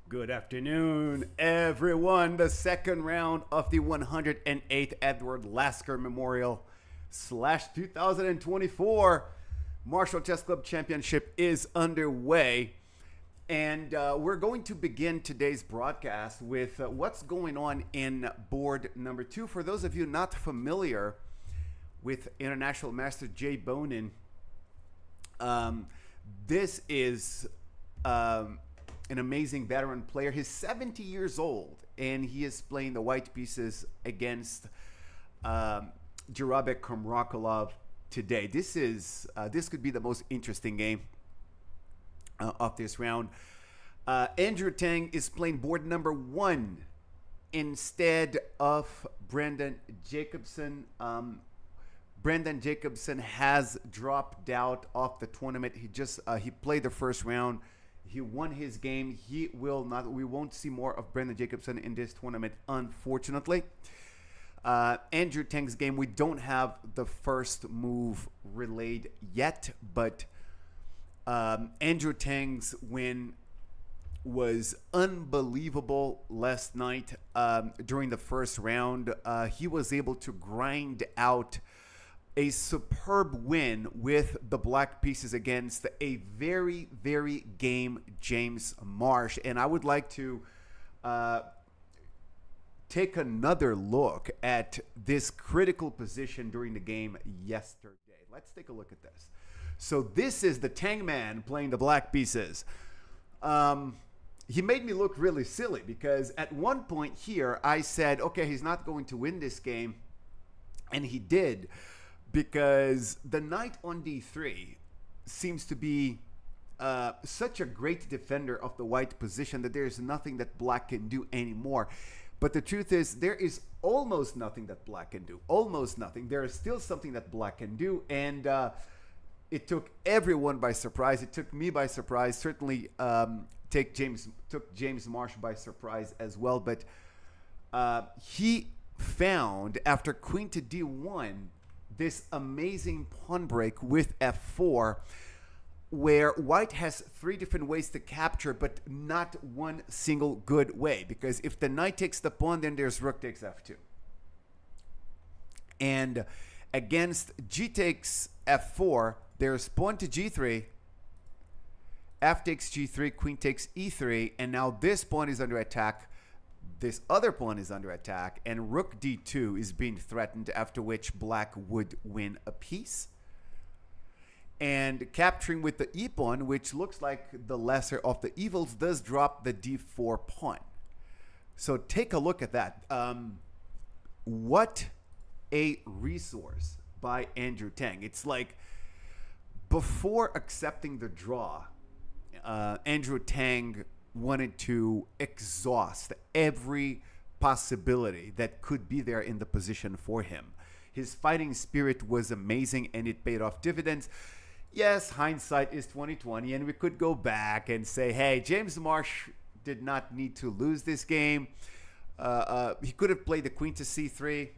Good afternoon, everyone. The second round of the 108th Edward Lasker Memorial / 2024 Marshall Chess Club Championship is underway. And we're going to begin today's broadcast with what's going on in board number 2. For those of you not familiar with International Master Jay Bonin, this is an amazing veteran player. He's 70 years old, and he is playing the white pieces against Jurabek Komrakolov today. This could be the most interesting game of this round. Andrew Tang is playing board number 1 instead of Brendan Jacobson. Brendan Jacobson has dropped out of the tournament. He played the first round. He won his game. We won't see more of Brendan Jacobson in this tournament, unfortunately. Andrew Tang's game, we don't have the first move relayed yet, but Andrew Tang's win was unbelievable last night. During the first round, he was able to grind out a superb win with the black pieces against a very, very game James Marsh. And I would like to take another look at this critical position during the game yesterday. Let's take a look at this. So this is the Tang man playing the black pieces. He made me look really silly because at one point here I said, okay, he's not going to win this game. And he did, because the knight on d3 seems to be such a great defender of the white position that there's nothing that black can do anymore. But the truth is, there is almost nothing that black can do. Almost nothing. There is still something that black can do. And it took everyone by surprise. It took me by surprise. Certainly took James Marsh by surprise as well. But he found, after queen to d1, this amazing pawn break with f4, where white has three different ways to capture, but not one single good way. Because if the knight takes the pawn, then there's rook takes f2. And against g takes f4, there's pawn to g3, f takes g3, queen takes e3, and now this pawn is under attack. This other pawn is under attack, and rook d2 is being threatened, after which black would win a piece. And capturing with the e pawn, which looks like the lesser of the evils, does drop the d4 pawn. So take a look at that. What a resource by Andrew Tang. It's like, before accepting the draw, Andrew Tang wanted to exhaust every possibility that could be there in the position for him. His fighting spirit was amazing, and it paid off dividends. Yes, hindsight is 20/20, and we could go back and say, hey, James Marsh did not need to lose this game. He could have played the queen to c3,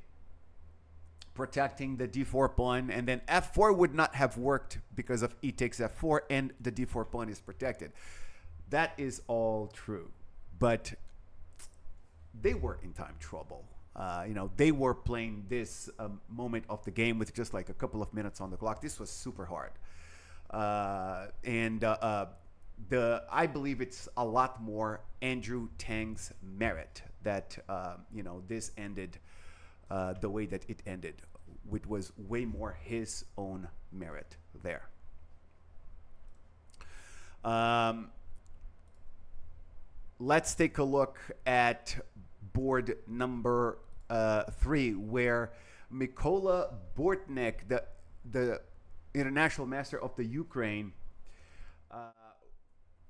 protecting the d4 pawn, and then f4 would not have worked because of e takes f4, and the d4 pawn is protected. That is all true, but they were in time trouble. They were playing this moment of the game with just like a couple of minutes on the clock. This was super hard. I believe it's a lot more Andrew Tang's merit that, this ended the way that it ended, which was way more his own merit there. Let's take a look at board number 3, where Mykola Bortnik, the international master of the Ukraine,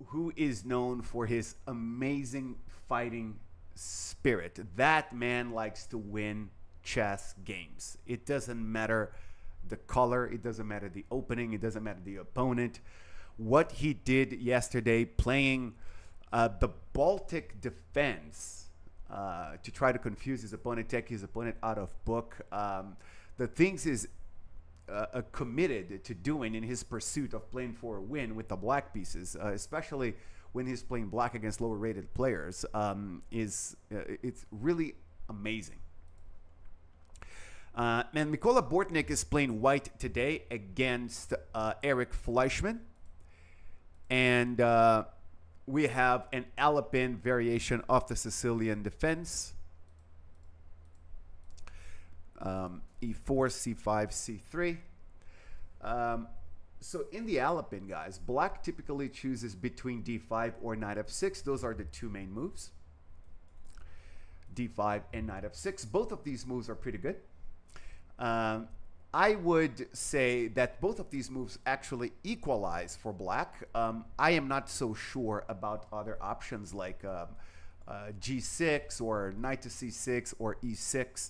who is known for his amazing fighting spirit. That man likes to win chess games. It doesn't matter the color, it doesn't matter the opening, it doesn't matter the opponent. What he did yesterday, playing the Baltic defense to try to confuse his opponent, take his opponent out of book. The things is committed to doing in his pursuit of playing for a win with the black pieces, especially when he's playing black against lower rated players, it's really amazing. And Mykola Bortnik is playing white today against Eric Fleshman. And we have an Alpin variation of the Sicilian defense. E4, C5, C3. So in the Alpin, guys, black typically chooses between D5 or Knight F6. Those are the two main moves. D5 and Knight F6. Both of these moves are pretty good. I would say that both of these moves actually equalize for black. I am not so sure about other options like g6 or knight to c6 or e6.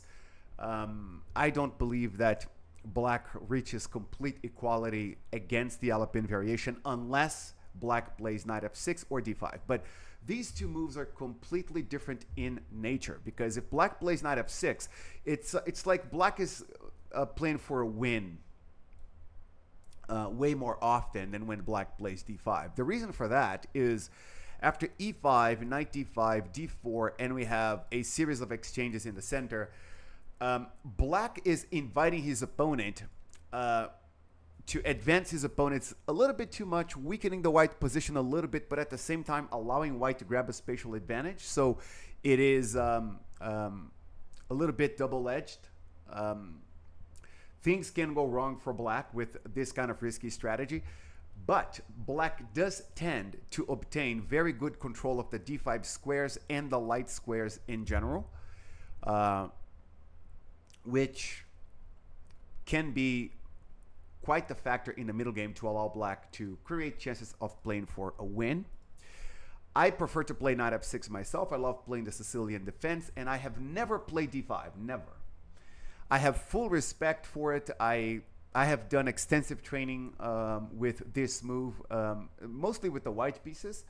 I don't believe that black reaches complete equality against the Alapin variation unless black plays knight f6 or d5. But these two moves are completely different in nature, because if black plays knight f6, it's like black is playing for a win way more often than when black plays d5. The reason for that is after e5, knight d5, d4, and we have a series of exchanges in the center, black is inviting his opponent to advance his opponents a little bit too much, weakening the white position a little bit, but at the same time allowing white to grab a spatial advantage. So it is a little bit double-edged. Things can go wrong for black with this kind of risky strategy, but black does tend to obtain very good control of the d5 squares and the light squares in general, which can be quite the factor in the middle game to allow black to create chances of playing for a win. I prefer to play knight f6 myself. I love playing the Sicilian defense, and I have never played d5, never. I have full respect for it. I have done extensive training with this move, mostly with the white pieces.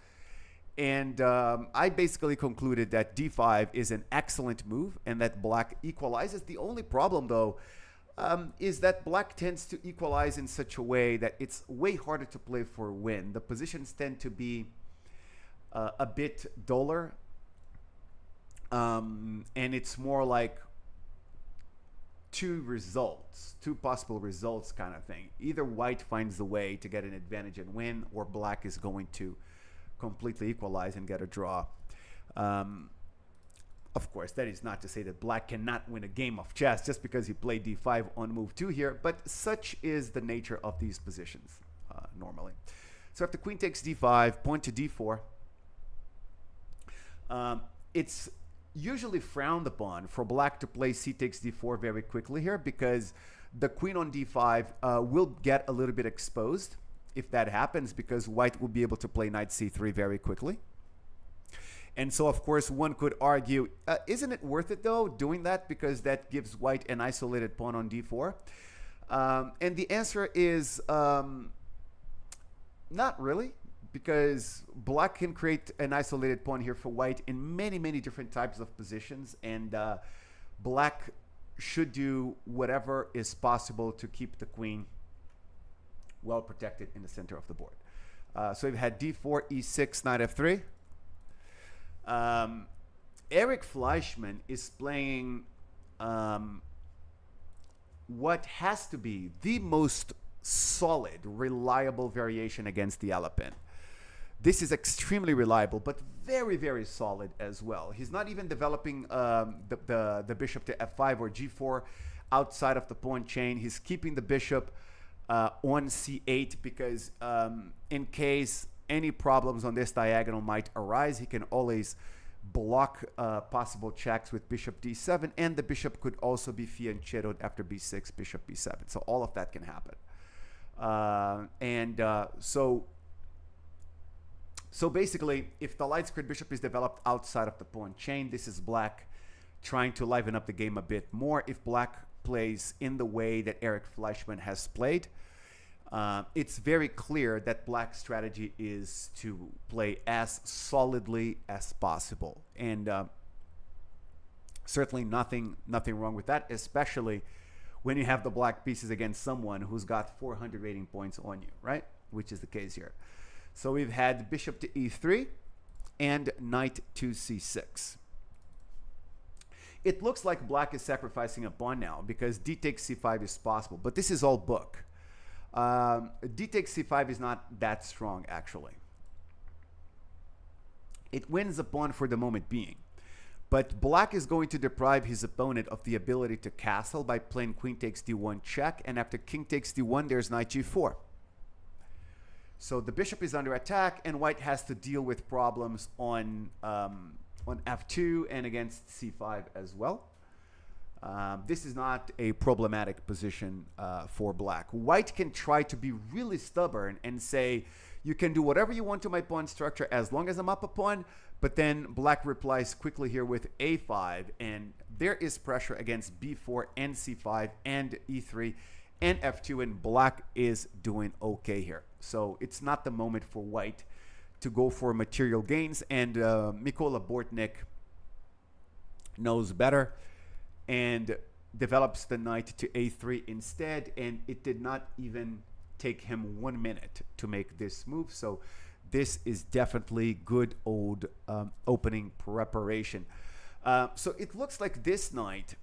And I basically concluded that d5 is an excellent move and that black equalizes. The only problem, though, is that black tends to equalize in such a way that it's way harder to play for a win. The positions tend to be a bit duller, and it's more like two possible results kind of thing. Either white finds a way to get an advantage and win, or black is going to completely equalize and get a draw. Of course, that is not to say that black cannot win a game of chess just because he played d5 on move 2 here, but such is the nature of these positions normally. So after queen takes d5, pawn to d4, it's usually frowned upon for black to play c takes d4 very quickly here, because the queen on d5 will get a little bit exposed if that happens, because white will be able to play knight c3 very quickly. And so, of course, one could argue, isn't it worth it, though, doing that, because that gives white an isolated pawn on d4? And the answer is not really, because black can create an isolated pawn here for white in many, many different types of positions, and black should do whatever is possible to keep the queen well protected in the center of the board. So we've had d4, e6, knight f3. Eric Fleshman is playing what has to be the most solid, reliable variation against the Alapin. This is extremely reliable, but very, very solid as well. He's not even developing the bishop to f5 or g4 outside of the pawn chain. He's keeping the bishop on c8 because in case any problems on this diagonal might arise, he can always block possible checks with bishop d7, and the bishop could also be fianchettoed after b6, bishop b7. So all of that can happen. So basically, if the light squared bishop is developed outside of the pawn chain, this is black trying to liven up the game a bit more. If black plays in the way that Eric Fleshman has played, it's very clear that black's strategy is to play as solidly as possible. And certainly nothing wrong with that, especially when you have the black pieces against someone who's got 400 rating points on you, right? Which is the case here. So we've had bishop to e3 and knight to c6. It looks like black is sacrificing a pawn now because d takes c5 is possible, but this is all book. D takes c5 is not that strong, actually. It wins a pawn for the moment being, but black is going to deprive his opponent of the ability to castle by playing queen takes d1 check, and after king takes d1 there's knight g4. So the bishop is under attack, and white has to deal with problems on f2 and against c5 as well. This is not a problematic position for black. White can try to be really stubborn and say, you can do whatever you want to my pawn structure as long as I'm up a pawn, But then black replies quickly here with a5, and there is pressure against b4 and c5 and e3 and f2, and black is doing okay here. So it's not the moment for white to go for material gains, and Mykola Bortnik knows better and develops the knight to a3 instead, and it did not even take him 1 minute to make this move. So this is definitely good old opening preparation. So it looks like this knight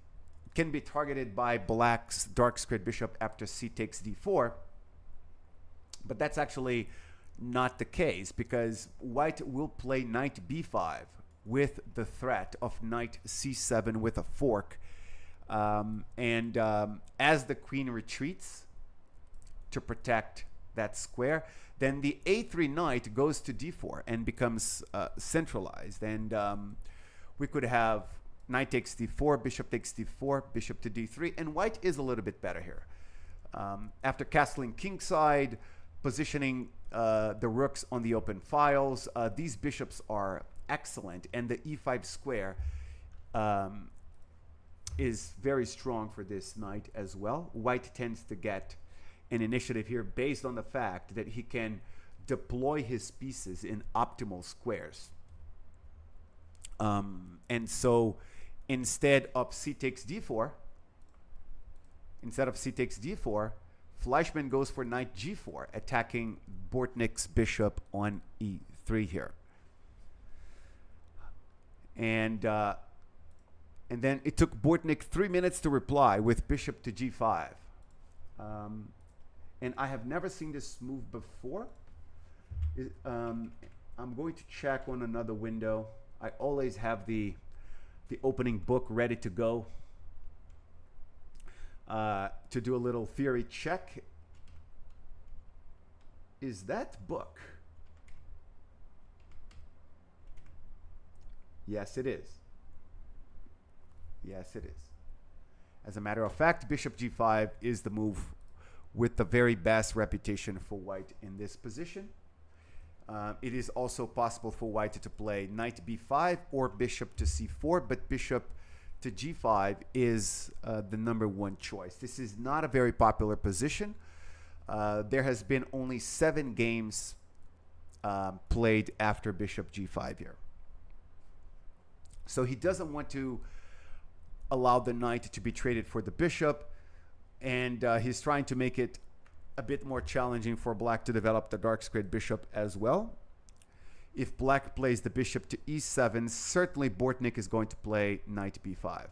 can be targeted by black's dark squared bishop after c takes d4, but that's actually not the case, because white will play knight b5 with the threat of knight c7 with a fork. As the queen retreats to protect that square, then the a3 knight goes to d4 and becomes centralized. And we could have knight takes d4, bishop takes d4, bishop to d3, and white is a little bit better here. After castling kingside, positioning the rooks on the open files, these bishops are excellent, and the e5 square is very strong for this knight as well. White tends to get an initiative here based on the fact that he can deploy his pieces in optimal squares. And so instead of c takes d4, Fleshman goes for knight g4, attacking Bortnik's bishop on e3 here. And then it took Bortnik 3 minutes to reply with bishop to g5. And I have never seen this move before. I'm going to check on another window. I always have the opening book ready to go to do a little theory check. Is that book? Yes, it is. Yes, it is. As a matter of fact, bishop g5 is the move with the very best reputation for white in this position. It is also possible for white to play knight b5 or bishop to c4, but bishop to g5 is the number one choice. This is not a very popular position. There has been only 7 games played after bishop g5 here. So he doesn't want to allow the knight to be traded for the bishop, and he's trying to make it a bit more challenging for black to develop the dark squared bishop as well. If black plays the bishop to e7, certainly Bortnik is going to play knight b5,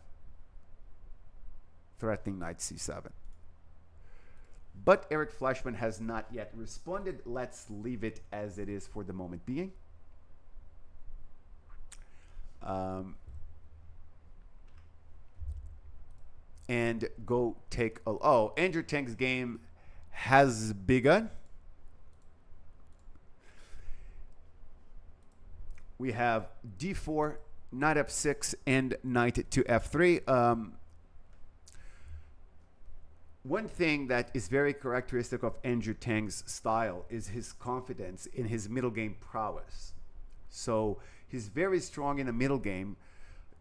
threatening knight c7. But Eric Fleshman has not yet responded. Let's leave it as it is for the moment being. And go take a... Oh, Andrew Tang's game has begun. We have d4, knight f6, and knight to f3. One thing that is very characteristic of Andrew Tang's style is his confidence in his middle game prowess. So he's very strong in the middle game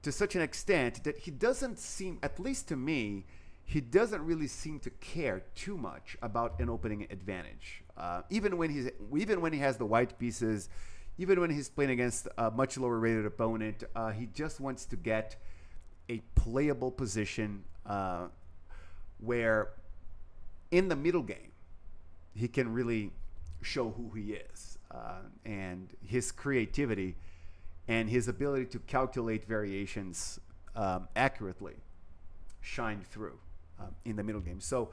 to such an extent that he doesn't seem, at least to me, he doesn't really seem to care too much about an opening advantage. Even when he has the white pieces, even when he's playing against a much lower rated opponent, he just wants to get a playable position where in the middle game he can really show who he is, and his creativity and his ability to calculate variations accurately shine through in the middle game. So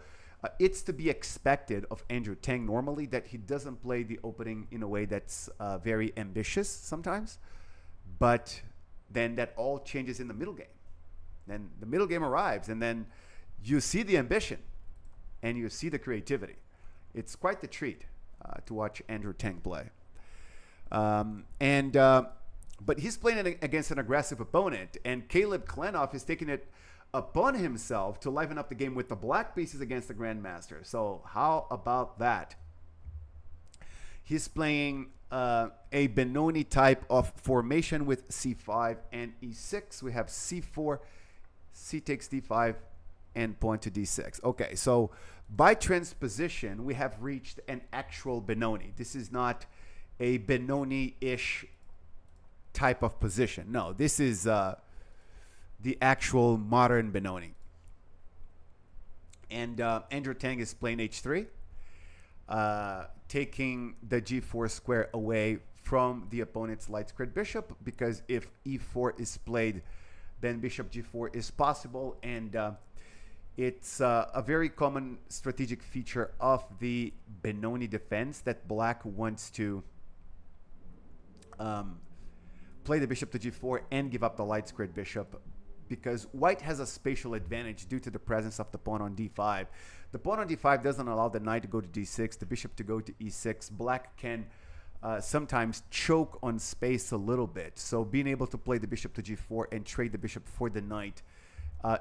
it's to be expected of Andrew Tang normally that he doesn't play the opening in a way that's very ambitious sometimes, but then that all changes in the middle game. Then the middle game arrives, and then you see the ambition and you see the creativity. It's quite the treat to watch Andrew Tang play. But he's playing against an aggressive opponent, and Caleb Klenoff is taking it upon himself to liven up the game with the black pieces against the Grandmaster. So how about that? He's playing a Benoni type of formation with c5 and e6. We have c4, c takes d5, and pawn to d6. Okay, so by transposition, we have reached an actual Benoni. This is not a Benoni-ish type of position. No, this is the actual modern Benoni. And Andrew Tang is playing h3, taking the g4 square away from the opponent's light squared bishop, because if e4 is played, then bishop g4 is possible, and it's a very common strategic feature of the Benoni defense that black wants to play the bishop to g4 and give up the light squared bishop, because white has a spatial advantage due to the presence of the pawn on d5. The pawn on d5 doesn't allow the knight to go to d6, the bishop to go to e6. Black can sometimes choke on space a little bit. So being able to play the bishop to g4 and trade the bishop for the knight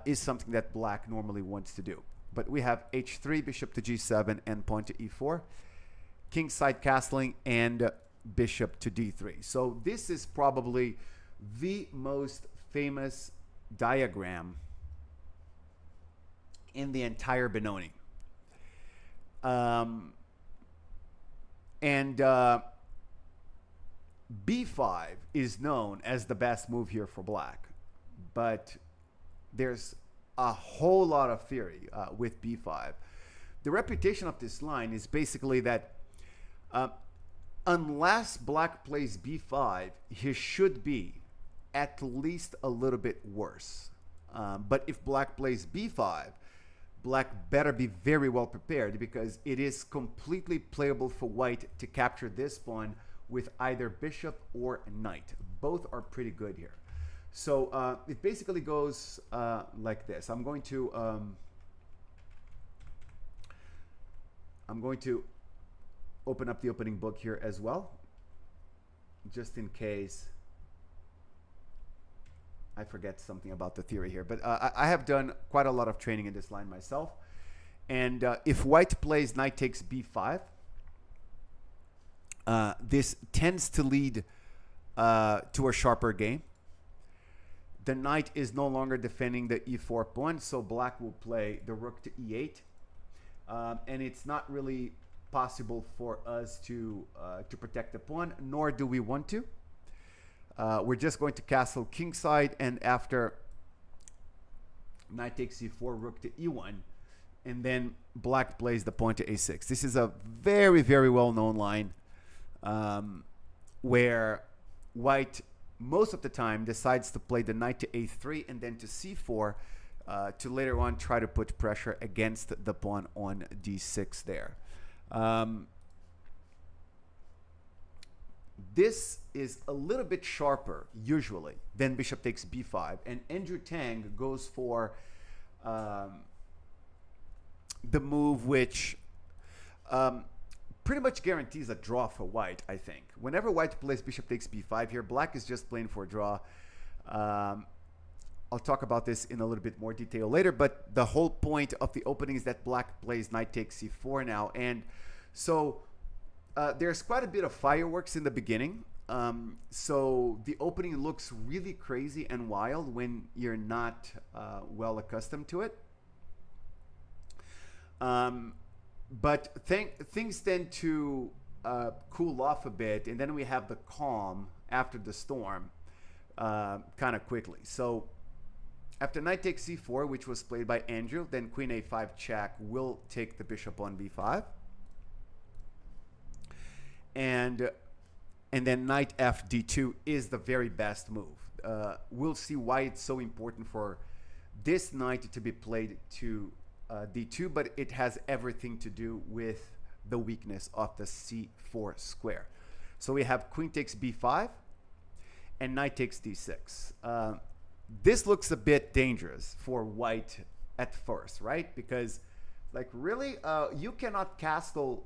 is something that black normally wants to do. But we have h3, bishop to g7, and pawn to e4, kingside castling, and bishop to d3. So this is probably the most famous diagram in the entire Benoni. B5 is known as the best move here for black, but there's a whole lot of theory with b5. The reputation of this line is basically that unless black plays b5, he should be at least a little bit worse. But if black plays b5, black better be very well prepared, because it is completely playable for white to capture this pawn with either bishop or knight. Both are pretty good here. So it basically goes like this. I'm going to open up the opening book here as well, just in case I forget something about the theory here. But I have done quite a lot of training in this line myself. And if white plays knight takes b5, this tends to lead to a sharper game. The knight is no longer defending the e4 pawn, so black will play the rook to e8. And it's not really possible for us to protect the pawn, nor do we want to. We're just going to castle kingside, and after knight takes e4, rook to e1, and then black plays the pawn to a6. This is a very, very well-known line where white most of the time decides to play the knight to a3 and then to c4 to later on try to put pressure against the pawn on d6 there. This is a little bit sharper usually than bishop takes b5, and Andrew Tang goes for the move which pretty much guarantees a draw for white, I think. Whenever white plays bishop takes b5 here, black is just playing for a draw. I'll talk about this in a little bit more detail later, but the whole point of the opening is that black plays knight takes c4 now. And so there's quite a bit of fireworks in the beginning. So the opening looks really crazy and wild when you're not well accustomed to it. But things tend to cool off a bit, and then we have the calm after the storm kind of quickly. So after knight takes c4, which was played by Andrew, then queen a5 check will take the bishop on b5. And then knight f d2 is the very best move. We'll see why it's so important for this knight to be played to d2, but it has everything to do with the weakness of the c4 square. So we have queen takes b5 and knight takes d6. This looks a bit dangerous for white at first, right? Because, like, really, you cannot castle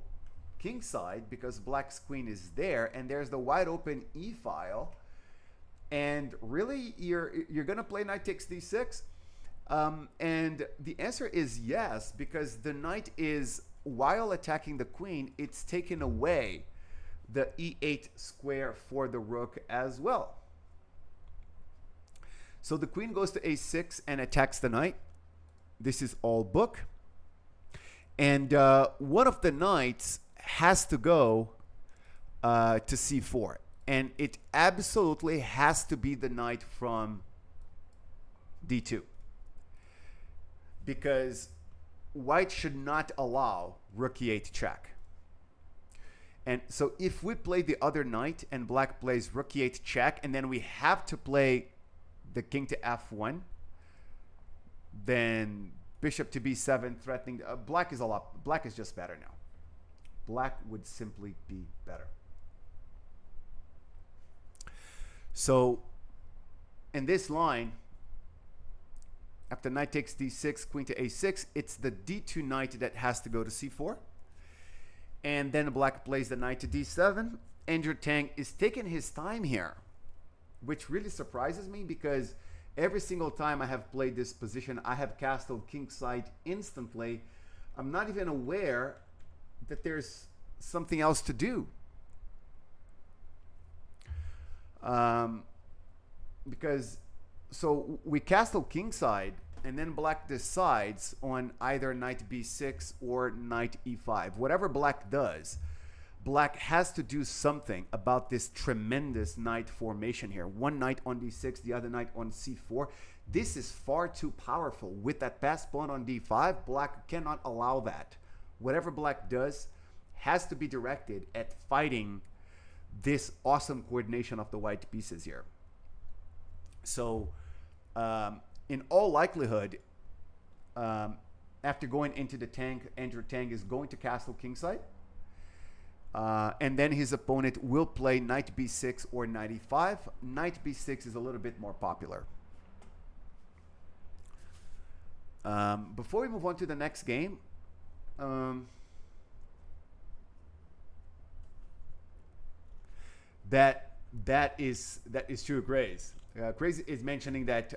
kingside because black's queen is there, and there's the wide open e file, and really you're gonna play knight takes d6. And the answer is yes, because the knight is, while attacking the queen, it's taken away the e8 square for the rook as well. So the queen goes to a6 and attacks the knight. This is all book. And one of the knights has to go to c4. And it absolutely has to be the knight from d2. Because white should not allow rook e8 check. And so if we play the other knight and black plays rook e8 check, and then we have to play the king to f1, then bishop to b7 threatening. Black is just better now. Black would simply be better. So in this line, after knight takes d6, queen to a6, it's the d2 knight that has to go to c4. And then black plays the knight to d7. Andrew Tang is taking his time here, which really surprises me because every single time I have played this position, I have castled kingside instantly. I'm not even aware that there's something else to do. Because, so we castle kingside, and then black decides on either knight b6 or knight e5. Whatever black does, black has to do something about this tremendous knight formation here. One knight on d6, the other knight on c4. This is far too powerful. With that passed pawn on d5, black cannot allow that. Whatever black does has to be directed at fighting this awesome coordination of the white pieces here. So, in all likelihood, after going into the Tang, Andrew Tang is going to castle kingside. And then his opponent will play knight b6 or knight e5. Knight b6 is a little bit more popular. Before we move on to the next game, that is true, Grace. Grace is mentioning that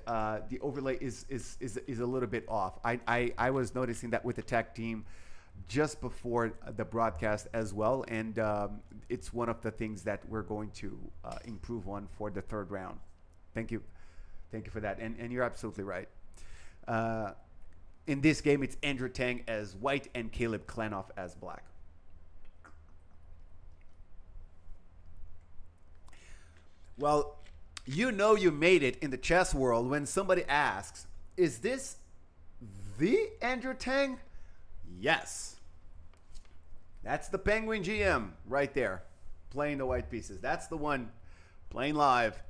the overlay is a little bit off. I was noticing that with the tech team just before the broadcast as well, and it's one of the things that we're going to improve on for the third round. Thank you for that, and you're absolutely right. In this game, it's Andrew Tang as white and Caleb Klenoff as black. Well, you know you made it in the chess world when somebody asks, is this the Andrew Tang? Yes. That's the Penguin GM right there, playing the white pieces. That's the one playing live.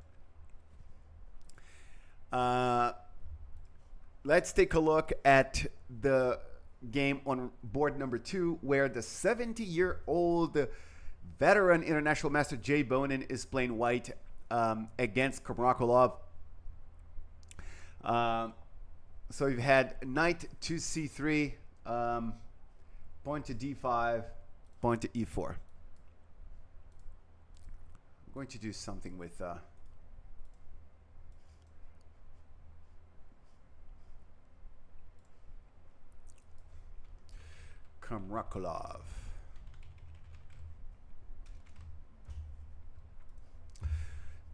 Let's take a look at the game on board number 2, where the 70-year-old veteran international master Jay Bonin is playing white against Kamrakulov. So you've had knight to c3, pawn to d5, pawn to e4. I'm going to do something with Kamrakulov.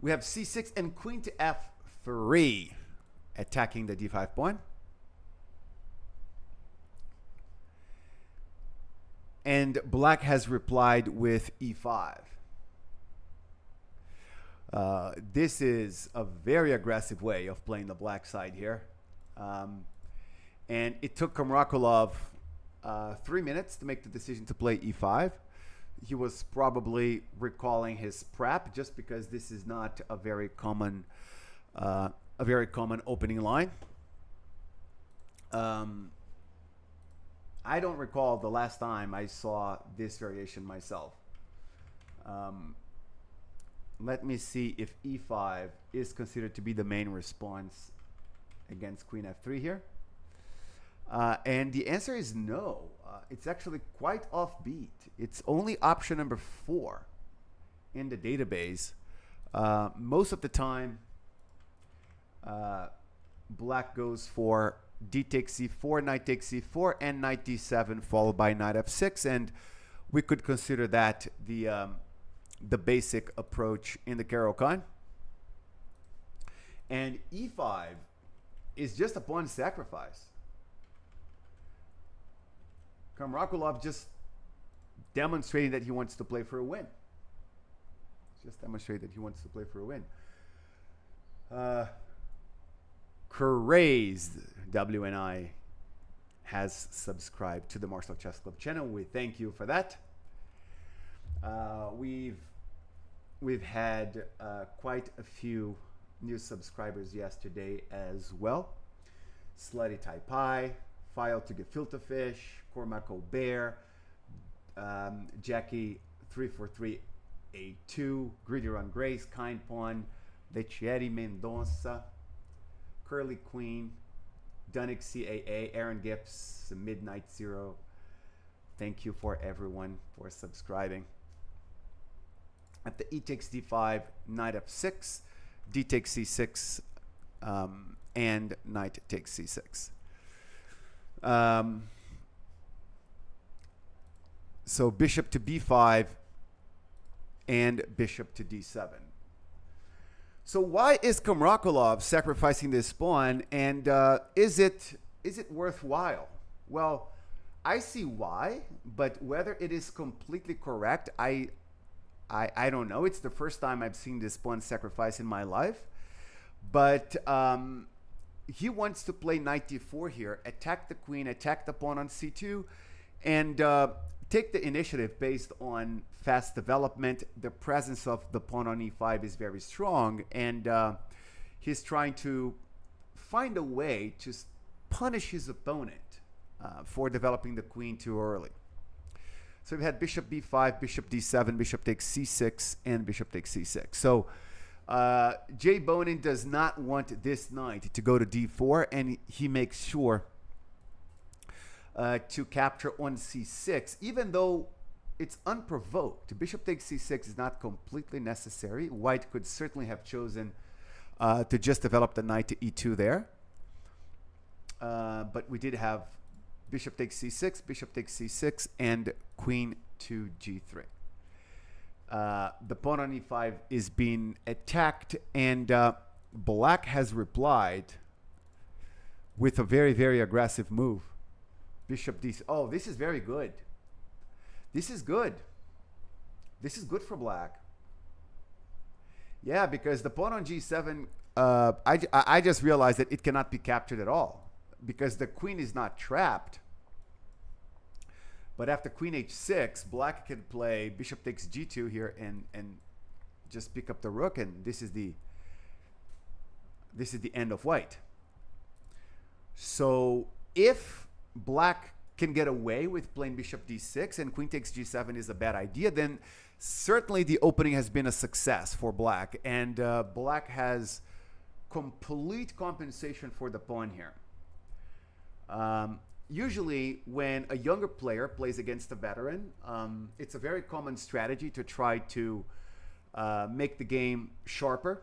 We have c6 and queen to f3, attacking the d5 pawn. And black has replied with e5. This is a very aggressive way of playing the black side here. And it took Kamrakulov 3 minutes to make the decision to play e5. He was probably recalling his prep, just because this is not a very common opening line. I don't recall the last time I saw this variation myself. Let me see if e5 is considered to be the main response against queen f3 here. And the answer is no. It's actually quite offbeat. It's only option number 4 in the database. Most of the time, black goes for d takes c4, knight takes c4, and knight d7, followed by knight f6. And we could consider that the the basic approach in the Caro-Kann. And e5 is just a pawn sacrifice. Kamrakulov just demonstrating that he wants to play for a win. Just demonstrate that he wants to play for a win. Crazed WNI has subscribed to the Martial Chess Club channel. We thank you for that. We've had quite a few new subscribers yesterday as well. Slutty Tai Pai, File to Gefilte Fish, Cormac Bear, Jackie 34382, Greedy Run Grace, Kind Pawn, Lechieri Mendonça, Curly Queen, Dunnick CAA, Aaron Gibbs, Midnight Zero. Thank you for everyone for subscribing. At the E takes D5, Knight F6, D takes C6, and Knight takes C6. So Bishop to B5 and Bishop to D7. So why is Kamrakulov sacrificing this pawn, and is it worthwhile? Well, I see why, but whether it is completely correct, I don't know. It's the first time I've seen this pawn sacrifice in my life. But he wants to play knight d4 here, attack the queen, attack the pawn on c2, and take the initiative based on fast development. The presence of the pawn on e5 is very strong, and he's trying to find a way to punish his opponent for developing the queen too early. So we've had bishop b5, bishop d7, bishop takes c6, and bishop takes c6. So Jay Bonin does not want this knight to go to d4, and he makes sure to capture on c6, even though it's unprovoked. Bishop takes c6 is not completely necessary. White could certainly have chosen to just develop the knight to e2 there. But we did have bishop takes c6, bishop takes c6, and queen to g3. The pawn on e5 is being attacked, and black has replied with a very, very aggressive move. Bishop d. Oh, this is very good. This is good. This is good for black. Yeah, because the pawn on g7, I just realized that it cannot be captured at all because the queen is not trapped. But after queen h6, black can play bishop takes g2 here and just pick up the rook, and this is the end of white. So if black can get away with playing bishop d6 and queen takes g7 is a bad idea, then certainly the opening has been a success for black, and black has complete compensation for the pawn here. Usually when a younger player plays against a veteran, it's a very common strategy to try to make the game sharper,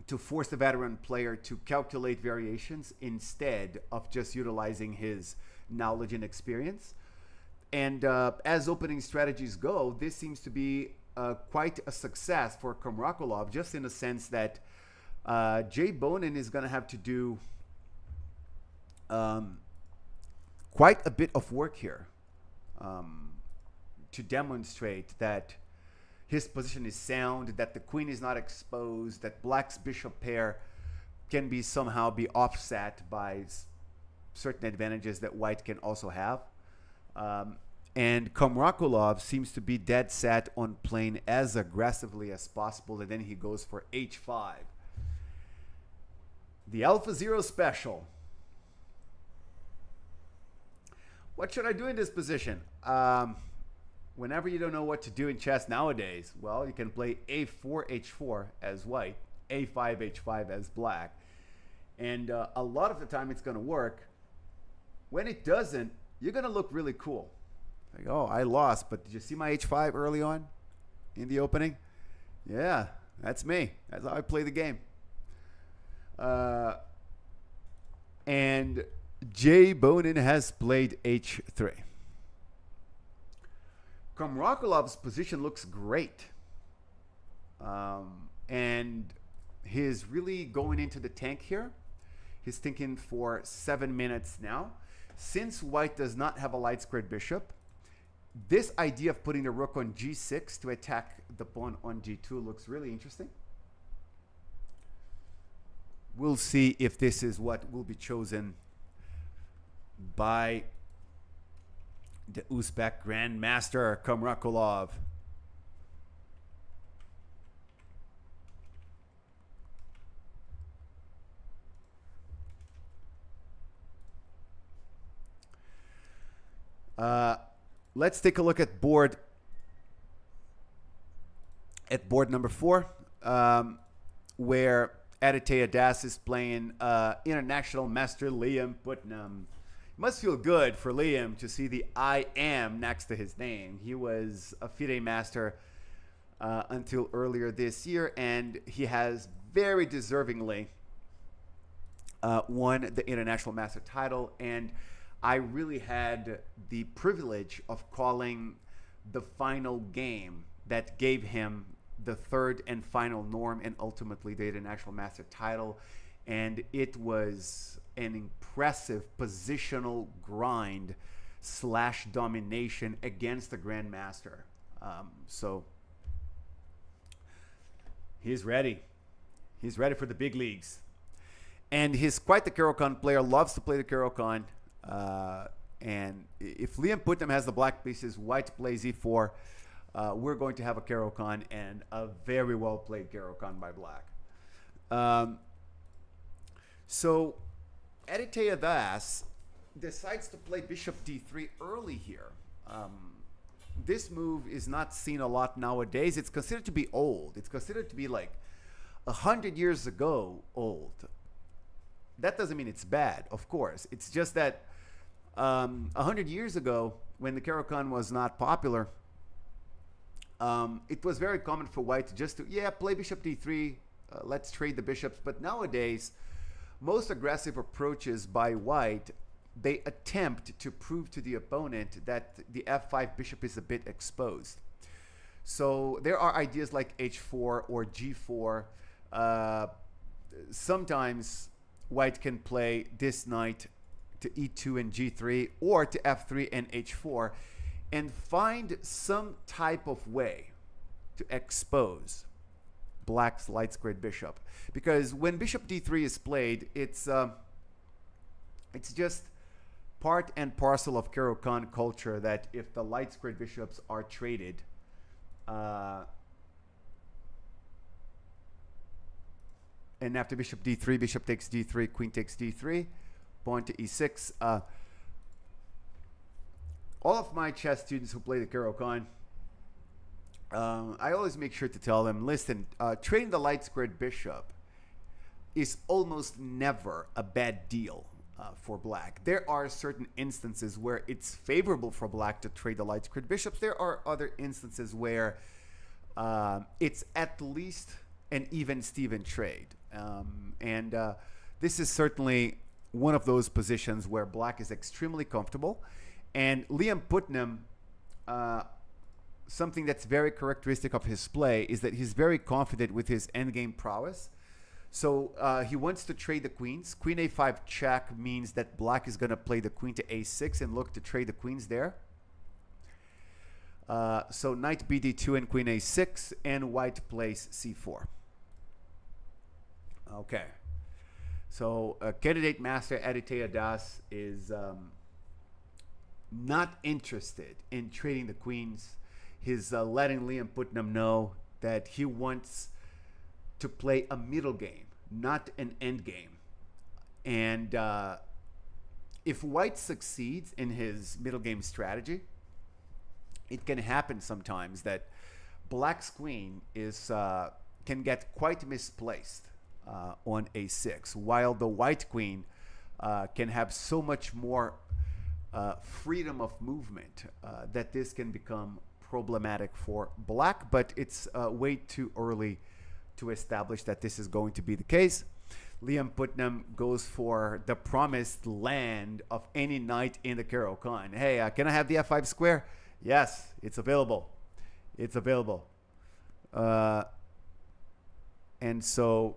to force the veteran player to calculate variations instead of just utilizing his knowledge and experience. And as opening strategies go, this seems to be quite a success for Kamrakulov, just in the sense that Jay Bonin is going to have to do quite a bit of work here to demonstrate that his position is sound, that the queen is not exposed, that black's bishop pair can be somehow be offset by certain advantages that white can also have. And Kamrakulov seems to be dead set on playing as aggressively as possible, and then he goes for h5. The Alpha Zero special. What should I do in this position? Whenever you don't know what to do in chess nowadays, well, you can play a4, h4 as white, a5, h5 as black. And a lot of the time it's going to work. When it doesn't, you're going to look really cool. Like, oh, I lost, but did you see my h5 early on in the opening? Yeah, that's me. That's how I play the game. And Jay Bonin has played h3. Komrakolov's position looks great. And he's really going into the tank here. He's thinking for 7 minutes now. Since white does not have a light squared bishop, this idea of putting the rook on g6 to attack the pawn on g2 looks really interesting. We'll see if this is what will be chosen by the Uzbek Grandmaster Komrakolov. Let's take a look at board number 4, where Aditya Das is playing international master Liam Putnam. It must feel good for Liam to see the I am next to his name. He was a FIDE master until earlier this year, and he has very deservingly won the international master title. And I really had the privilege of calling the final game that gave him the third and final norm and ultimately the international master title. And it was an impressive positional grind / domination against the Grandmaster. So he's ready. He's ready for the big leagues. And he's quite the Caro-Kann player, loves to play the Caro-Kann. And if Liam Putnam has the black pieces, white plays e4, we're going to have a Caro-Kann, and a very well played Caro-Kann by black. So Aditya Das decides to play bishop d3 early here. This move is not seen a lot nowadays. It's considered to be old. It's considered to be like 100 years ago old. That doesn't mean it's bad, of course. It's just that 100 years ago, when the Caro-Kann was not popular, it was very common for white to just play bishop d3, let's trade the bishops. But nowadays, most aggressive approaches by white, they attempt to prove to the opponent that the f5 bishop is a bit exposed. So there are ideas like h4 or g4. Sometimes white can play this knight to e2 and g3, or to f3 and h4, and find some type of way to expose black's light squared bishop. Because when bishop d3 is played, it's just part and parcel of Caro-Kann culture that if the light squared bishops are traded, and after bishop d3, bishop takes d3, queen takes d3, pawn to e6. All of my chess students who play the Caro-Kann, I always make sure to tell them, listen, trading the light squared bishop is almost never a bad deal for black. There are certain instances where it's favorable for black to trade the light squared bishops. There are other instances where it's at least an even-steven trade. This is certainly one of those positions where black is extremely comfortable. And Liam Putnam, something that's very characteristic of his play is that he's very confident with his endgame prowess. So he wants to trade the queens. Queen a5 check means that black is going to play the queen to a6 and look to trade the queens there. So knight bd2 and queen a6, and white plays c4. Okay. So candidate master Aditya Das is not interested in trading the queens. He's letting Liam Putnam know that he wants to play a middle game, not an end game. And if white succeeds in his middle game strategy, it can happen sometimes that black's queen is can get quite misplaced on a6, while the white queen can have so much more freedom of movement that this can become problematic for black. But it's way too early to establish that this is going to be the case. Liam Putnam goes for the promised land of any knight in the Caro-Kann. Hey, can I have the f5 square? Yes, it's available. It's available. Uh, and so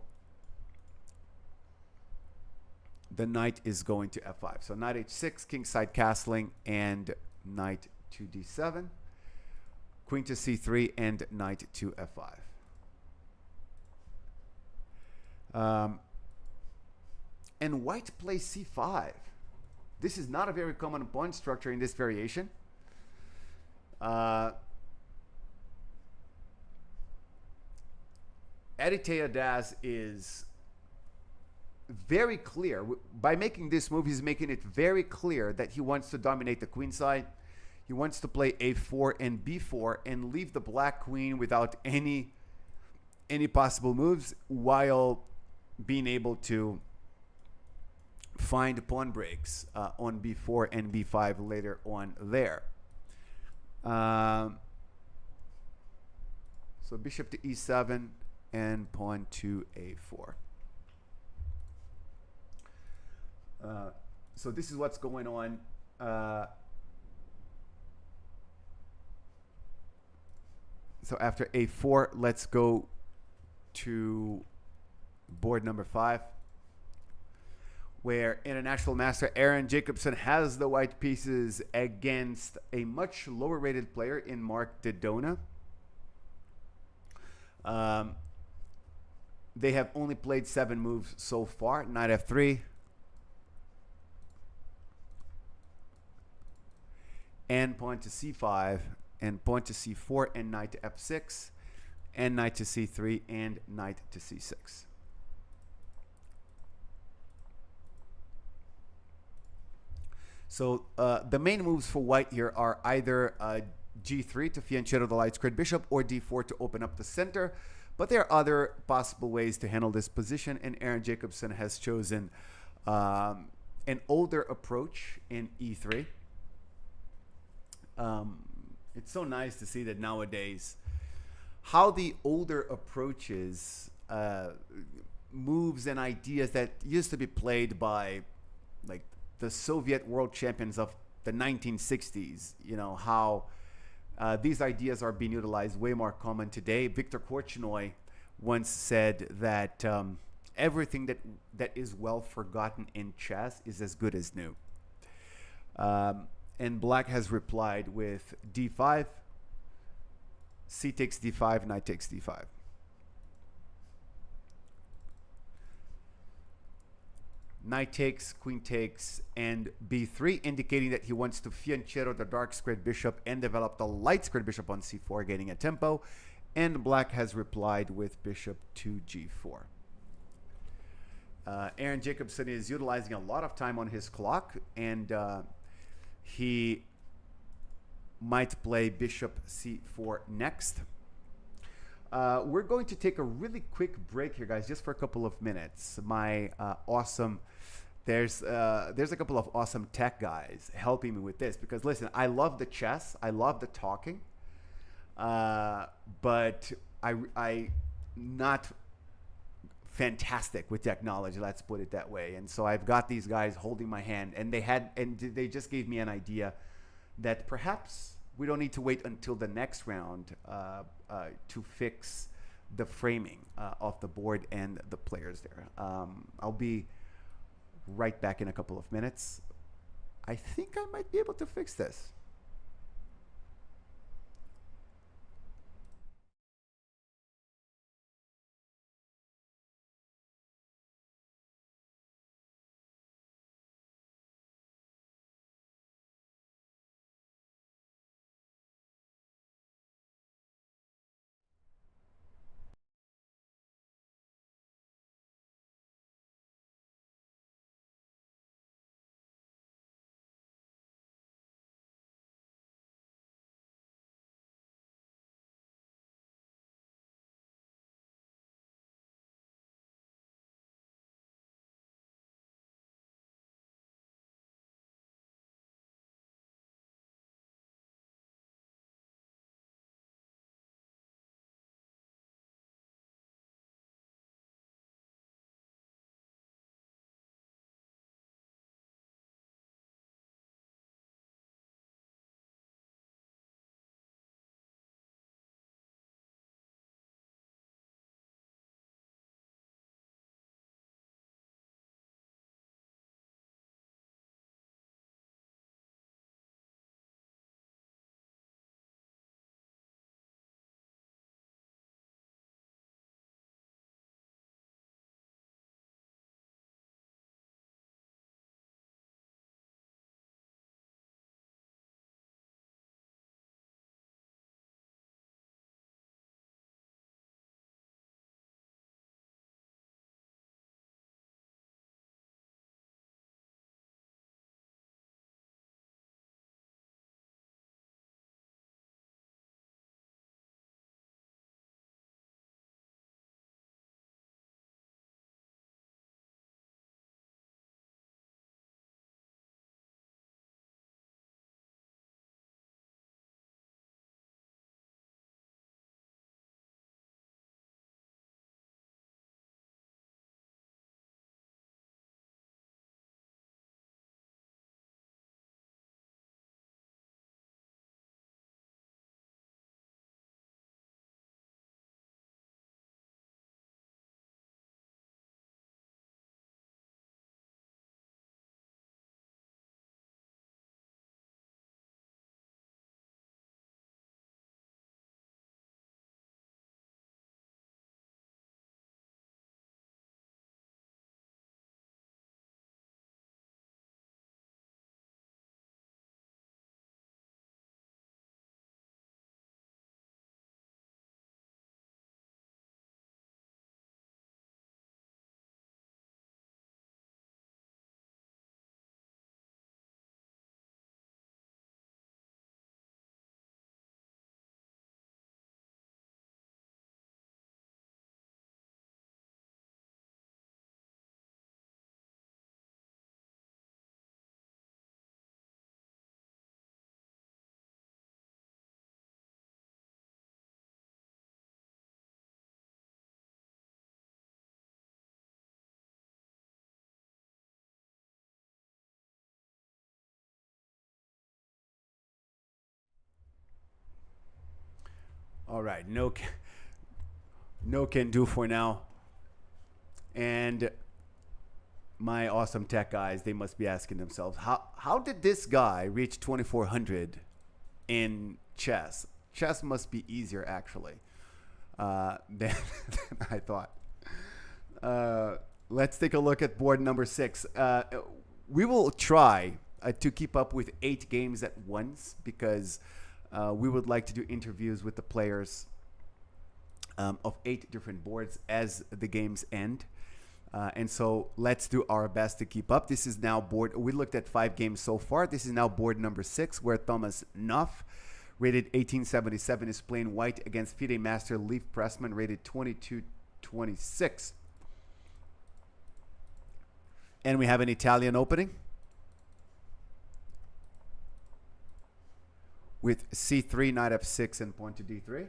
the knight is going to f5. So knight h6, kingside castling, and knight to d7. Queen to c3, and knight to f5. And white plays c5. This is not a very common pawn structure in this variation. Aditya Das is very clear. By making this move, he's making it very clear that he wants to dominate the queen side. He wants to play a4 and b4 and leave the black queen without any possible moves, while being able to find pawn breaks on b4 and b5 later on there. So bishop to e7 and pawn to a4. So this is what's going on. So after a4, let's go to board number 5, where international master Aaron Jacobson has the white pieces against a much lower rated player in Mark Dodona. They have only played 7 moves so far. Knight f3. And pawn to c5, and pawn to c4, and knight to f6, and knight to c3, and knight to c6. So the main moves for white here are either g3 to fianchetto the light squared bishop, or d4 to open up the center. But there are other possible ways to handle this position, and Aaron Jacobson has chosen an older approach in e3. It's so nice to see that nowadays how the older approaches, moves and ideas that used to be played by like the Soviet world champions of the 1960s, you know, how these ideas are being utilized way more common today. Viktor Korchnoi once said that everything that is well forgotten in chess is as good as new. And black has replied with d5, c takes d5, knight takes d5. Knight takes, queen takes, and b3, indicating that he wants to fianchetto the dark squared bishop and develop the light squared bishop on c4, gaining a tempo. And black has replied with bishop to g4. Aaron Jacobson is utilizing a lot of time on his clock, and he might play bishop c4 next. We're going to take a really quick break here, guys, just for a couple of minutes. My awesome, there's a couple of awesome tech guys helping me with this, because listen, I love the chess, I love the talking, but I not fantastic with technology, let's put it that way. And so I've got these guys holding my hand, and they just gave me an idea that perhaps we don't need to wait until the next round to fix the framing of the board and the players there. I'll be right back in a couple of minutes. I think I might be able to fix this. All right, no can do for now. And my awesome tech guys, they must be asking themselves, how did this guy reach 2400 in chess? Chess must be easier, actually, than I thought. Let's take a look at board number 6. We will try to keep up with 8 games at once because we would like to do interviews with the players of 8 different boards as the games end. And so let's do our best to keep up. This is now board. We looked at 5 games so far. This is now board number 6, where Thomas Nuff, rated 1877, is playing white against FIDE Master Leif Pressman, rated 2226. And we have an Italian opening with C3, Knight F6, and pawn to D3.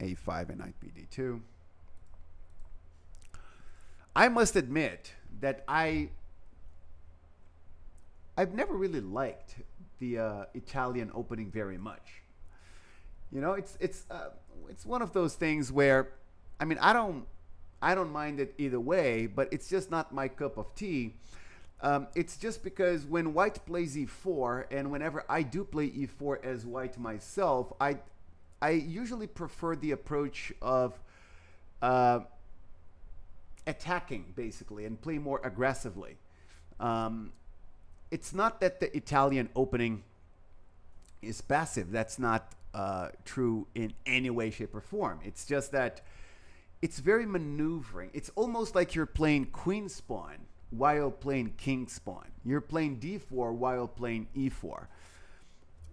A5 and Knight BD2. I must admit that I've never really liked the Italian opening very much. You know, it's one of those things where, I mean, I don't mind it either way, but it's just not my cup of tea. It's just because when white plays e4, and whenever I do play e4 as white myself, I usually prefer the approach of attacking, basically, and play more aggressively. It's not that the Italian opening is passive. That's not true in any way, shape, or form. It's just that it's very maneuvering. It's almost like you're playing queen spawn while playing king spawn. You're playing d4 while playing e4.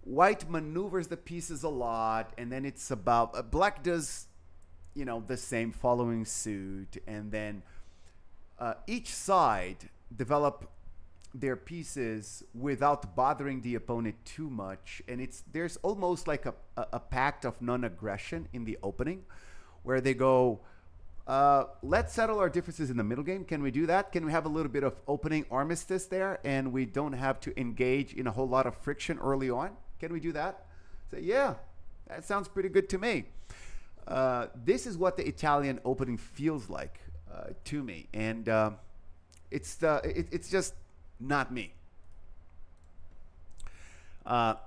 White maneuvers the pieces a lot, and then it's about black does, you know, the same, following suit, and then each side develop their pieces without bothering the opponent too much, and there's almost like a pact of non-aggression in the opening, where they go, let's settle our differences in the middle game. Can we do that? Can we have a little bit of opening armistice there, and we don't have to engage in a whole lot of friction early on? Can we do that? Say, yeah, that sounds pretty good to me. This is what the Italian opening feels like to me, and it's just not me.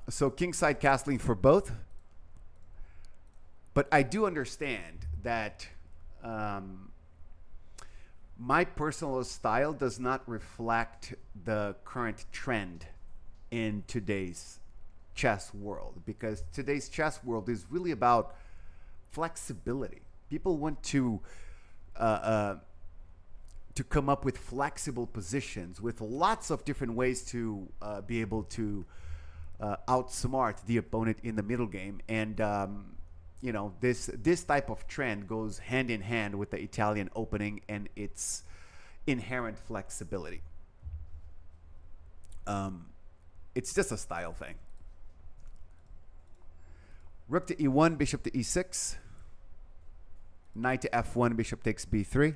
So kingside castling for both, but I do understand that my personal style does not reflect the current trend in today's chess world, because today's chess world is really about flexibility. People want to come up with flexible positions with lots of different ways to be able to outsmart the opponent in the middle game, and you know, this type of trend goes hand in hand with the Italian opening and its inherent flexibility. It's just a style thing. Rook to e1, bishop to e6. Knight to f1, bishop takes b3.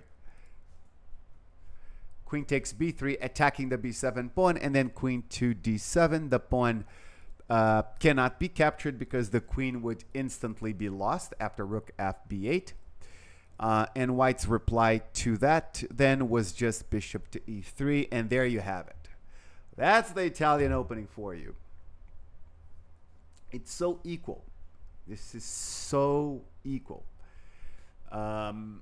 Queen takes b3, attacking the b7 pawn, and then queen to d7. The pawn cannot be captured because the queen would instantly be lost after rook fb8. And white's reply to that then was just bishop to e3, and there you have it. That's the Italian opening for you. It's so equal. This is so equal. And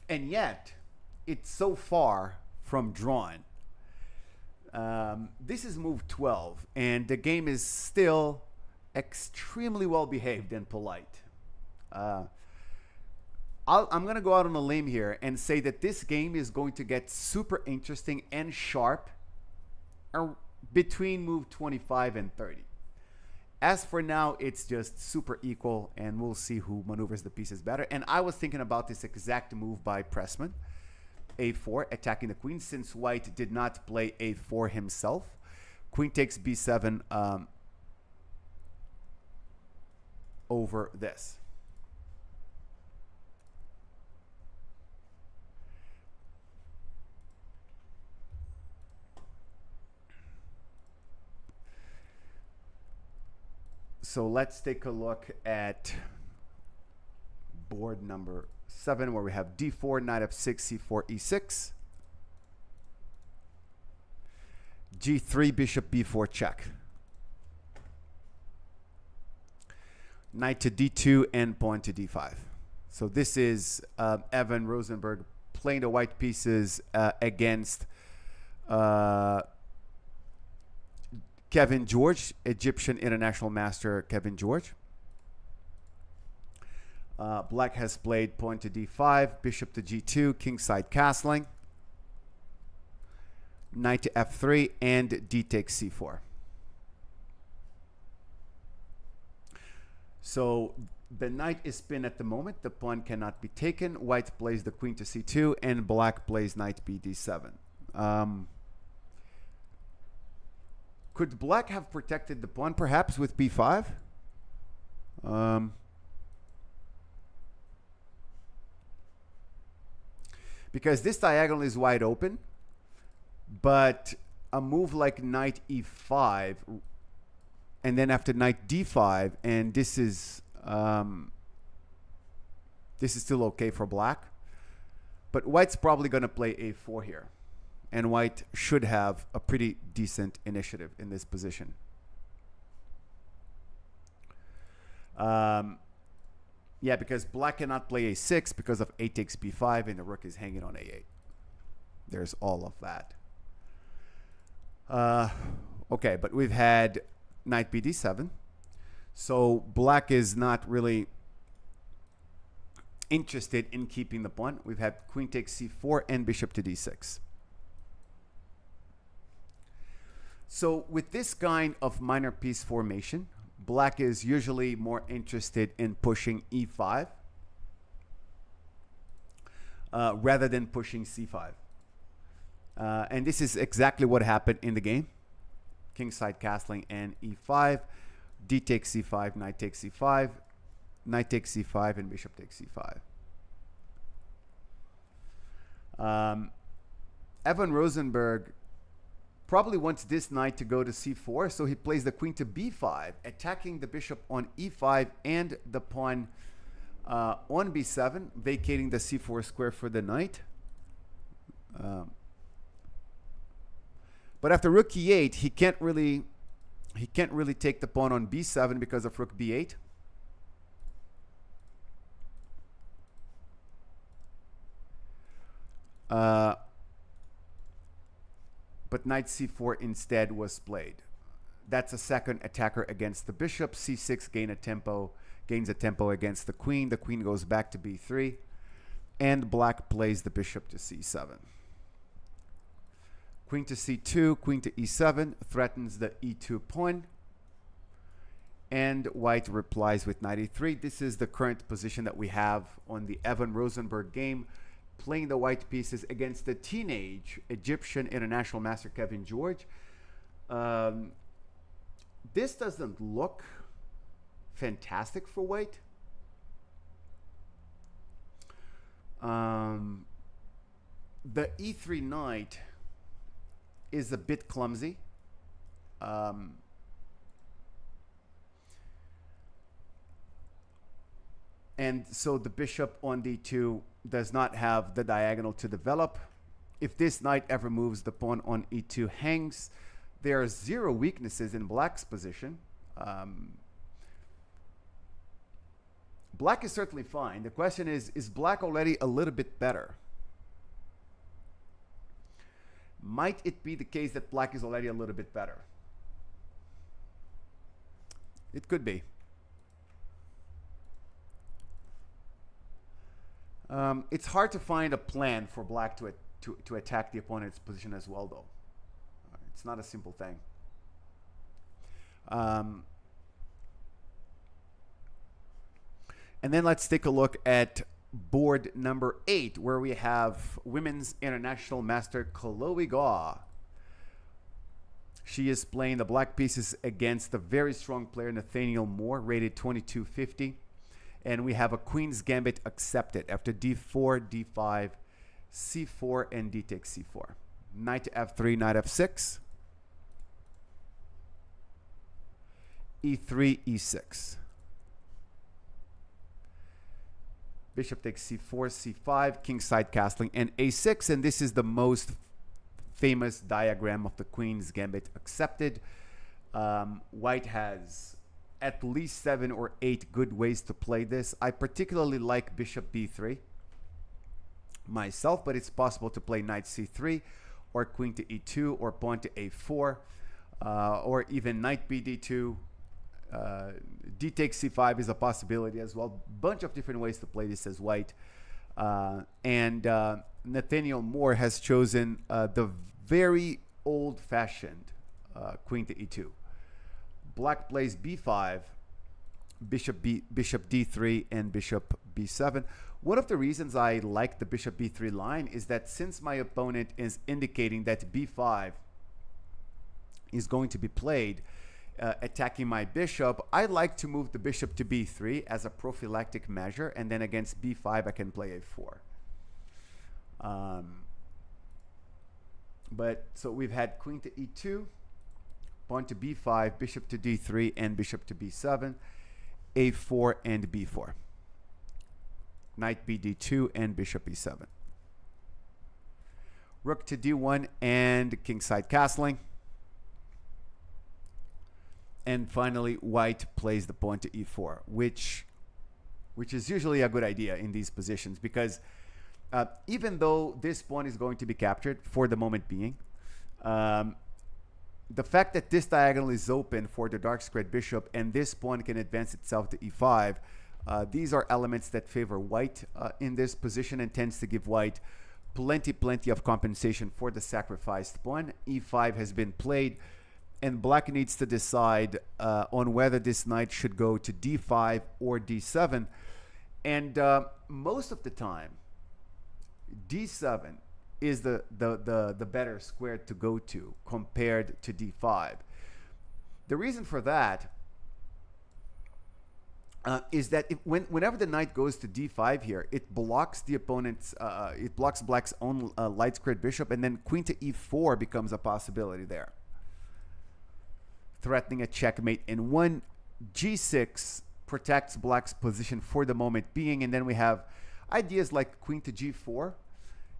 yet, it's so far from drawn. This is move 12, and the game is still extremely well behaved and polite. I'm going to go out on a limb here and say that this game is going to get super interesting and sharp between move 25 and 30. As for now, it's just super equal, and we'll see who maneuvers the pieces better. And I was thinking about this exact move by Pressman. A4, attacking the queen, since white did not play a4 himself. Queen takes b7 over this. So let's take a look at board number 7, where we have d4, knight f6, c4, e6, g3, bishop b4 check, knight to d2, and pawn to d5. So this is Evan Rosenberg playing the white pieces against Kevin George, Egyptian international master Kevin George. Black has played pawn to d5, bishop to g2, kingside castling, knight to f3, and d takes c4. So the knight is pinned at the moment. The pawn cannot be taken. White plays the queen to c2, and black plays knight b d7. Could black have protected the pawn perhaps with b5? Because this diagonal is wide open, but a move like knight e5, and then after knight d5, and this is still okay for black. But white's probably going to play a4 here. And white should have a pretty decent initiative in this position. Yeah, because black cannot play a6 because of a takes b5, and the rook is hanging on a8. There's all of that. Okay, but we've had knight b d7. So black is not really interested in keeping the pawn. We've had queen takes c4 and bishop to d6. So with this kind of minor piece formation, black is usually more interested in pushing e5 rather than pushing c5. And this is exactly what happened in the game. Kingside castling and e5, d takes c5, knight takes c5, knight takes c5, and bishop takes c5. Evan Rosenberg probably wants this knight to go to c4, so he plays the queen to b5, attacking the bishop on e5 and the pawn on b7, vacating the c4 square for the knight. But after rook e8, he can't really take the pawn on b7 because of rook b8. But knight c4 instead was played. That's a second attacker against the bishop. c6 gains a tempo against the queen. The queen goes back to b3, and black plays the bishop to c7. Queen to c2, queen to e7 threatens the e2 pawn, and white replies with knight e3. This is the current position that we have on the Evan Rosenberg game, playing the white pieces against the teenage Egyptian international master Kevin George. This doesn't look fantastic for white. The e3 knight is a bit clumsy. And so the bishop on d2 does not have the diagonal to develop. If this knight ever moves, the pawn on e2 hangs. There are zero weaknesses in black's position. Black is certainly fine. The question is black already a little bit better? Might it be the case that black is already a little bit better? It could be. It's hard to find a plan for black to attack the opponent's position as well, though. It's not a simple thing. And then let's take a look at board number 8, where we have women's international master Chloe Gaw. She is playing the black pieces against a very strong player, Nathaniel Moore, rated 2250. And we have a queen's gambit accepted after d4, d5, c4, and d takes c4. Knight to f3, knight f6. e3, e6. Bishop takes c4, c5, kingside castling, and a6. And this is the most famous diagram of the Queen's Gambit accepted. White has at least 7 or 8 good ways to play this. I particularly like bishop b3 myself, but it's possible to play knight c3 or queen to e2 or pawn to a4 or even knight bd2. D takes c5 is a possibility as well. Bunch of different ways to play this as white. And Nathaniel Moore has chosen the very old-fashioned queen to e2. Black plays b5, bishop d3, and bishop b7. One of the reasons I like the bishop b3 line is that since my opponent is indicating that b5 is going to be played, attacking my bishop, I like to move the bishop to b3 as a prophylactic measure, and then against b5 I can play a4. But so we've had queen to e2, pawn to b5, bishop to d3, and bishop to b7, a4 and b4, knight bd2, and bishop e7, rook to d1 and kingside castling. And finally, white plays the pawn to e4, which is usually a good idea in these positions, because even though this pawn is going to be captured for the moment being, the fact that this diagonal is open for the dark squared bishop and this pawn can advance itself to e5, these are elements that favor white in this position and tends to give white plenty of compensation for the sacrificed pawn. e5 has been played, and black needs to decide on whether this knight should go to d5 or d7. And most of the time, d7 is the better square to go to compared to d5. The reason for that is that whenever the knight goes to d5 here, it blocks the opponent's, it blocks black's own light squared bishop, and then queen to e4 becomes a possibility there, threatening a checkmate. And one g6 protects black's position for the moment being, and then we have ideas like queen to g4,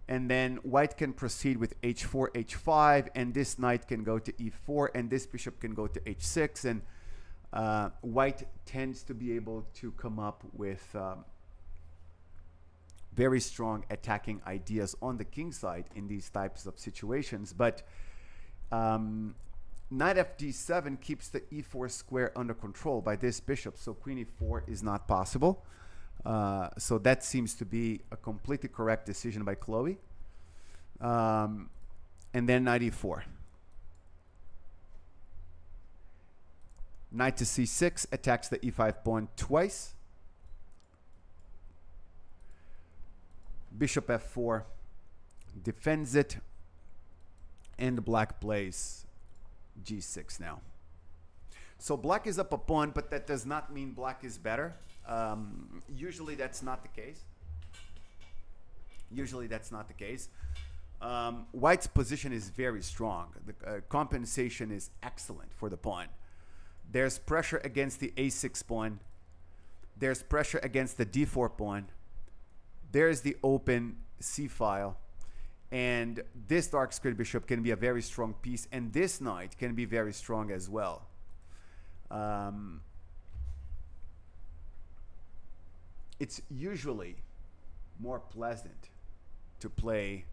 and then white can proceed with h4, h5, and this knight can go to e4, and this bishop can go to h6, and white tends to be able to come up with very strong attacking ideas on the king side in these types of situations. But knight fd7 keeps the e4 square under control by this bishop, so queen e4 is not possible. So that seems to be a completely correct decision by Chloe. And then knight e4. Knight to c6 attacks the e5 pawn twice. Bishop f4 defends it, and black plays g6 now. So black is up a pawn, but that does not mean black is better. Usually that's not the case. White's position is very strong. The compensation is excellent for the pawn. There's pressure against the a6 pawn. There's pressure against the d4 pawn. There's the open c file. And this dark squared bishop can be a very strong piece, and this knight can be very strong as well. It's usually more pleasant to play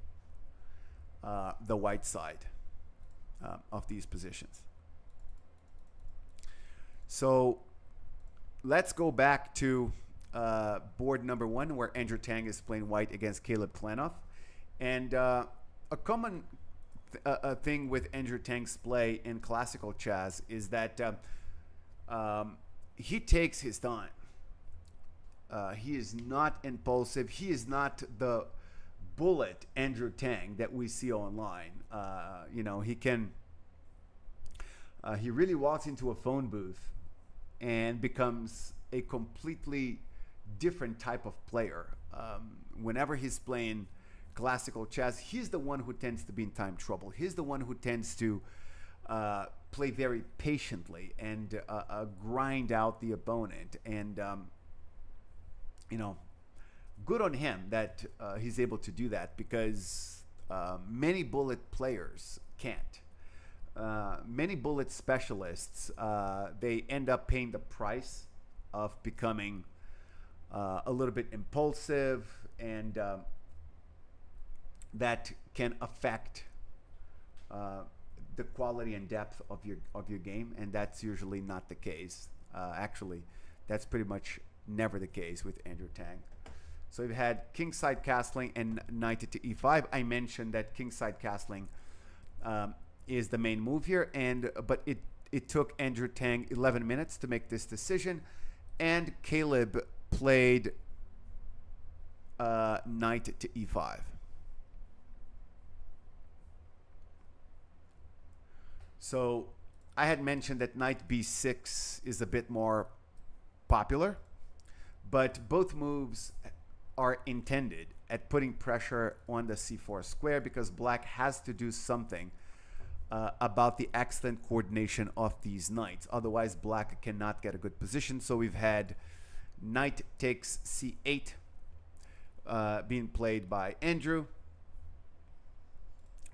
the white side of these positions. So let's go back to board number 1, where Andrew Tang is playing white against Caleb Klenoff. And a common thing with Andrew Tang's play in classical chess is that he takes his time. He is not impulsive. He is not the bullet Andrew Tang that we see online. He really walks into a phone booth and becomes a completely different type of player. Whenever he's playing classical chess, he's the one who tends to be in time trouble. He's the one who tends to play very patiently and grind out the opponent. And, you know, good on him that he's able to do that, because many bullet players can't. Many bullet specialists, they end up paying the price of becoming a little bit impulsive, and that can affect the quality and depth of your game, and that's usually not the case. Actually, that's pretty much never the case with Andrew Tang. So we've had kingside castling and knight to e5. I mentioned that kingside castling is the main move here, but it took Andrew Tang 11 minutes to make this decision, and Caleb played knight to e5. So I had mentioned that knight b6 is a bit more popular, but both moves are intended at putting pressure on the c4 square, because black has to do something about the excellent coordination of these knights. Otherwise, black cannot get a good position. So we've had knight takes c8 being played by Andrew.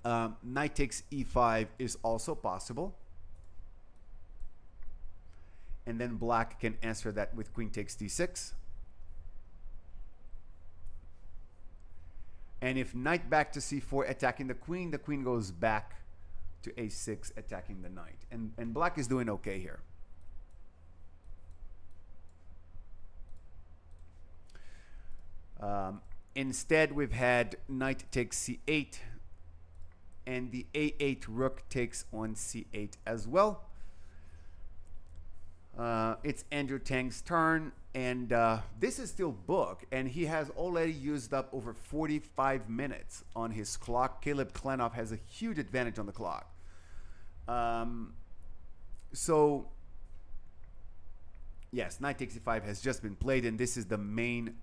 Knight takes e5 is also possible. And then black can answer that with queen takes d6. And if knight back to c4 attacking the queen goes back to a6 attacking the knight. And black is doing okay here. Instead, we've had knight takes c8, and the a8 rook takes on c8 as well. It's Andrew Tang's turn, and this is still book, and he has already used up over 45 minutes on his clock. Caleb Klenoff has a huge advantage on the clock. So, yes, knight takes e5 has just been played, and this is the main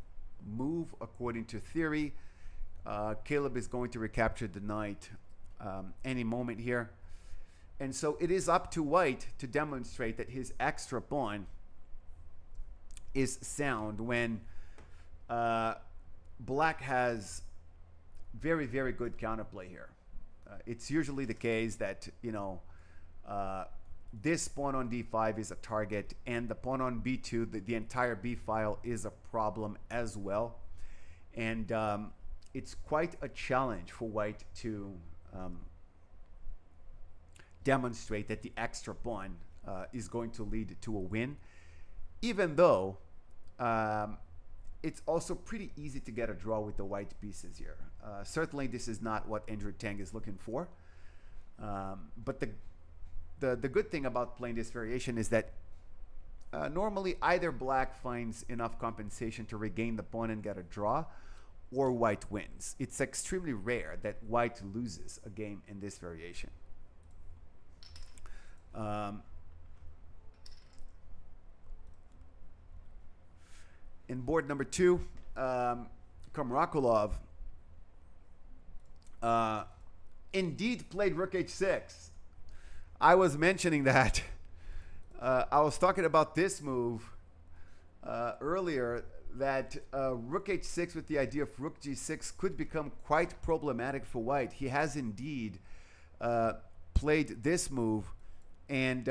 move according to theory. Caleb is going to recapture the knight any moment here. And so it is up to white to demonstrate that his extra pawn is sound when black has very, very good counterplay here. It's usually the case that, you know, this pawn on d5 is a target, and the pawn on b2, the entire b file is a problem as well. And it's quite a challenge for white to demonstrate that the extra pawn is going to lead to a win, even though it's also pretty easy to get a draw with the white pieces here. Certainly this is not what Andrew Tang is looking for, but the good thing about playing this variation is that normally either black finds enough compensation to regain the pawn and get a draw, or white wins. It's extremely rare that white loses a game in this variation. In board number 2, Kamrakulov indeed played rook h6. I was mentioning that. I was talking about this move earlier, that rook h6 with the idea of rook g6 could become quite problematic for white. He has indeed played this move, and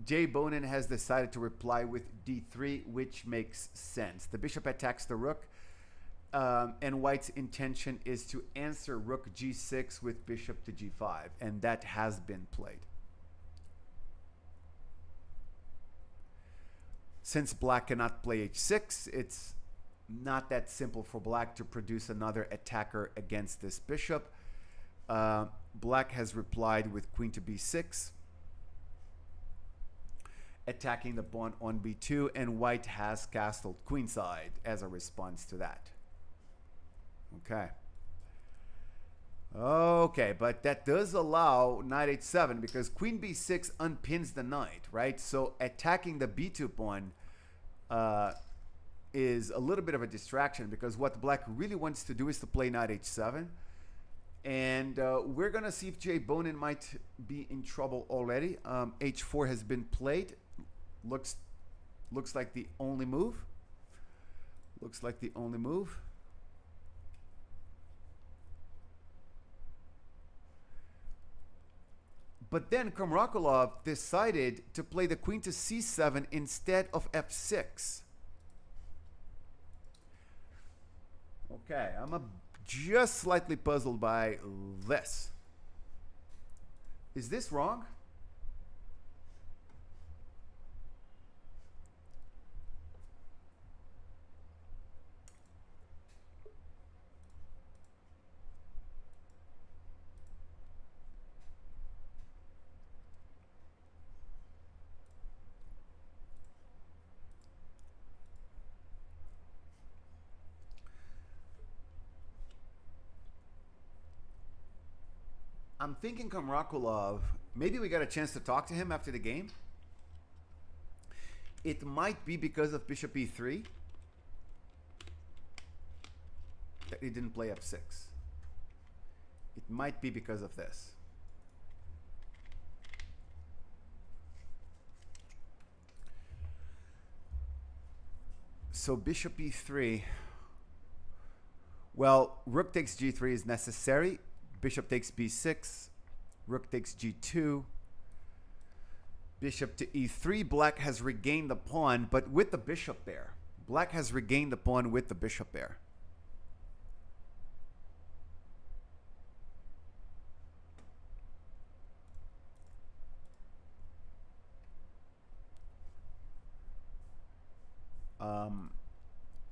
Jay Bonin has decided to reply with d3, which makes sense. The bishop attacks the rook, and white's intention is to answer rook g6 with bishop to g5, and that has been played. Since black cannot play h6, it's not that simple for black to produce another attacker against this bishop. Black has replied with queen to b6, attacking the pawn on b2, and white has castled queenside as a response to that. Okay, but that does allow knight h7, because queen b6 unpins the knight, right? So attacking the b2 pawn is a little bit of a distraction, because what black really wants to do is to play knight h7, And we're going to see if Jay Bonin might be in trouble already. H4 has been played. Looks like the only move. Looks like the only move. But then Kamrakulov decided to play the queen to c7 instead of f6. Okay, I'm just slightly puzzled by this. Is this wrong? I'm thinking Kamrakulov, maybe we got a chance to talk to him after the game. It might be because of bishop e3 that he didn't play f6. It might be because of this. So bishop e3. Well, rook takes g3 is necessary. Bishop takes b6, rook takes g2, bishop to e3. Black has regained the pawn, but with the bishop there. Black has regained the pawn with the bishop there.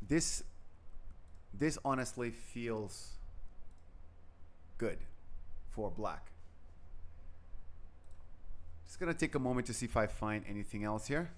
This honestly feels good for black. Just gonna take a moment to see if I find anything else here.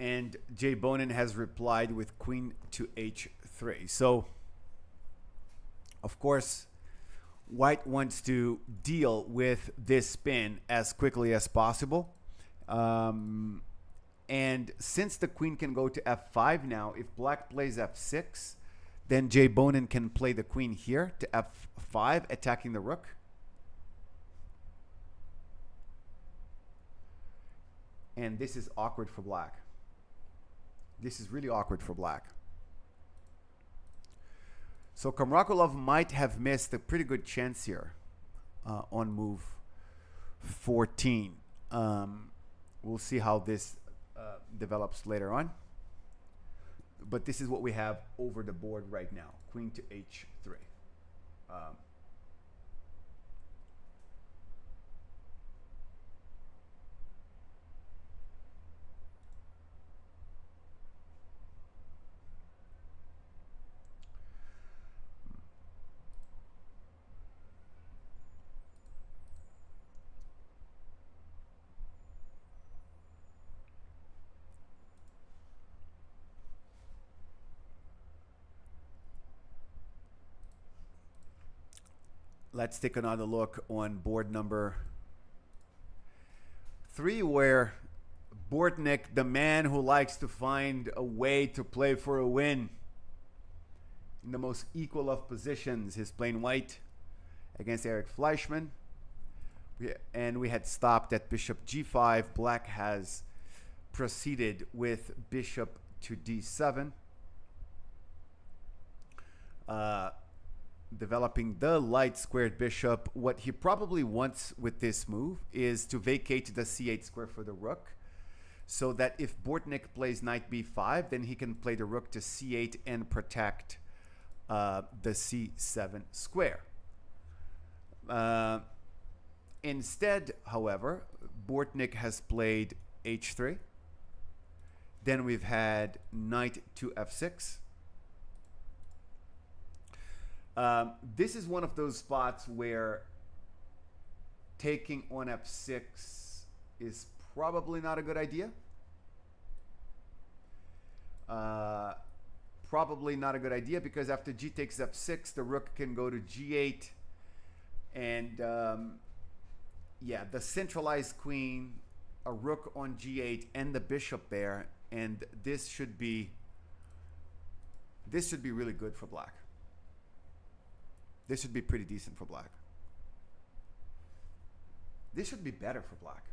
And Jay Bonin has replied with queen to h3. So, of course, white wants to deal with this spin as quickly as possible. And since the queen can go to f5 now, if black plays f6, then Jay Bonin can play the queen here to f5, attacking the rook. And this is awkward for black. This is really awkward for black. So Kamrakulov might have missed a pretty good chance here on move 14. We'll see how this develops later on. But this is what we have over the board right now. Queen to h3. Let's take another look on board number 3, where Bortnik, the man who likes to find a way to play for a win in the most equal of positions, is playing white against Eric Fleshman. And we had stopped at bishop g5. Black has proceeded with bishop to d7. Developing the light squared bishop. What he probably wants with this move is to vacate the c8 square for the rook, so that if Bortnik plays knight b5, then he can play the rook to c8 and protect the c7 square. Instead, however, Bortnik has played h3. Then we've had knight to f6. This is one of those spots where taking on f6 is probably not a good idea. Probably not a good idea because after g takes f6, the rook can go to g8. And yeah, the centralized queen, a rook on g8, and the bishop there. And this should be really good for black. This should be pretty decent for black. This should be better for black.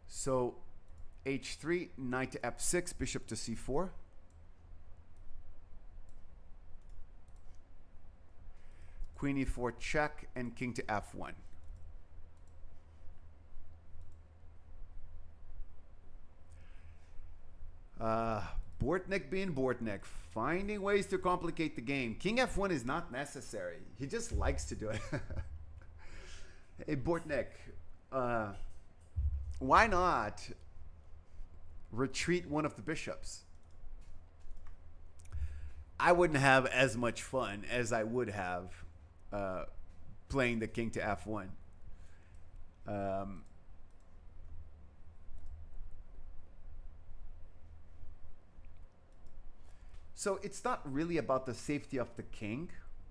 So h3, knight to f6, bishop to c4. Queen e4 check, and king to f1. Bortnik being Bortnik, finding ways to complicate the game. King f1 is not necessary. He just likes to do it. Hey, Bortnik, why not retreat one of the bishops? I wouldn't have as much fun as I would have playing the king to f1. So it's not really about the safety of the king,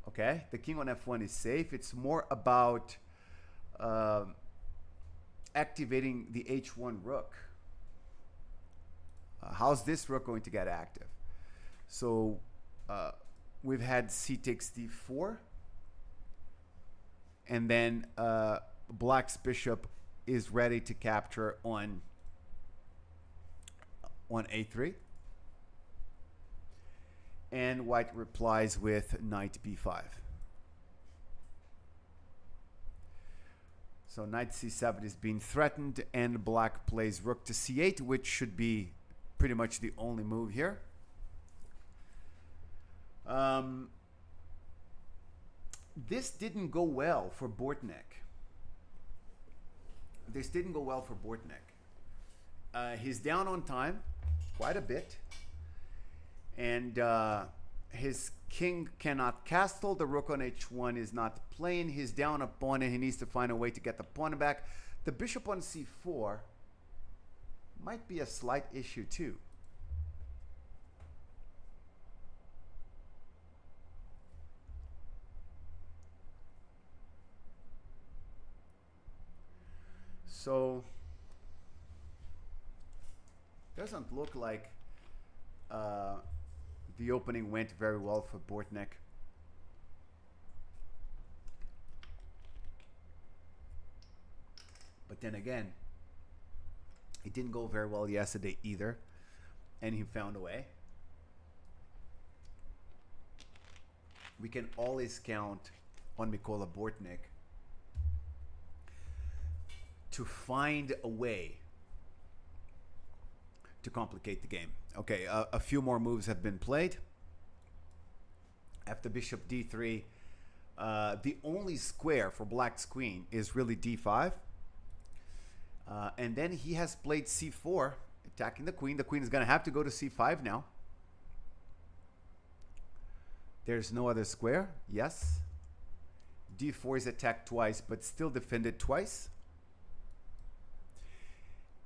okay? The king on f1 is safe. It's more about activating the h1 rook. How's this rook going to get active? So we've had c takes d4. And then black's bishop is ready to capture on a3. And white replies with knight b5. So knight c7 is being threatened, and black plays rook to c8, which should be pretty much the only move here. This didn't go well for Bortnik. This didn't go well for Bortnik. He's down on time quite a bit. And his king cannot castle. The rook on h1 is not playing. He's down a pawn, and he needs to find a way to get the pawn back. The bishop on c4 might be a slight issue too. So doesn't look like the opening went very well for Bortnik. But then again, it didn't go very well yesterday either, and he found a way. We can always count on Mikola Bortnik to find a way to complicate the game. Okay, a few more moves have been played. After bishop d3, the only square for black's queen is really d5. And then he has played c4, attacking the queen. The queen is going to have to go to c5 now. There's no other square. Yes. d4 is attacked twice, but still defended twice.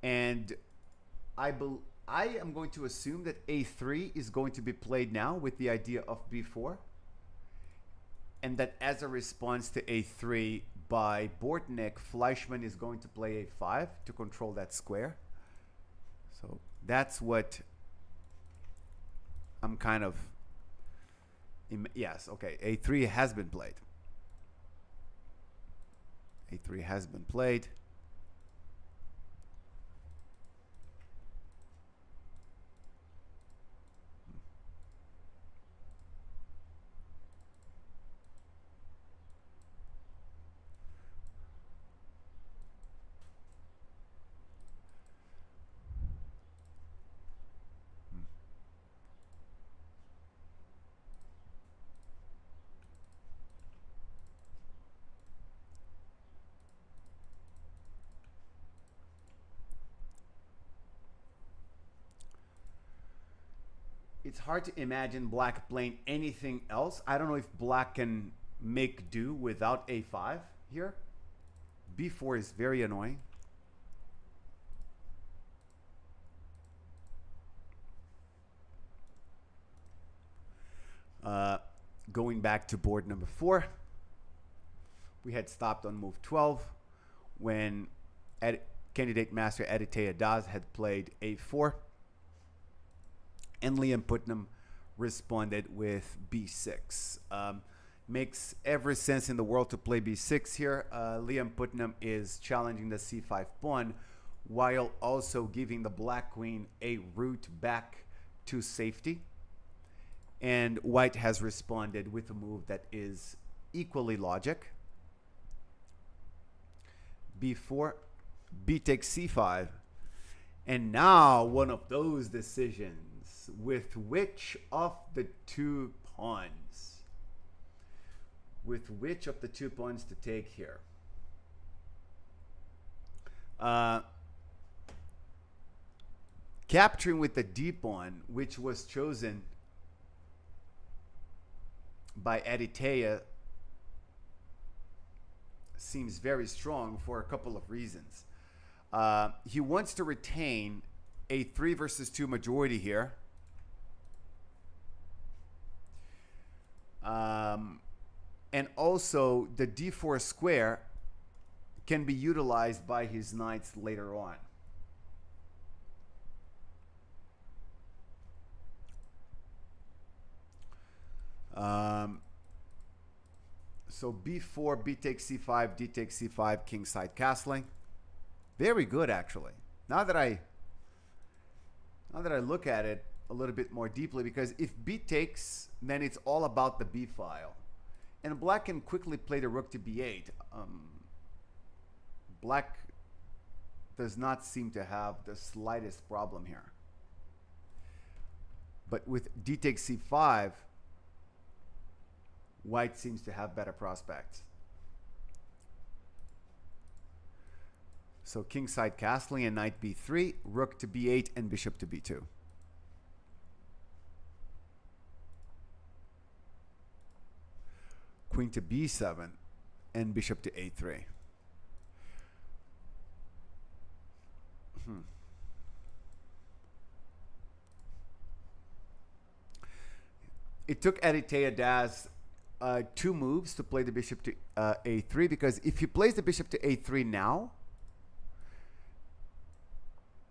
And I am going to assume that a3 is going to be played now with the idea of b4. And that as a response to a3 by Bortnik, Fleshman is going to play a5 to control that square. So that's what I'm kind of... Yes, okay, a3 has been played. a3 has been played. it's hard to imagine black playing anything else. I don't know if black can make do without a5 here. b4 is very annoying. Going back to board number 4, we had stopped on move 12 when candidate master Aditya Das had played a4, and Liam Putnam responded with b6. Makes every sense in the world to play b6 here. Liam Putnam is challenging the c5 pawn while also giving the black queen a route back to safety. And white has responded with a move that is equally logic. b4, b takes c5. And now one of those decisions with which of the two pawns? With which of the two pawns to take here? Capturing with the d pawn, which was chosen by Aditya, seems very strong for a couple of reasons. He wants to retain a 3 versus 2 majority here. And also the d4 square can be utilized by his knights later on. So b4, b takes c5, d takes c5, kingside castling. Very good, actually. Now that I look at it a little bit more deeply, because if b takes, then it's all about the b file, and black can quickly play the rook to b8. Black does not seem to have the slightest problem here. But with d takes c5, white seems to have better prospects. So kingside castling and knight b3, rook to b8, and bishop to b2. Queen to b7 and bishop to a3. It took Aditya Das 2 moves to play the bishop to a3, because if he plays the bishop to a3 now,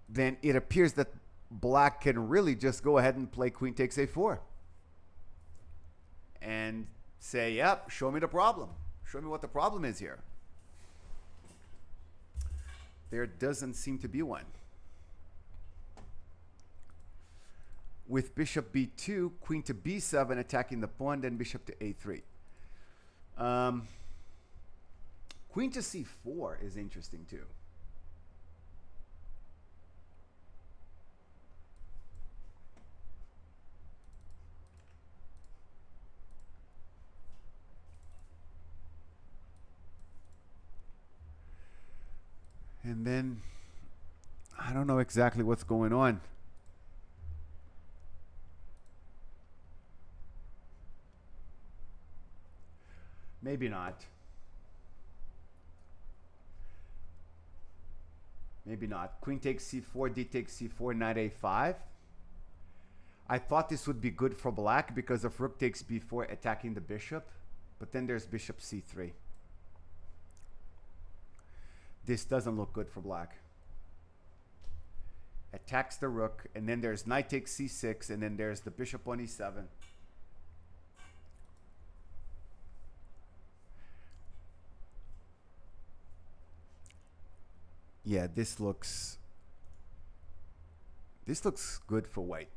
then it appears that black can really just go ahead and play queen takes a4 and say, yep, show me the problem. Show me what the problem is here. There doesn't seem to be one. With bishop b2, queen to b7 attacking the pawn, then bishop to a3. Queen to c4 is interesting too. And then I don't know exactly what's going on. Maybe not. Maybe not. Queen takes c4, d takes c4, knight a5. I thought this would be good for black because of rook takes b4 attacking the bishop. But then there's bishop c3. This doesn't look good for black. Attacks the rook, and then there's knight takes c6, and then there's the bishop on e7. Yeah, this looks good for white.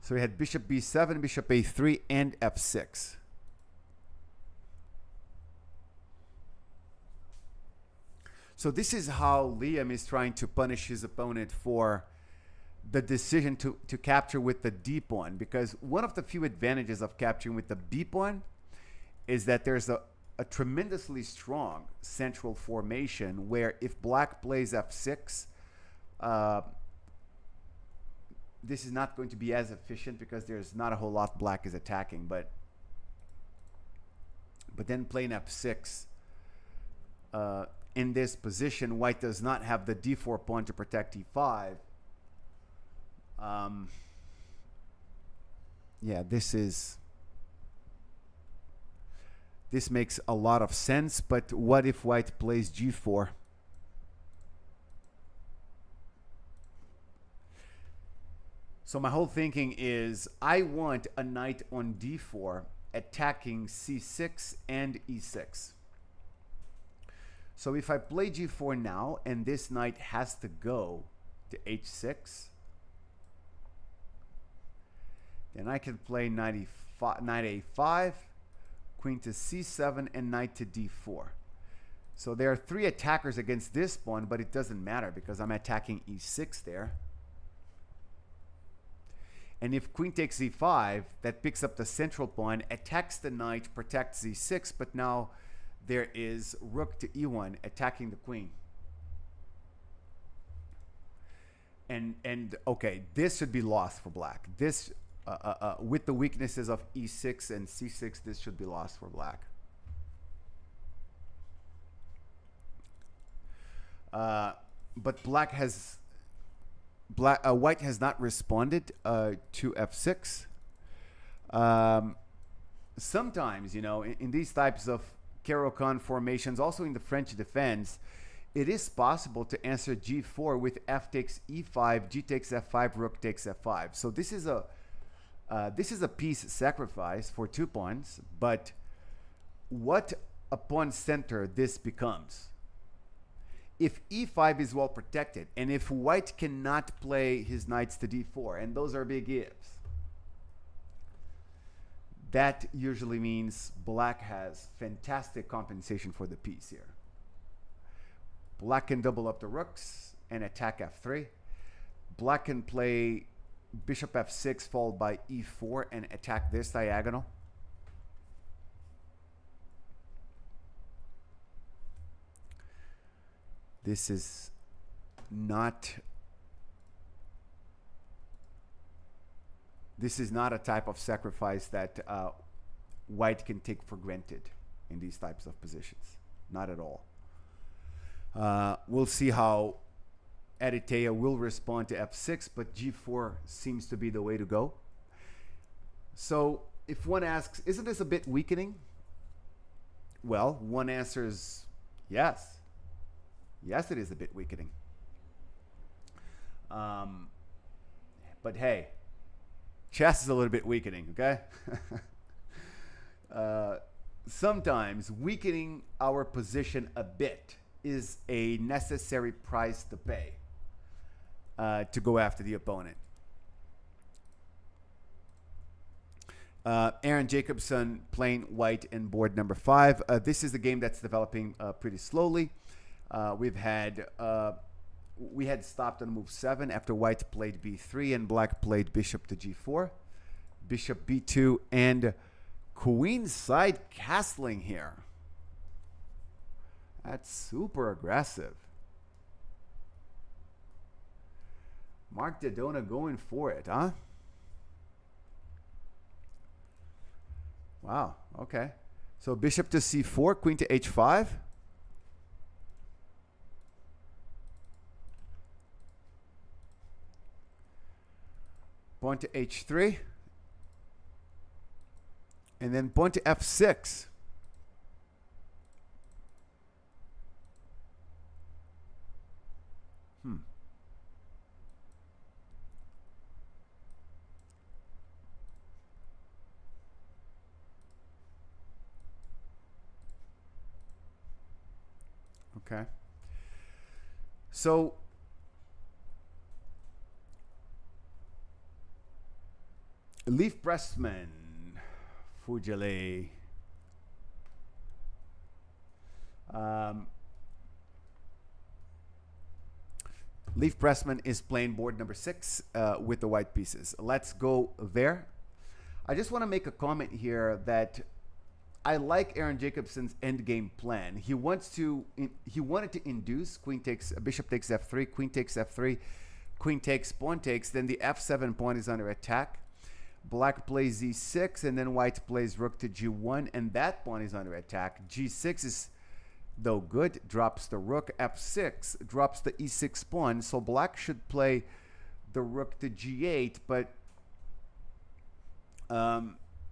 So we had bishop b7, bishop a3, and f6. So this is how Liam is trying to punish his opponent for the decision to capture with the d pawn, because one of the few advantages of capturing with the b pawn is that there's a tremendously strong central formation where if black plays f6, this is not going to be as efficient because there's not a whole lot black is attacking, but then playing f6 in this position, white does not have the d4 pawn to protect e5. Yeah, this makes a lot of sense, but what if white plays g4? So my whole thinking is I want a knight on d4 attacking c6 and e6. So if I play g4 now and this knight has to go to h6, then I can play knight a5, queen to c7, and knight to d4. So there are 3 attackers against this pawn, but it doesn't matter because I'm attacking e6 there. And if queen takes e5, that picks up the central pawn, attacks the knight, protects e6, but now there is rook to e1 attacking the queen. And okay, this should be lost for black. This, with the weaknesses of e6 and c6, this should be lost for black. But white has not responded to f6. Sometimes, you know, in these types of Caro-Kann formations, also in the French defense, it is possible to answer g4 with f takes e5, g takes f5, rook takes f5. So this is a piece sacrifice for 2 pawns, but what a pawn center this becomes. If e5 is well protected, and if white cannot play his knights to d4, and those are big ifs, that usually means black has fantastic compensation for the piece here. Black can double up the rooks and attack f3. Black can play bishop f6 followed by e4 and attack this diagonal. This is not a type of sacrifice that white can take for granted in these types of positions. Not at all. We'll see how Aditya will respond to f6, but g4 seems to be the way to go. So if one asks, isn't this a bit weakening? Well, one answers yes. Yes, it is a bit weakening. But hey, chess is a little bit weakening, okay? Sometimes weakening our position a bit is a necessary price to pay to go after the opponent. Aaron Jacobson playing white in board number 5. This is a game that's developing pretty slowly. We had stopped on move 7 after white played b3 and black played bishop to g4, bishop b2, and queenside castling here. That's super aggressive. Mark Dodona going for it, huh? Wow, okay. So bishop to c4, queen to h5. Pawn to h3. And then pawn to f6. Okay. So Leaf Pressman, Fujile. Leaf Pressman is playing board number 6 with the white pieces. Let's go there. I just want to make a comment here that I like Aaron Jacobson's endgame plan. He wanted to induce bishop takes f3, queen takes f3, queen takes, pawn takes, then the f7 pawn is under attack. Black plays e6, and then white plays rook to g1, and that pawn is under attack. g6 is, though good, drops the rook. f6 drops the e6 pawn, so black should play the rook to g8, but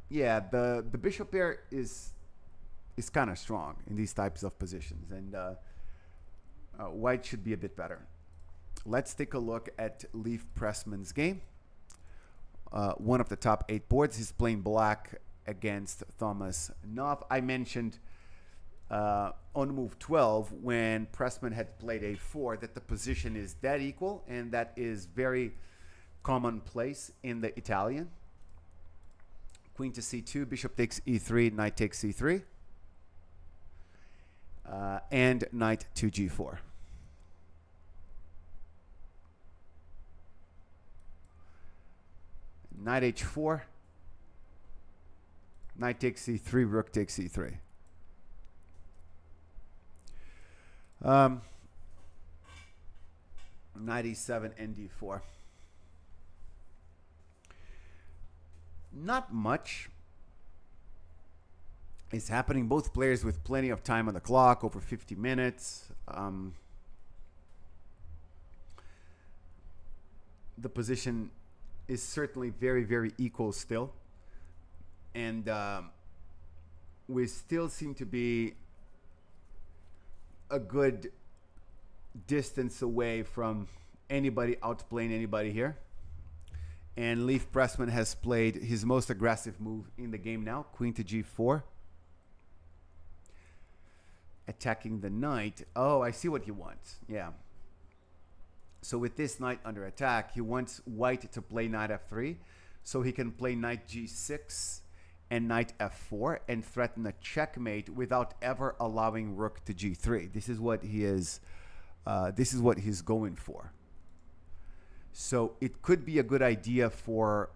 yeah, the bishop pair is kind of strong in these types of positions, and white should be a bit better. Let's take a look at Leif Pressman's game. One of the top 8 boards. He's playing black against Thomas Nuff. I mentioned on move 12 when Pressman had played a4 that the position is dead equal, and that is very commonplace in the Italian. Queen to c2, bishop takes e3, knight takes c3, and knight to g4. Knight h4, knight takes c3, rook takes c3. Knight e7 and d4. Not much is happening. Both players with plenty of time on the clock, over 50 minutes. The position is certainly very, very equal still. And we still seem to be a good distance away from anybody outplaying anybody here. And Leif Pressman has played his most aggressive move in the game now, queen to g4. Attacking the knight. Oh, I see what he wants. Yeah. So with this knight under attack, he wants white to play knight f3, so he can play knight g6 and knight f4 and threaten a checkmate without ever allowing rook to g3. This is what he is. This is what he's going for. So it could be a good idea for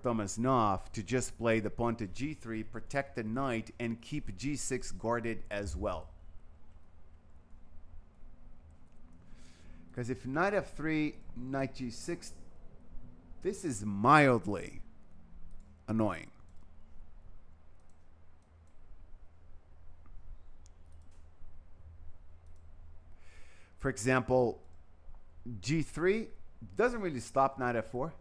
Thomas Nuff to just play the pawn to g3, protect the knight, and keep g6 guarded as well. Because if knight f3, knight g6, this is mildly annoying. For example, g3 doesn't really stop knight f4.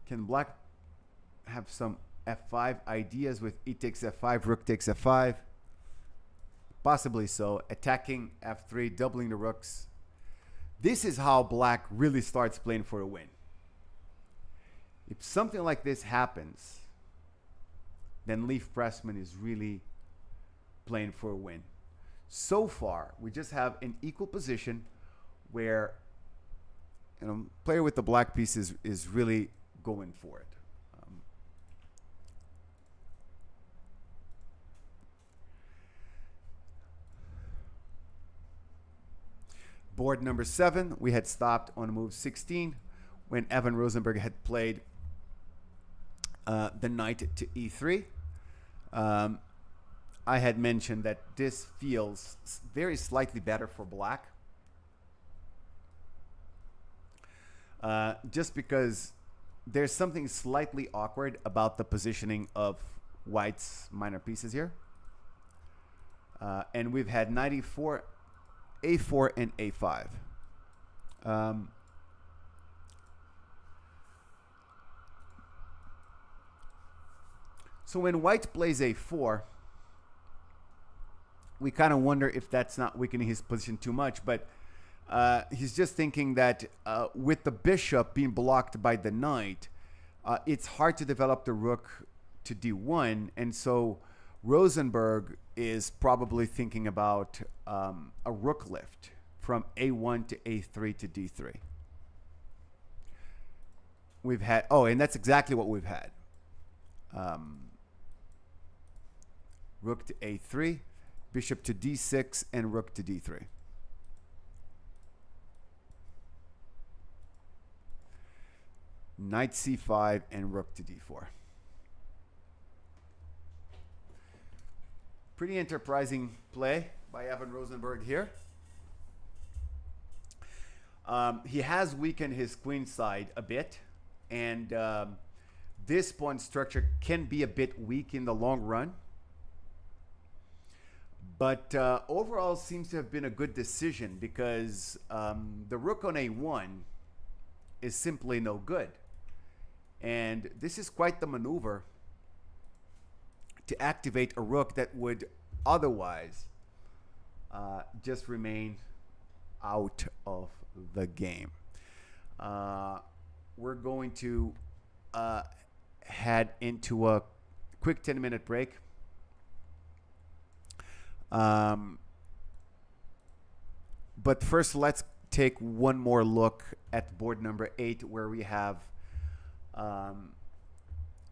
Can black have some f5 ideas with e takes f5, rook takes f5? Possibly so. Attacking f3, doubling the rooks. This is how black really starts playing for a win. If something like this happens, then Leif Pressman is really playing for a win. So far, we just have an equal position where, you know, player with the black piece is really going for it. Board number 7, we had stopped on move 16 when Evan Rosenberg had played the knight to e3. I had mentioned that this feels very slightly better for black. Just because there's something slightly awkward about the positioning of white's minor pieces here. And we've had knight e4, a4, and a5. So when white plays a4, we kind of wonder if that's not weakening his position too much, but he's just thinking that with the bishop being blocked by the knight, it's hard to develop the rook to d1, and so Rosenberg is probably thinking about a rook lift from a1 to a3 to d3. We've had, oh, and that's exactly what we've had. Rook to a3, bishop to d6, and rook to d3. Knight c5 and rook to d4. Pretty enterprising play by Evan Rosenberg here. He has weakened his queen side a bit, and this pawn structure can be a bit weak in the long run. But overall seems to have been a good decision because the rook on a1 is simply no good. And this is quite the maneuver to activate a rook that would otherwise just remain out of the game. We're going to head into a quick 10-minute break. But first, let's take one more look at board number 8, where we have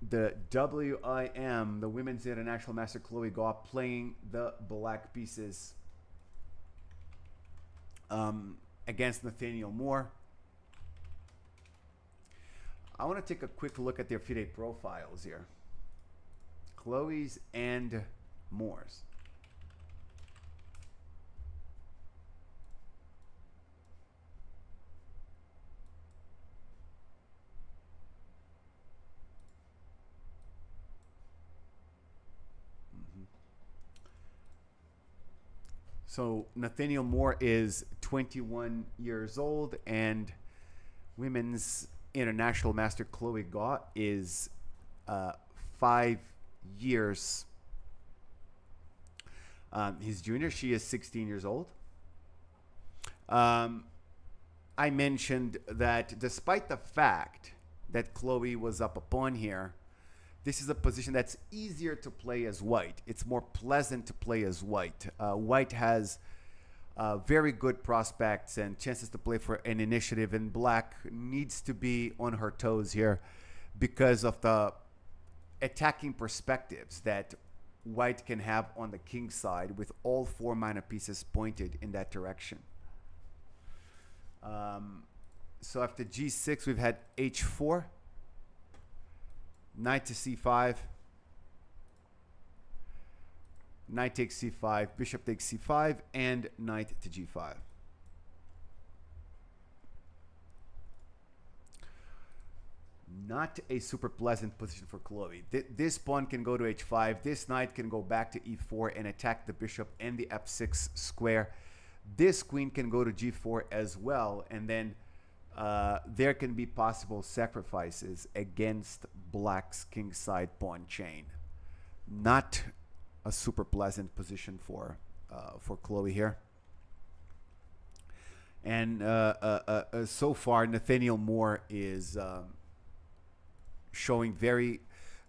the WIM, the Women's International Master Chloe Goff, playing the black pieces against Nathaniel Moore. I want to take a quick look at their FIDE profiles here. Chloe's and Moore's. So Nathaniel Moore is 21 years old, and Women's International Master Chloe Goff is 5 years. He's junior. She is 16 years old. I mentioned that despite the fact that Chloe was up a pawn here, this is a position that's easier to play as white. It's more pleasant to play as white. White has very good prospects and chances to play for an initiative, and black needs to be on her toes here because of the attacking perspectives that white can have on the king side with all 4 minor pieces pointed in that direction. So after g6, we've had h4. Knight to c5, knight takes c5, bishop takes c5, and knight to g5. Not a super pleasant position for Chloe. This pawn can go to h5. This knight can go back to e4 and attack the bishop and the f6 square. This queen can go to g4 as well, and then there can be possible sacrifices against black's kingside pawn chain. Not a super pleasant position for Chloe here. And so far, Nathaniel Moore is showing very,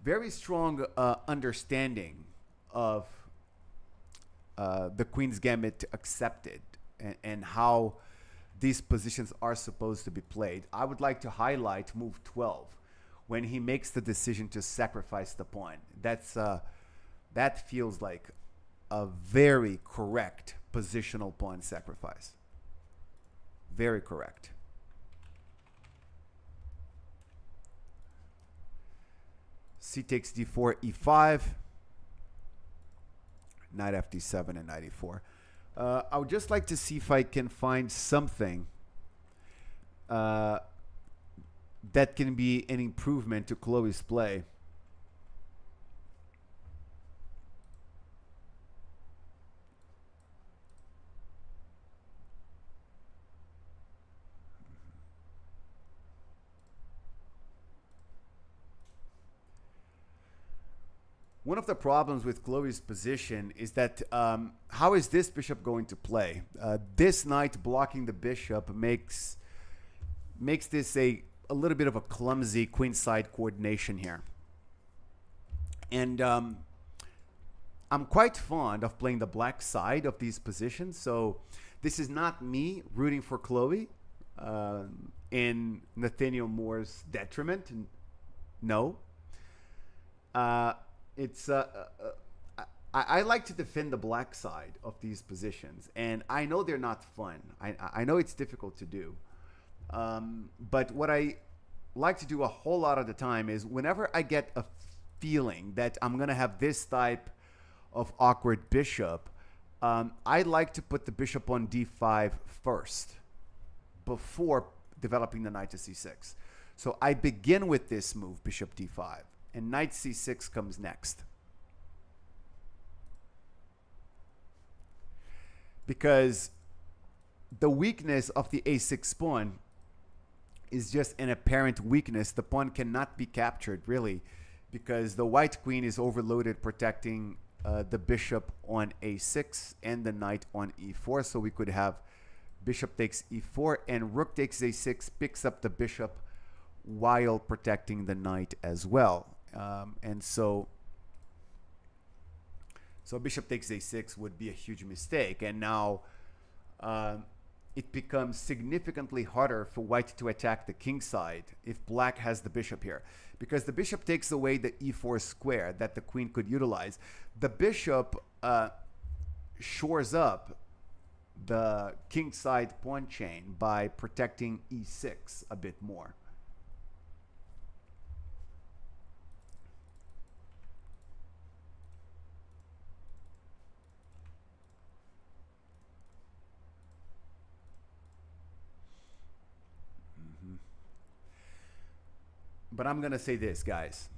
very strong understanding of the Queen's Gambit accepted and how these positions are supposed to be played. I would like to highlight move 12 when he makes the decision to sacrifice the pawn. That feels like a very correct positional pawn sacrifice. Very correct. C takes d4, e5, knight fd7, and knight e4. I would just like to see if I can find something that can be an improvement to Chloe's play. One of the problems with Chloe's position is that how is this bishop going to play? This knight blocking the bishop makes this a little bit of a clumsy queenside coordination here. And I'm quite fond of playing the black side of these positions. So this is not me rooting for Chloe in Nathaniel Moore's detriment. No. I like to defend the black side of these positions, and I know they're not fun. I know it's difficult to do. But what I like to do a whole lot of the time is whenever I get a feeling that I'm going to have this type of awkward bishop, I like to put the bishop on d5 first before developing the knight to c6. So I begin with this move, bishop d5, and knight c6 comes next. Because the weakness of the a6 pawn is just an apparent weakness. The pawn cannot be captured, really, because the white queen is overloaded protecting the bishop on a6 and the knight on e4. So we could have bishop takes e4 and rook takes a6, picks up the bishop while protecting the knight as well. And so bishop takes a6 would be a huge mistake. And now it becomes significantly harder for white to attack the king side if black has the bishop here, because the bishop takes away the e4 square that the queen could utilize. The bishop shores up the king side pawn chain by protecting e6 a bit more. But I'm going to say this, guys.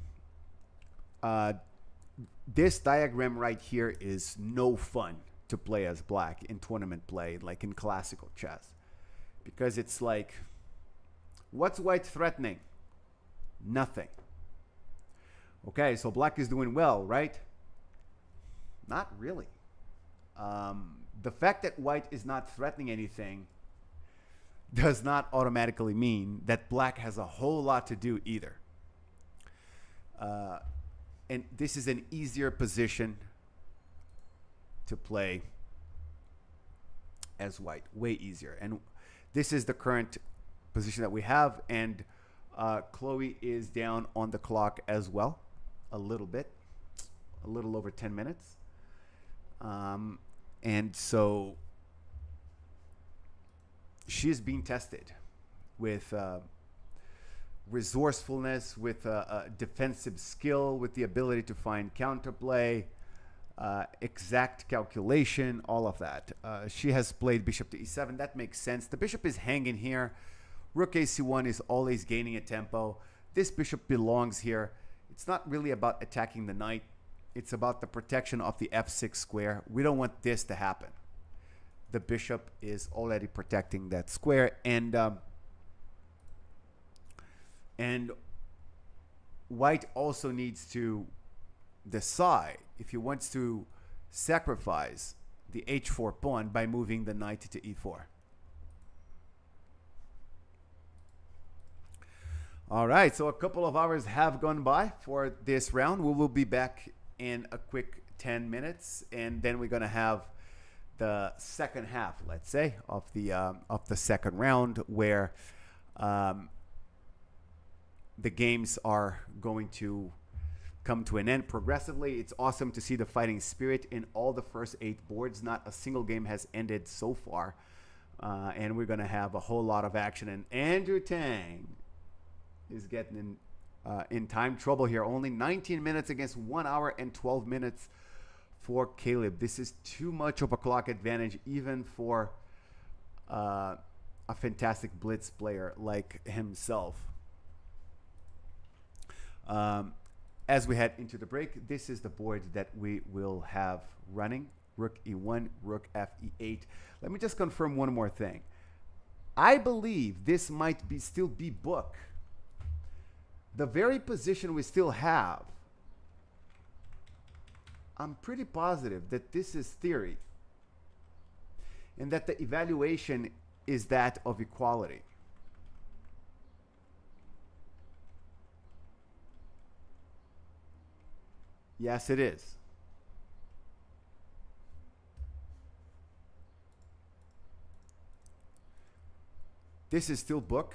This diagram right here is no fun to play as black in tournament play, like in classical chess. Because it's like, what's white threatening? Nothing. Okay, so black is doing well, right? Not really. The fact that white is not threatening anything does not automatically mean that black has a whole lot to do either. And this is an easier position to play as white, way easier. And this is the current position that we have. And Chloe is down on the clock as well, a little bit, a little over 10 minutes. And so she is being tested with resourcefulness, with defensive skill, with the ability to find counterplay, exact calculation, all of that. She has played bishop to e7. That makes sense. The bishop is hanging here. Rook ac1 is always gaining a tempo. This bishop belongs here. It's not really about attacking the knight. It's about the protection of the f6 square. We don't want this to happen. The bishop is already protecting that square, and white also needs to decide if he wants to sacrifice the h4 pawn by moving the knight to e4. All right, so a couple of hours have gone by for this round. We will be back in a quick 10 minutes, and then we're going to have the second half, let's say, of the second round, where the games are going to come to an end progressively. It's awesome to see the fighting spirit in all the first 8 boards. Not a single game has ended so far, and we're going to have a whole lot of action. And Andrew Tang is getting in time trouble here. Only 19 minutes against 1 hour and 12 minutes for Caleb. This is too much of a clock advantage, even for a fantastic blitz player like himself. As we head into the break, this is the board that we will have running. Rook e1, rook f e8. Let me just confirm one more thing. I believe this might still be book. The very position we still have, I'm pretty positive that this is theory, and that the evaluation is that of equality. Yes, it is. This is still book.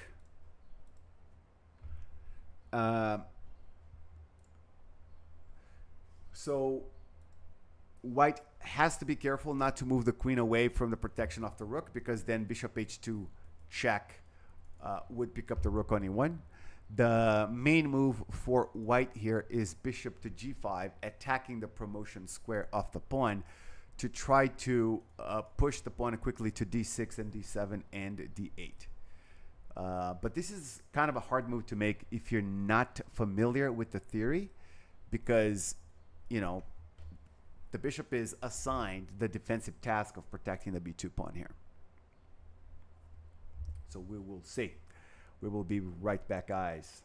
So white has to be careful not to move the queen away from the protection of the rook, because then bishop h2 check would pick up the rook on e1. The main move for white here is bishop to g5, attacking the promotion square of the pawn to try to push the pawn quickly to d6 and d7 and d8. But this is kind of a hard move to make if you're not familiar with the theory, because, you know, the bishop is assigned the defensive task of protecting the b2 pawn here. So we will see. We will be right back, guys.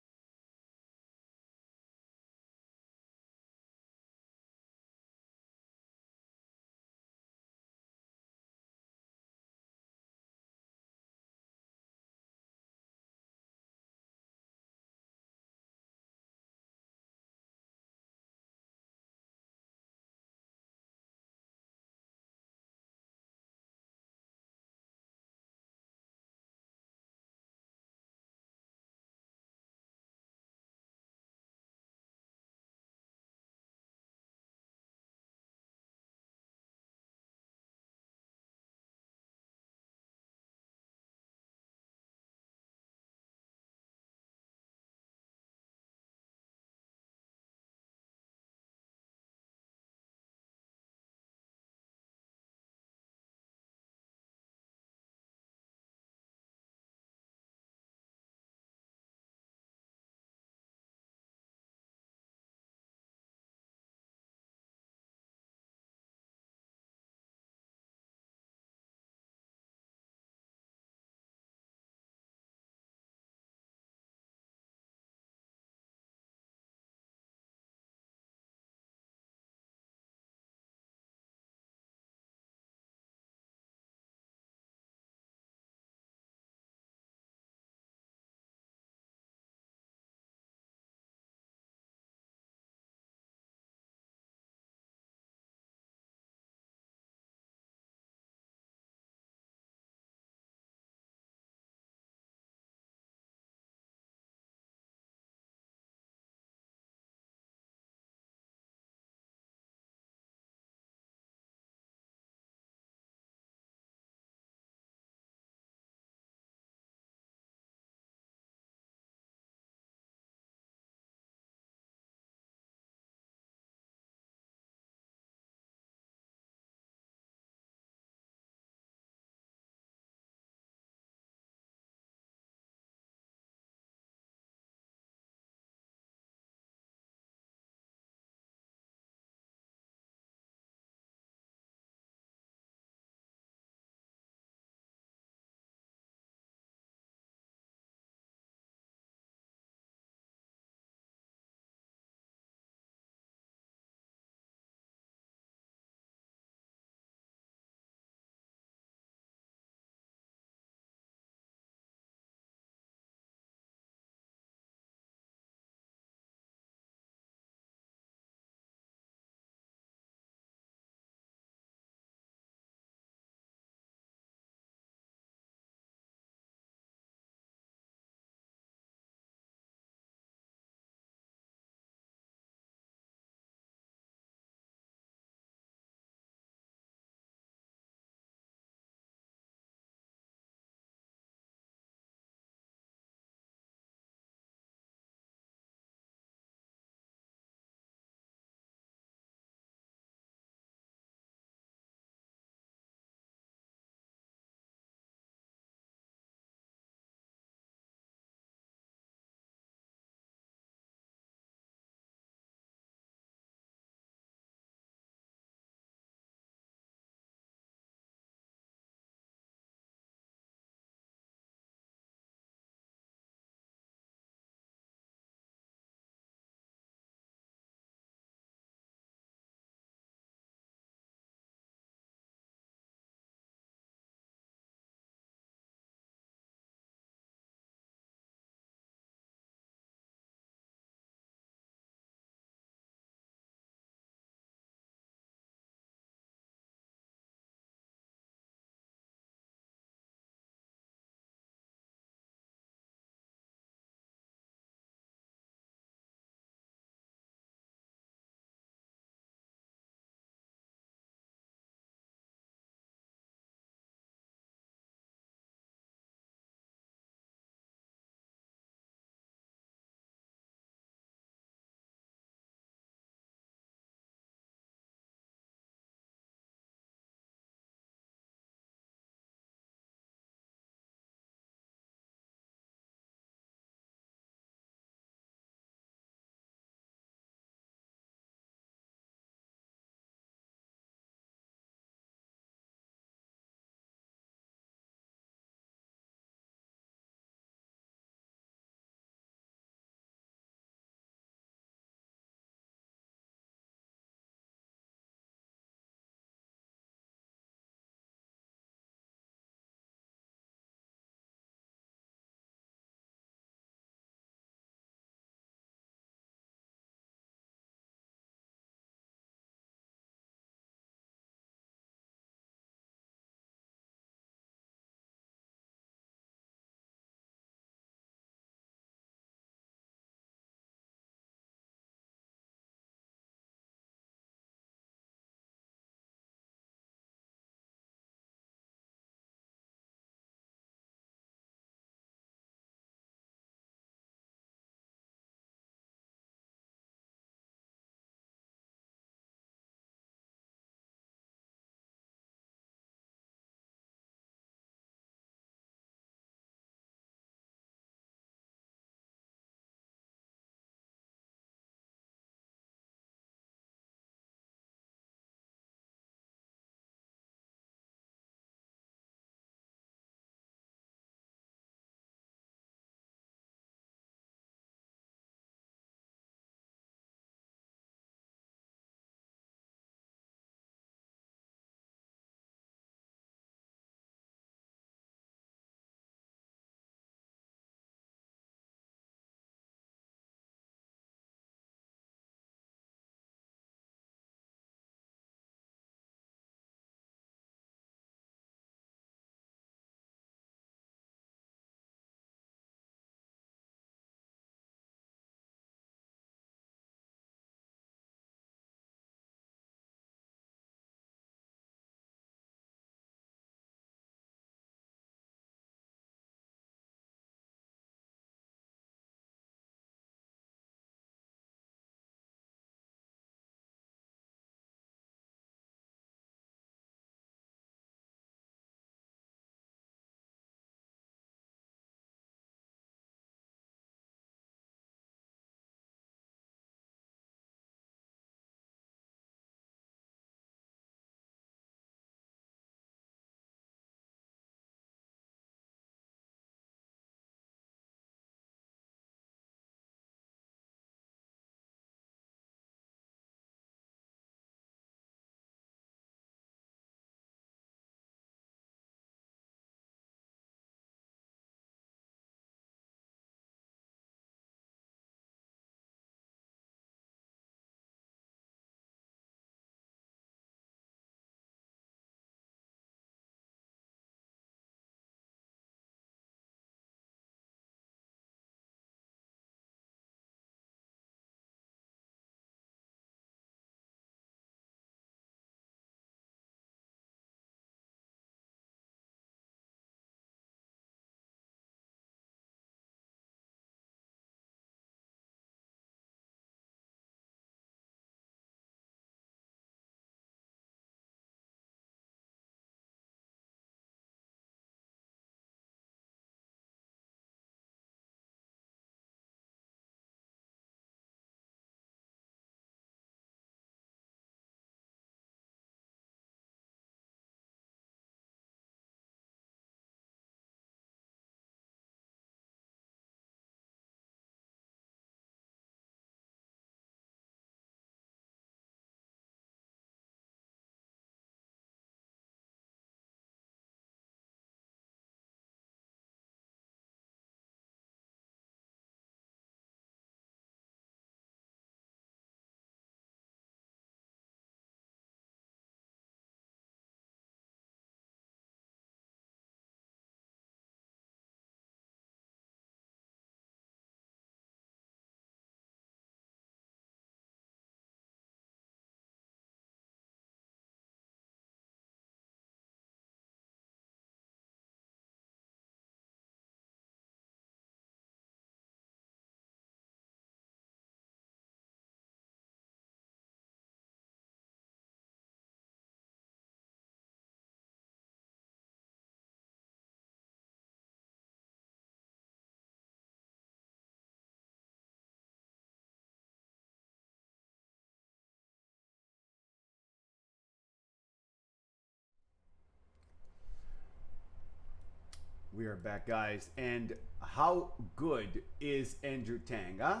We are back, guys. And how good is Andrew Tang, huh?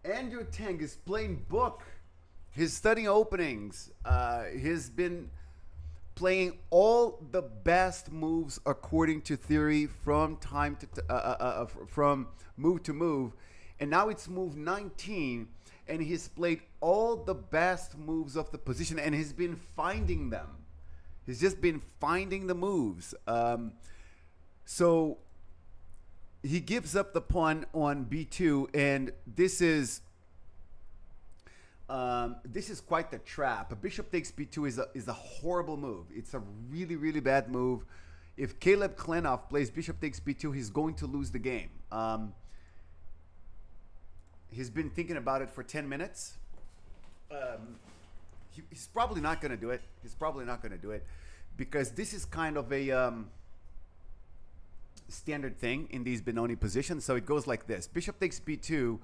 Andrew Tang is playing book. He's studying openings. He's been playing all the best moves according to theory from time to from move to move, and now it's move 19, and he's played all the best moves of the position, and he's been finding them. He's just been finding the moves. So he gives up the pawn on b2, and this is quite the trap. Bishop takes b2 is a horrible move. It's a really, really bad move. If Caleb Klenoff plays bishop takes b2, he's going to lose the game. He's been thinking about it for 10 minutes. He's probably not going to do it. He's probably not going to do it because this is kind of a standard thing in these Benoni positions. So it goes like this. Bishop takes b2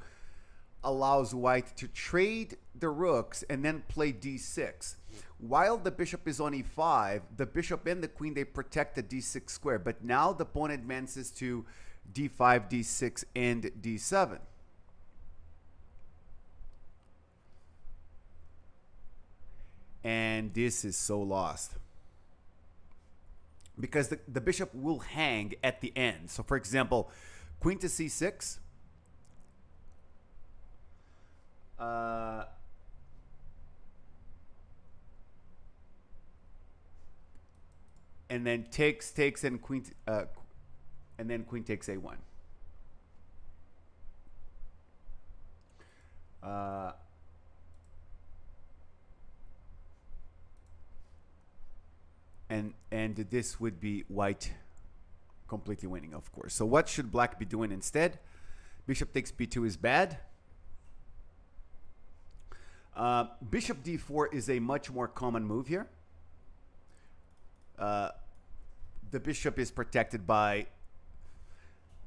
allows white to trade the rooks and then play d6. While the bishop is on e5, the bishop and the queen, they protect the d6 square. But now the pawn advances to d5, d6, and d7. And this is so lost. Because the bishop will hang at the end. So for example, queen to c6. And then takes, and queen, and then queen takes a1. And this would be white completely winning, of course. So what should black be doing instead? Bishop takes b2 is bad. Bishop d4 is a much more common move here. The bishop is protected by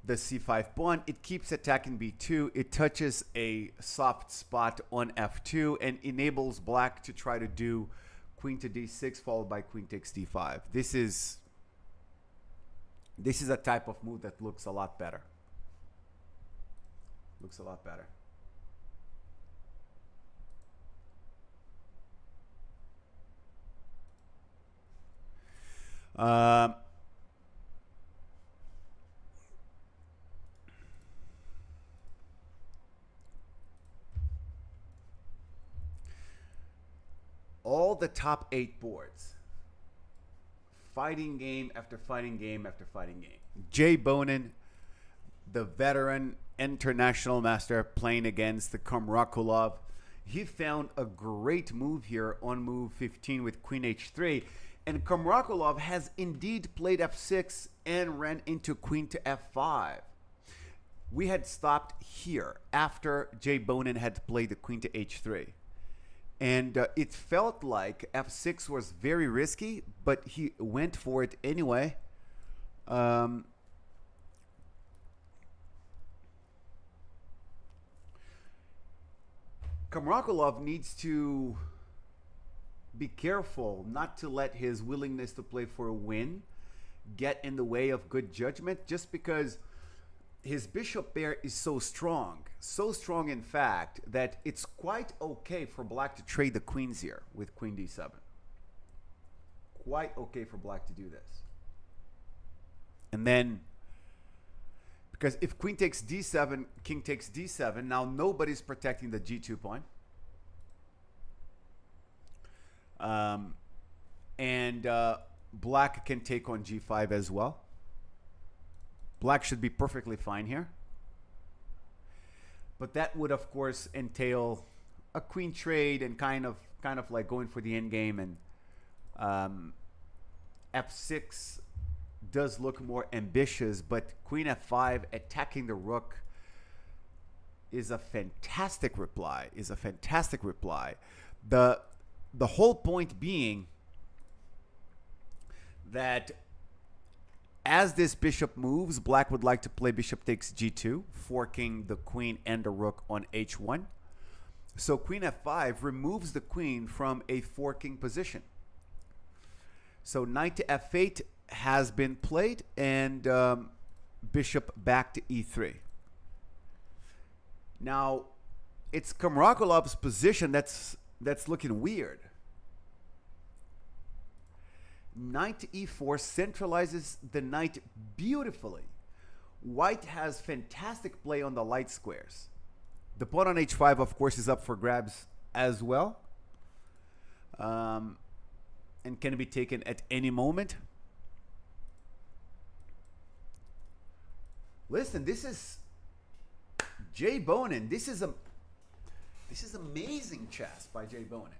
the c5 pawn. It keeps attacking b2. It touches a soft spot on f2 and enables black to try to do queen to d6 followed by queen takes d5. This is a type of move that looks a lot better. Looks a lot better. All the top 8 boards, fighting game after fighting game after fighting game. Jay Bonin, the veteran international master, playing against the Kamrakulov. He found a great move here on move 15 with queen h3. And Kamrakulov has indeed played f6 and ran into queen to f5. We had stopped here after Jay Bonin had played the queen to h3. And it felt like f6 was very risky, but he went for it anyway. Kamrakulov needs to be careful not to let his willingness to play for a win get in the way of good judgment, just because his bishop pair is so strong in fact that it's quite okay for black to trade the queens here with queen d7. Quite okay for black to do this. And then because if queen takes d7, king takes d7, now nobody's protecting the g2 pawn. Black can take on g5 as well. Black should be perfectly fine here. But that would, of course, entail a queen trade and kind of like going for the end game. And f6 does look more ambitious, but queen f5 attacking the rook is a fantastic reply. The whole point being that as this bishop moves, black would like to play bishop takes g2, forking the queen and the rook on h1. So queen f5 removes the queen from a forking position. So knight to f8 has been played, and bishop back to e3. Now, it's Kamrakolov's position that's looking weird. Knight to e4 centralizes the knight beautifully. White has fantastic play on the light squares. The pawn on h5, of course, is up for grabs as well, and can be taken at any moment. Listen, this is Jay Bonin. This is amazing chess by Jay Bonin.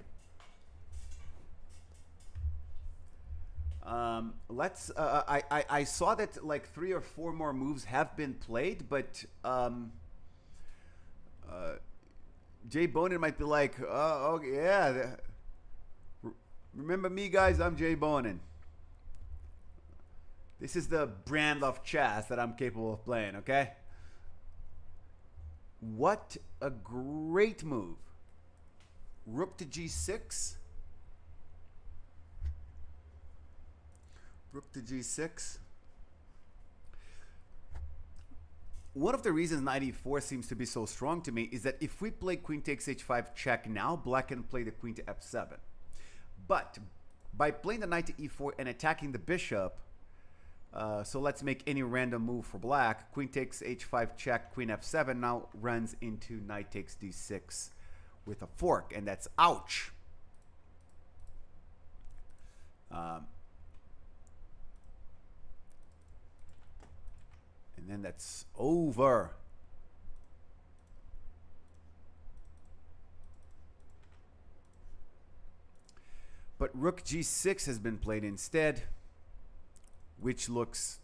I saw that like 3 or 4 more moves have been played, but Jay Bonin might be like, oh yeah, remember me, guys? I'm Jay Bonin. This is the brand of chess that I'm capable of playing, okay? What a great move. Rook to g6. Rook to g6. One of the reasons knight e4 seems to be so strong to me is that if we play queen takes h5 check now, black can play the queen to f7. But by playing the knight to e4 and attacking the bishop, so let's make any random move for black. Queen takes h5 check, queen f7 now runs into knight takes d6 with a fork, and that's ouch. And then that's over. But rook g6 has been played instead, which looks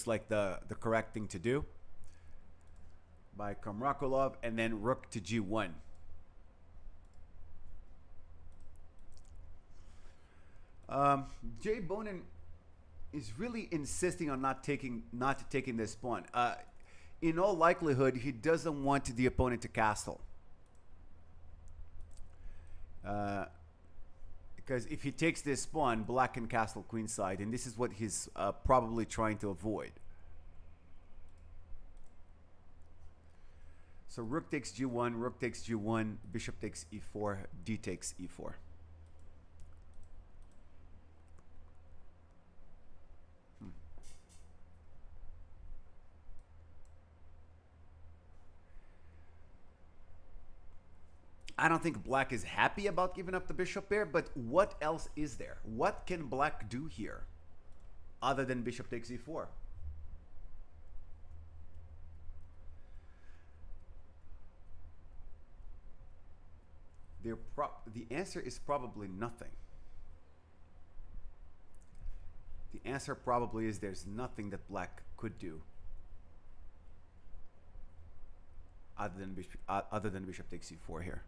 like the correct thing to do by Kamrakolov, and then rook to g1. Jay Bonin is really insisting on not taking this pawn. In all likelihood, he doesn't want the opponent to castle. Because if he takes this pawn, black can castle queenside, and this is what he's probably trying to avoid. So rook takes g1, rook takes g1, bishop takes e4, d takes e4. I don't think black is happy about giving up the bishop pair, but what else is there? What can black do here other than bishop takes e4? The answer is probably nothing. The answer probably is there's nothing that black could do other than bishop takes e4 here.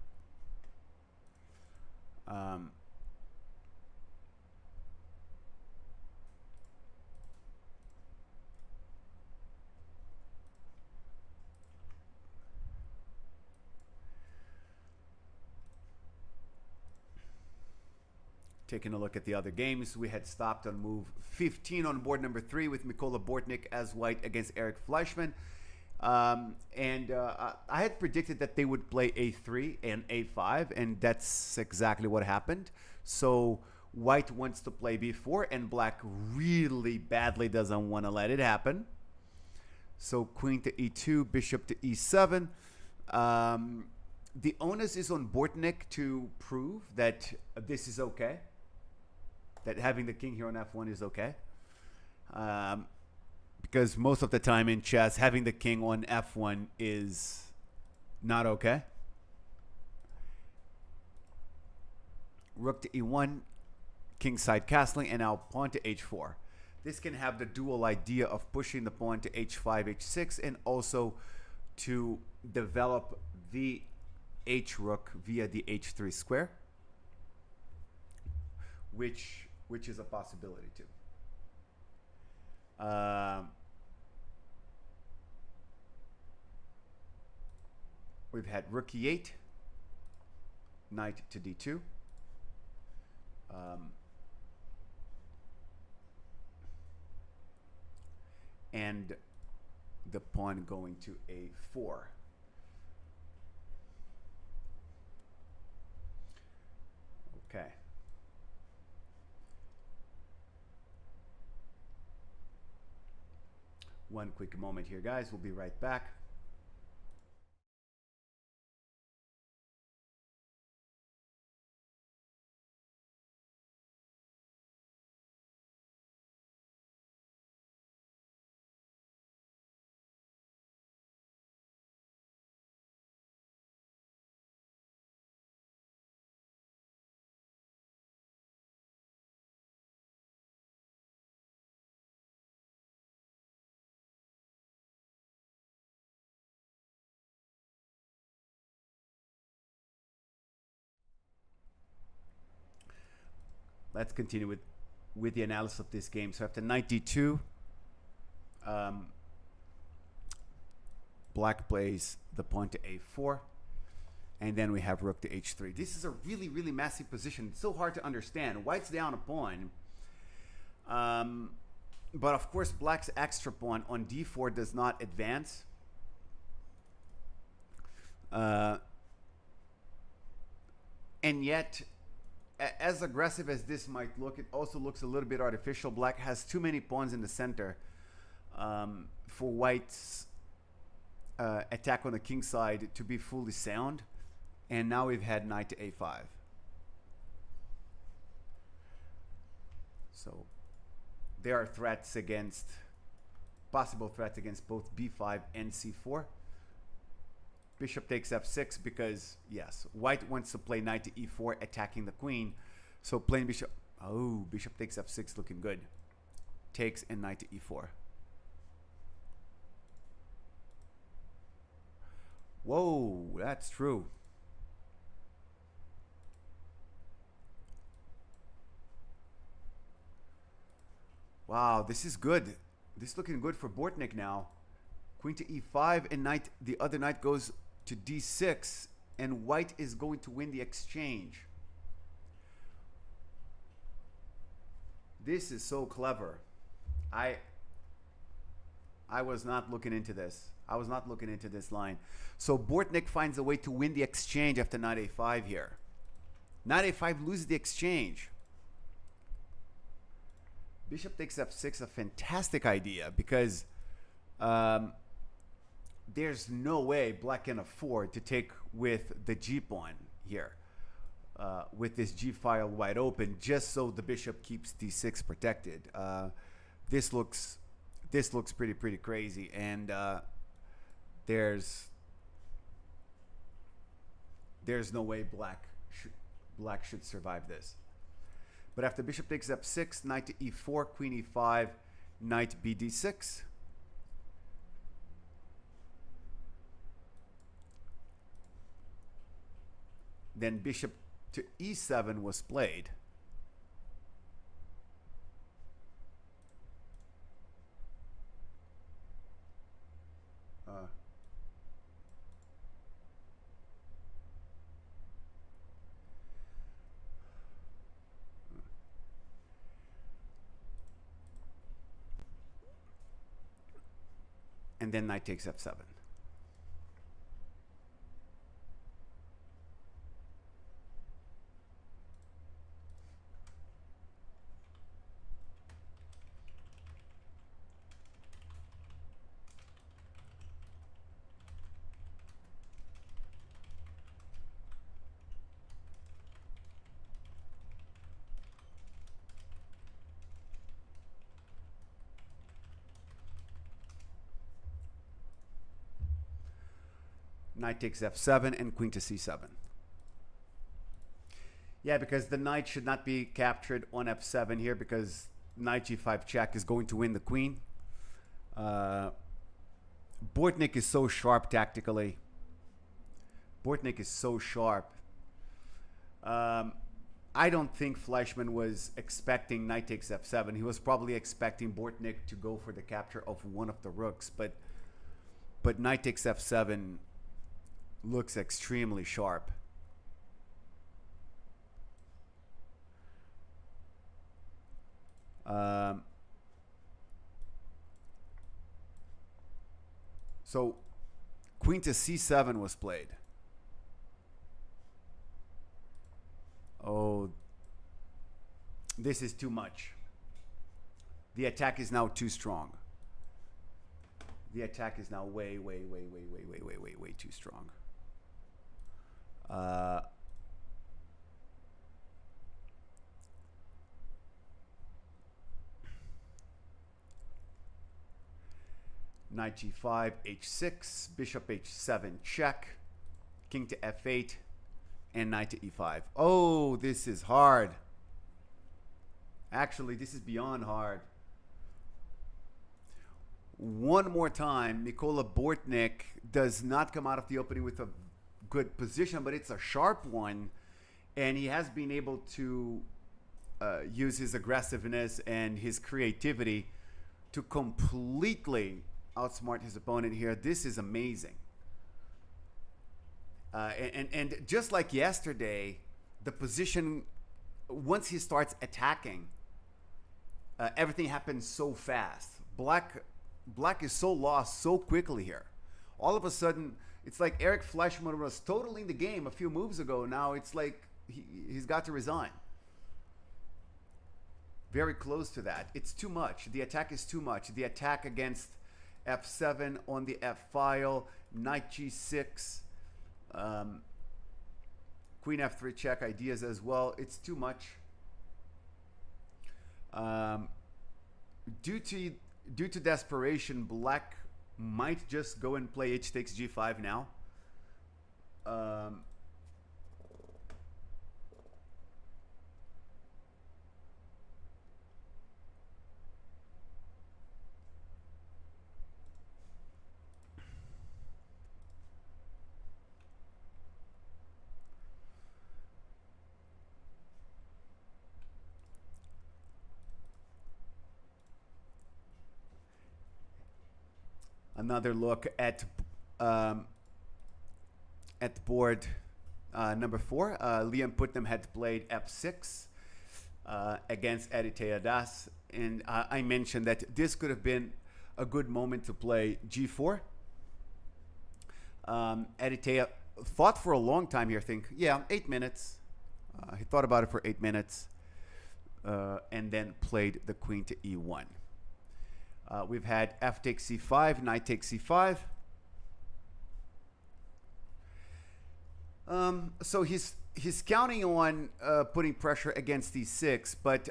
Taking a look at the other games, we had stopped on move 15 on board number 3 with Mikola Bortnik as white against Eric Fleshman. I had predicted that they would play a3 and a5, and that's exactly what happened. So white wants to play b4, and black really badly doesn't want to let it happen. So queen to e2, bishop to e7. The onus is on Bortnik to prove that this is okay, that having the king here on f1 is okay. Because most of the time in chess, having the king on f1 is not okay. Rook to e1, kingside castling, and now pawn to h4. This can have the dual idea of pushing the pawn to h5, h6, and also to develop the h-rook via the h3 square, which is a possibility too. We've had rook e8, knight to d2, and the pawn going to a4. Okay. One quick moment here, guys. We'll be right back. Let's continue with the analysis of this game. So after knight d2, black plays the pawn to a4, and then we have rook to h3. This is a really, really messy position. It's so hard to understand. White's down a pawn, but of course black's extra pawn on d4 does not advance. And yet, as aggressive as this might look, it also looks a little bit artificial. Black has too many pawns in the center for white's attack on the king side to be fully sound. And now we've had knight to a5. So there are threats against, possible threats against both b5 and c4. Bishop takes f6 because, yes, white wants to play knight to e4, attacking the queen. So playing bishop, oh, bishop takes f6, looking good. Takes and knight to e4. Whoa, that's true. Wow, this is good. This is looking good for Bortnik now. Queen to e5 and knight, the other knight goes to d6, and white is going to win the exchange. This is so clever. I was not looking into this. I was not looking into this line. So Bortnik finds a way to win the exchange after knight a5 here. Knight a5 loses the exchange. Bishop takes f6, a fantastic idea, because there's no way black can afford to take with the g pawn here, with this g file wide open, just so the bishop keeps d6 protected. This looks pretty crazy, and there's no way black should survive this. But after bishop takes f6, knight to e4, queen e5, knight bd6. Then bishop to e7 was played. And then knight takes f7. Knight takes f7 and queen to c7. Yeah, because the knight should not be captured on f7 here, because knight g5 check is going to win the queen. Bortnik is so sharp tactically. Bortnik is so sharp. I don't think Fleshman was expecting knight takes f7. He was probably expecting Bortnik to go for the capture of one of the rooks, but knight takes f7 looks extremely sharp. So queen to c7 was played. Oh, this is too much. The attack is now too strong. The attack is now way too strong. Knight g5, h6, bishop h7 check, king to f8, and knight to e5. Oh, this is hard. Actually, this is beyond hard. One more time, Mikola Bortnik does not come out of the opening with a good position, but it's a sharp one, and he has been able to use his aggressiveness and his creativity to completely outsmart his opponent here. This is amazing. And just like yesterday, the position, once he starts attacking, everything happens so fast. Black is so lost so quickly here. All of a sudden, it's like Eric Fleshman was totally in the game a few moves ago. Now it's like he's got to resign. Very close to that. It's too much. The attack is too much. The attack against f7 on the f file, knight g6, queen f3 check ideas as well. It's too much. Due to desperation, black might just go and play h takes g5 now. Another look at board number 4. Liam Putnam had played f6 against Aditya Das, and I mentioned that this could have been a good moment to play g4. Aditya thought for a long time here, 8 minutes. He thought about it for 8 minutes, and then played the queen to e1. We've had f takes c5, knight takes c5. So he's counting on putting pressure against d6, but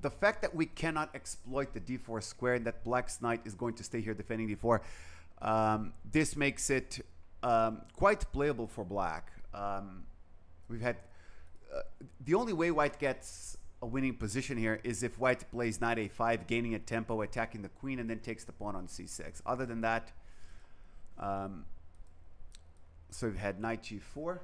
the fact that we cannot exploit the d4 square and that black's knight is going to stay here defending d4, this makes it quite playable for black. We've had the only way white gets a winning position here is if white plays knight a5, gaining a tempo, attacking the queen, and then takes the pawn on c6. Other than that, so we've had knight g4.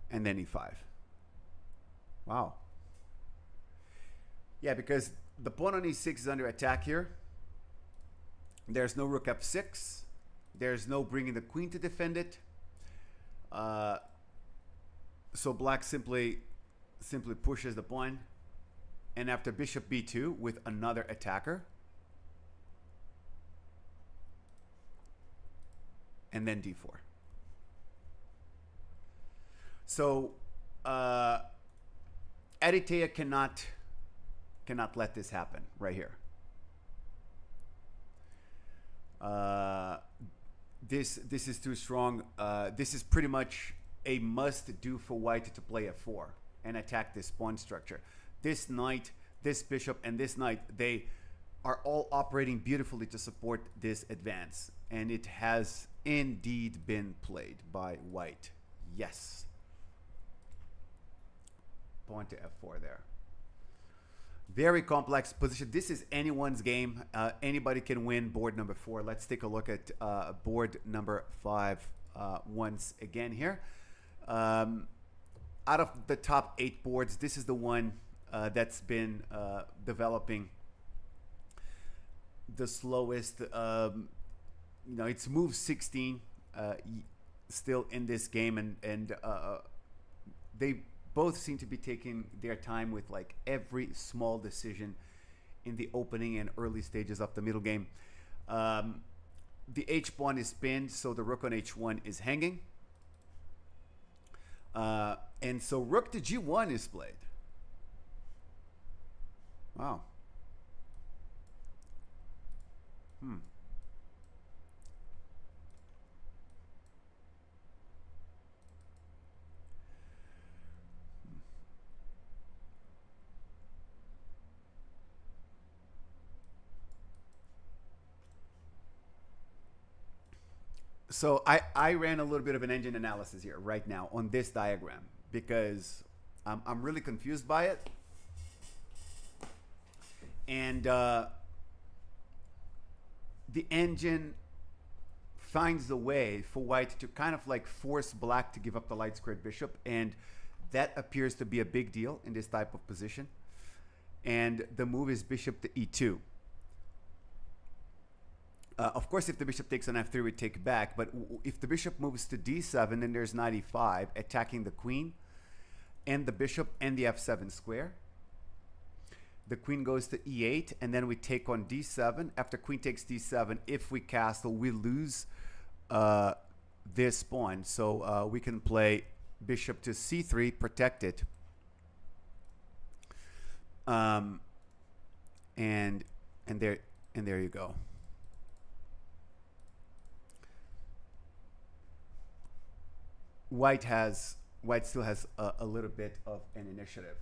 And then e5. Wow. Yeah, because the pawn on e6 is under attack here. There's no rook f6. There's no bringing the queen to defend it. So black simply pushes the pawn. And after bishop b2 with another attacker. And then d4. So Aditya cannot let this happen right here. This is too strong. This is pretty much a must do for white to play f4 and attack this pawn structure. This knight, this bishop, and this knight, they are all operating beautifully to support this advance. And it has indeed been played by white. Yes. Pawn to f4 there. Very complex position. This is anyone's game. Anybody can win board number 4. Let's take a look at board number 5 once again here. Out of the top 8 boards, this is the one that's been developing the slowest. It's move 16 still in this game, and they both seem to be taking their time with like every small decision in the opening and early stages of the middle game. The h pawn is pinned, so the rook on h1 is hanging. And so rook to g1 is played. Wow. So I ran a little bit of an engine analysis here right now on this diagram because I'm really confused by it. And the engine finds a way for white to kind of like force black to give up the light squared bishop, and that appears to be a big deal in this type of position. And the move is bishop to e2. Of course, if the bishop takes on f3, we take back. But if the bishop moves to d7, then there's knight e5, attacking the queen and the bishop and the f7 square. The queen goes to e8, and then we take on d7. After queen takes d7, if we castle, we lose this pawn. So we can play bishop to c3, protect it. And there you go. White still has a little bit of an initiative.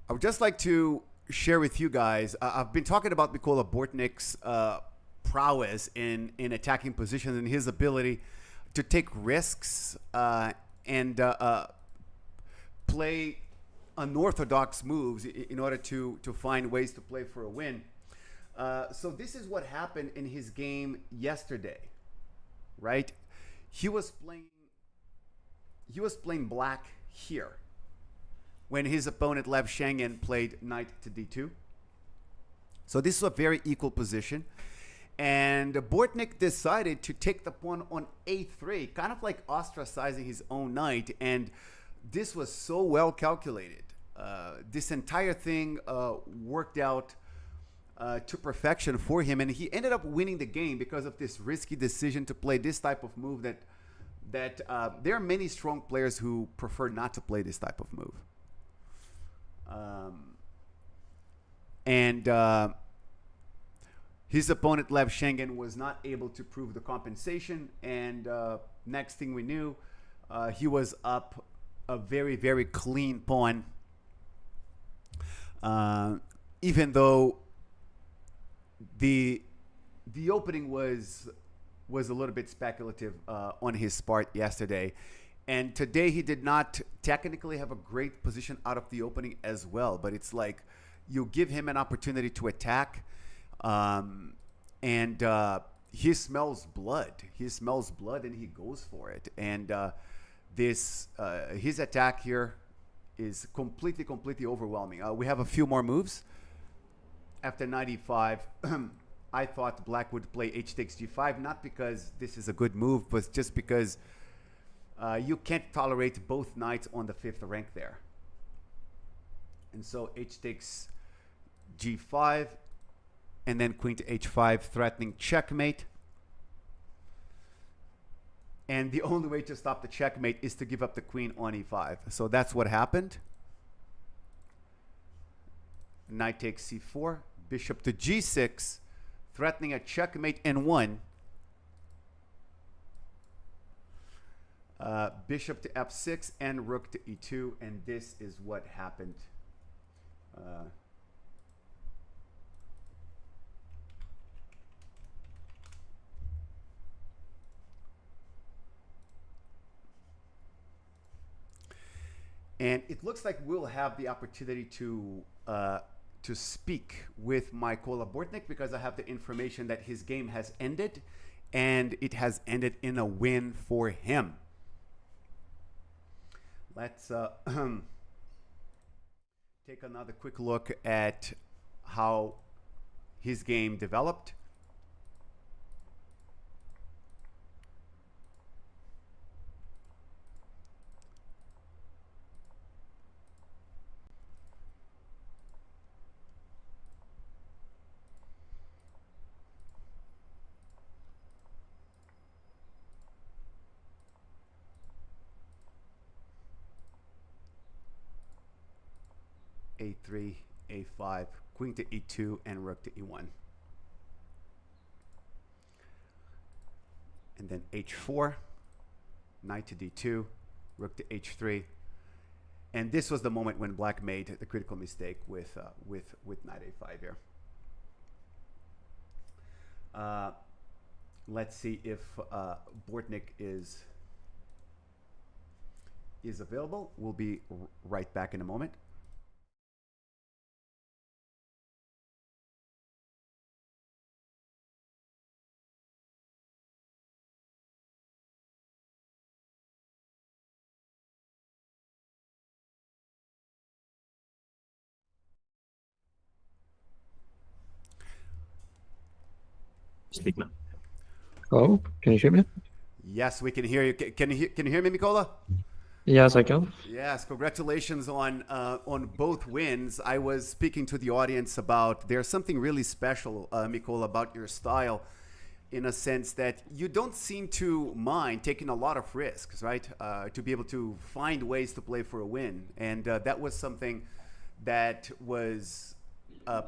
I would just like to share with you guys, I've been talking about Mikola Bortnik's prowess in attacking positions and his ability to take risks and play unorthodox moves in order to find ways to play for a win. So this is what happened in his game yesterday, right? He was playing black here when his opponent Lev Shengen played knight to d2. So this is a very equal position. And Bortnik decided to take the pawn on a3, kind of like ostracizing his own knight. And this was so well calculated. This entire thing worked out to perfection for him. And he ended up winning the game because of this risky decision to play this type of move that there are many strong players who prefer not to play this type of move. His opponent Lev Shengen was not able to prove the compensation, and next thing we knew, he was up a very, very clean pawn, even though the opening was a little bit speculative on his part yesterday. And today he did not technically have a great position out of the opening as well. But it's like you give him an opportunity to attack, and he smells blood. He smells blood and he goes for it. And his attack here is completely overwhelming. We have a few more moves. After knight e5, I thought black would play h takes g5, not because this is a good move, but just because you can't tolerate both knights on the 5th rank there. And so h takes g5, and then queen to h5, threatening checkmate. And the only way to stop the checkmate is to give up the queen on e5. So that's what happened. Knight takes c4, bishop to g6, threatening a checkmate in 1. Bishop to f6 and rook to e2, and this is what happened. And it looks like we'll have the opportunity to speak with Mykola Bortnik, because I have the information that his game has ended, and it has ended in a win for him. Let's take another quick look at how his game developed. A3, A5, queen to E2, and rook to E1. And then H4, knight to D2, rook to H3. And this was the moment when black made the critical mistake with knight A5 here. Let's see if Bortnik is available. We'll be right back in a moment. Speak now. Hello, can you hear me? Yes, we can hear you. Can you hear me, Mykola? Yes, I can. Yes, congratulations on both wins. I was speaking to the audience about there's something really special, Mykola, about your style, in a sense that you don't seem to mind taking a lot of risks, right? To be able to find ways to play for a win, and that was something that was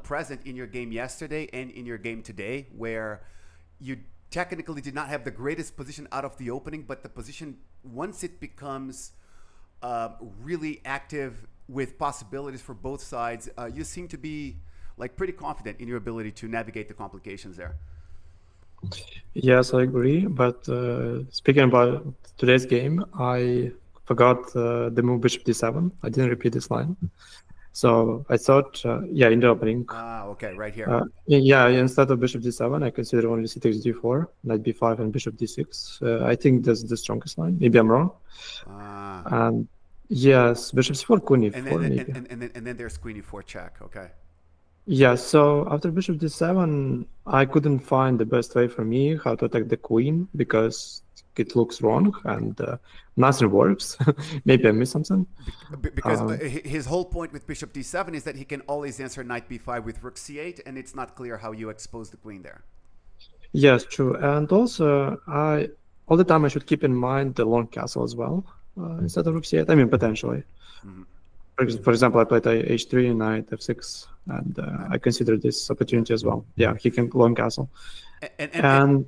present in your game yesterday and in your game today, where you technically did not have the greatest position out of the opening, but the position, once it becomes really active with possibilities for both sides, you seem to be like pretty confident in your ability to navigate the complications there. Yes, I agree. But speaking about today's game, I forgot the move bishop d7. I didn't repeat this line. So I thought, yeah, in the opening. Okay, right here. Yeah, instead of bishop d7, I consider only c takes d4, knight b5, and bishop d6. I think that's the strongest line. Maybe I'm wrong. And yes, bishop c4, queen e4, and then there's queen e4 check. Okay. Yeah, so after bishop d7, I couldn't find the best way for me how to attack the queen, because it looks wrong and nothing works. Maybe I missed something. Because his whole point with bishop d7 is that he can always answer knight b5 with rook c8, and it's not clear how you expose the queen there. Yes, true. And also, all the time I should keep in mind the long castle as well, instead of rook c8. I mean, potentially. Mm-hmm. For example, I played h3, knight f6, and I consider this opportunity as well. Yeah, he can long castle. And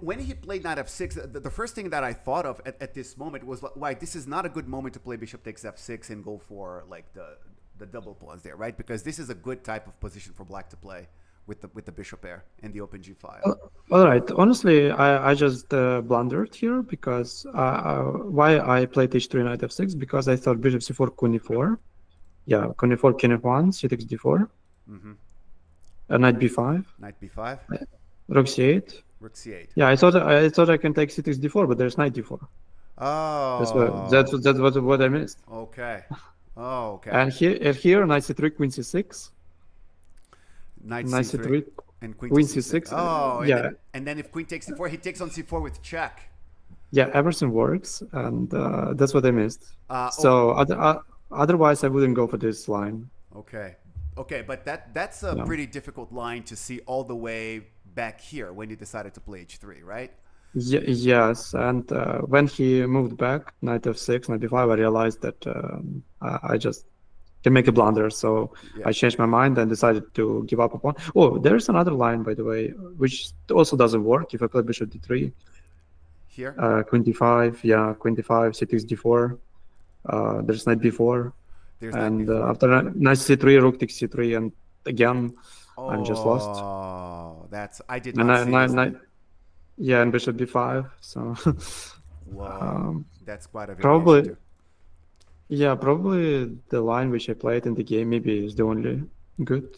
when he played knight f6, the first thing that I thought of at this moment was, why this is not a good moment to play bishop takes f6 and go for like the double pawns there, right? Because this is a good type of position for black to play with the bishop pair and the open g5. All right. Honestly, I just blundered here, because why I played h3 knight f6, because I thought bishop c4 queen e4. Yeah, queen e4 king f1 c takes d4. Mm-hmm. Knight b5. Knight b5. Rook c8. Rook c8. Yeah, I thought I can take c takes d4, but there's knight d4. Oh. That's what I missed. Okay. Oh, okay. And here knight c3 queen c6. Knight c3 and queen c6. Oh, yeah. And then if queen takes c4, he takes on c4 with check. Yeah, everything works, and that's what I missed. Otherwise, I wouldn't go for this line. Okay, but that's a pretty difficult line to see all the way back here when you decided to play h3, right? Yes, and when he moved back, knight f6, knight b5, I realized that I just can make a blunder, so yeah. I changed my mind and decided to give up a pawn. Oh, there's another line, by the way, which also doesn't work if I play bishop d3. here. Queen d5, yeah, queen d5, c6 d4. There's knight b4, There's and knight b4. after knight c3, rook takes c3, and again, I'm just lost. Oh, I did And not see this. yeah, and bishop b5. So Whoa, that's quite a variation probably, too. yeah, probably the line which I played in the game maybe is the only good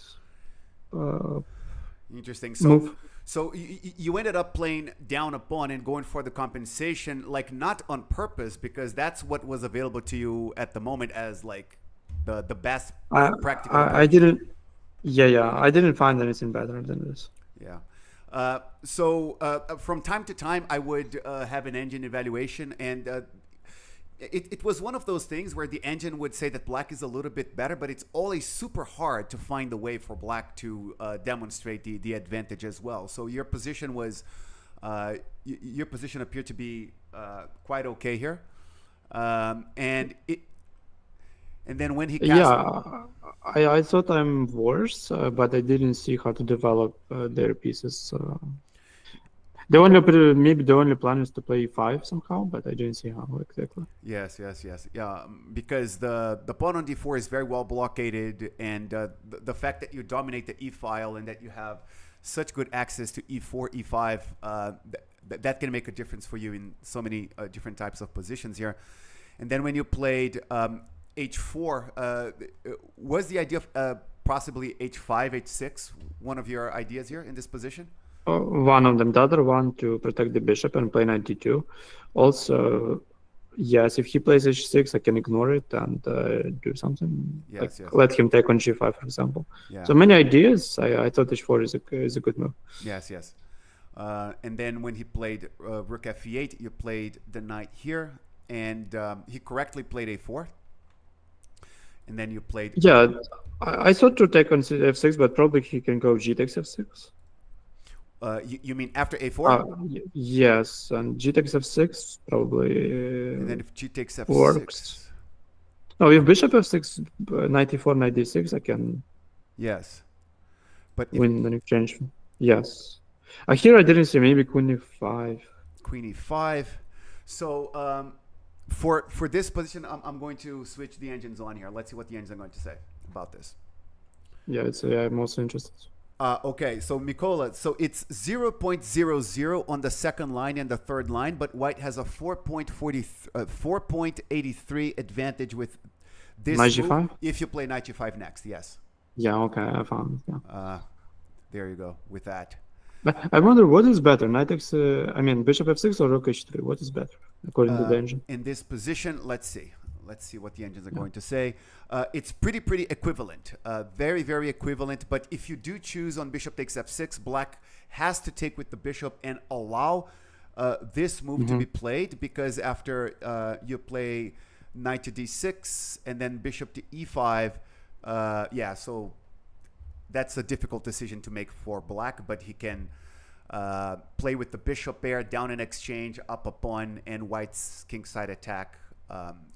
Interesting. move. So you ended up playing down a pawn and going for the compensation, like not on purpose, because that's what was available to you at the moment as like the best practical approach. I didn't. Yeah, I didn't find anything better than this. Yeah. So from time to time, I would have an engine evaluation, and it was one of those things where the engine would say that black is a little bit better, but it's always super hard to find the way for black to demonstrate the advantage as well. So your position was, your position appeared to be quite okay here, and then when he cast, Yeah, I thought I'm worse, but I didn't see how to develop their pieces. Maybe the only plan is to play e5 somehow, but I didn't see how exactly. Yes. Yeah, because the pawn on d4 is very well blockaded, and the fact that you dominate the e file and that you have such good access to e4, e5, that can make a difference for you in so many different types of positions here. And then when you played h4, was the idea of possibly h5, h6 one of your ideas here in this position? One of them. The other one to protect the bishop and play knight d2. Also, yes, if he plays h6, I can ignore it and do something. Yes. Let him take on g5, for example. Yeah. So many ideas. I thought h4 is a good move. Yes. And then when he played rook f8, you played the knight here, and he correctly played a4. And then you played... Yeah, I thought to take on f6, but probably he can go g takes f6. You mean after a4? Yes, and g takes f6 probably and then if g takes f6... works. No, if bishop f6, knight e4, knight d6, I can Yes. But win an exchange. Yes. Here I didn't see, maybe queen e5. Queen e5. So for this position, I'm going to switch the engines on here. Let's see what the engines are going to say about this. Yeah, I'm also interested. Okay, so Mikola, so it's 0.00 on the second line and the third line, but white has a 4.83 advantage with this knight move g5? if you play knight g5 next, yes. Yeah, okay, I found it, yeah. There you go with that. But I wonder what is better, bishop f6 or rook h3? What is better according to the engine? In this position, let's see what the engines are going to say. It's pretty equivalent, very equivalent. But if you do choose on bishop takes f6, black has to take with the bishop and allow this move to be played, because after you play knight to d6 and then bishop to e5, so that's a difficult decision to make for black, but he can play with the bishop pair, down an exchange, up a pawn, and white's kingside attack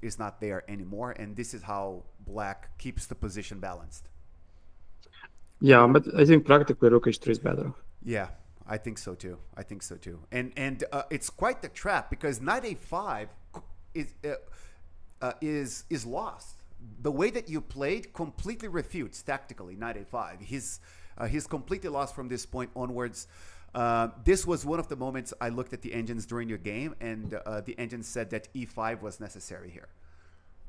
is not there anymore, and this is how black keeps the position balanced. Yeah, but I think practically rook h3 is better. Yeah, I think so too. And it's quite the trap, because knight a5 is lost. The way that you played completely refutes tactically knight a5. He's completely lost from this point onwards. This was one of the moments I looked at the engines during your game, and the engine said that e5 was necessary here.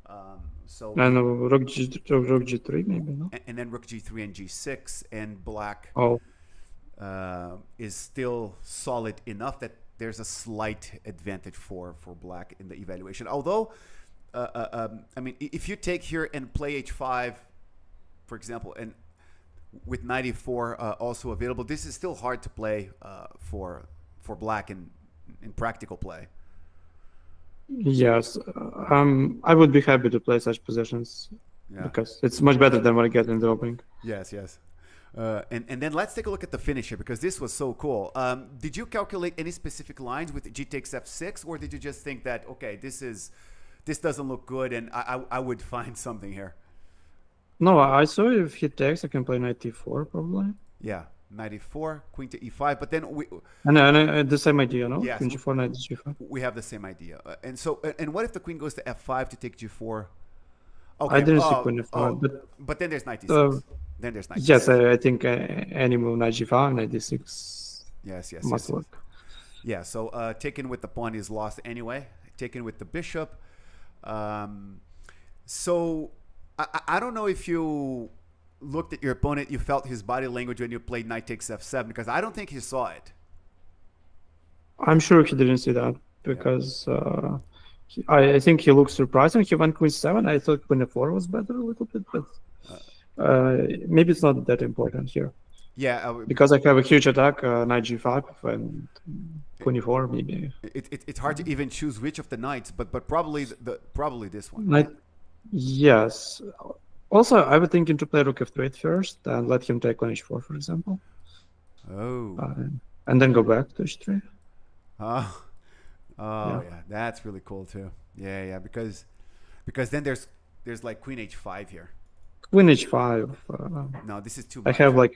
And rook g3 maybe, no? And then rook g3 and g6, and black is still solid enough that there's a slight advantage for black in the evaluation. Although, if you take here and play h5, for example, and with knight e4 also available, this is still hard to play for black in practical play. Yes, I would be happy to play such positions because it's much better than what I get in the opening. Yes. And then let's take a look at the finish here, because this was so cool. Did you calculate any specific lines with g takes f6, or did you just think that, okay, this doesn't look good and I would find something here? No, I saw if he takes, I can play knight e4 probably. Yeah. knight e4, queen to e5. But then And the same idea, no? Yes. Queen g4, knight g5. we have the same idea. And what if the queen goes to f5 to take g4? I didn't see queen f5, but then there's knight d6. Then there's knight yes, d6. I think any move, knight g5, knight d6 Yes. must work. Yeah, so taken with the pawn is lost anyway. Taken with the bishop. So I don't know if you looked at your opponent, you felt his body language when you played knight takes f7, because I don't think he saw it. I'm sure he didn't see that because I think he looked surprised when he went queen 7. I thought queen f4 was better a little bit, but maybe it's not that important here. Yeah, because I have a huge attack, knight g5 and queen e4 maybe. It's hard to even choose which of the knights, but probably probably this one. Knight, yes. Also, I would think to play rook f3 at first and let him take on h4, for example. Oh. And then go back to h3. Yeah, that's really cool too. Yeah, because then there's like queen h5 here. Queen h5. No, this is too much. I have like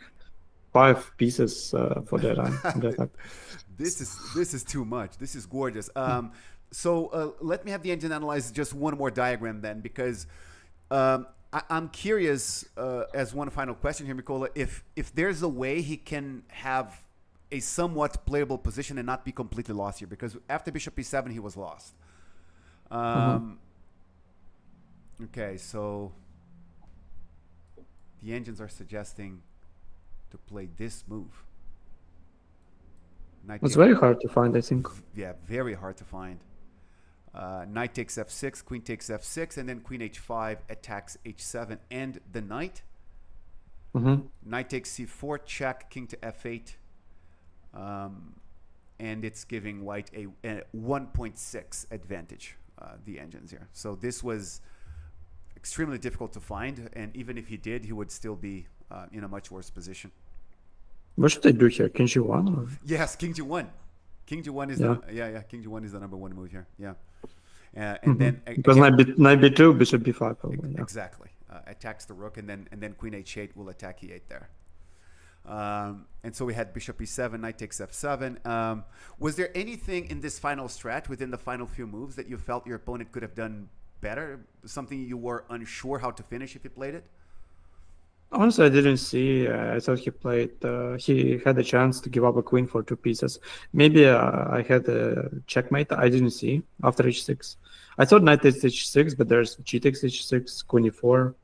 5 pieces for that. This is too much. This is gorgeous. So let me have the engine analyze just one more diagram then, because I'm curious, as one final question here, Mikola, if there's a way he can have a somewhat playable position and not be completely lost here, because after bishop e7 he was lost. Okay, so the engines are suggesting to play this move. It's very hard to find, I think. Yeah, very hard to find. Knight takes f6, queen takes f6, and then queen h5 attacks h7 and the knight. Knight takes c4, check, king to f8. And it's giving white a 1.6 advantage, the engines here. So this was extremely difficult to find, and even if he did, he would still be in a much worse position. What should I do here? King g1? Or? Yes, king g1. King g1 is King g1 is the number one move here. Yeah, and then because knight b2, bishop b5. Probably, yeah. Exactly, attacks the rook, and then queen h8 will attack e8 there. And so we had bishop e7, knight takes f7. Was there anything in this final strat within the final few moves that you felt your opponent could have done better? Something you were unsure how to finish if he played it? Honestly, I didn't see. I thought he had a chance to give up a queen for 2 pieces. Maybe I had a checkmate. I didn't see after h6. I thought knight takes h6, but there's g takes h6, queen e4.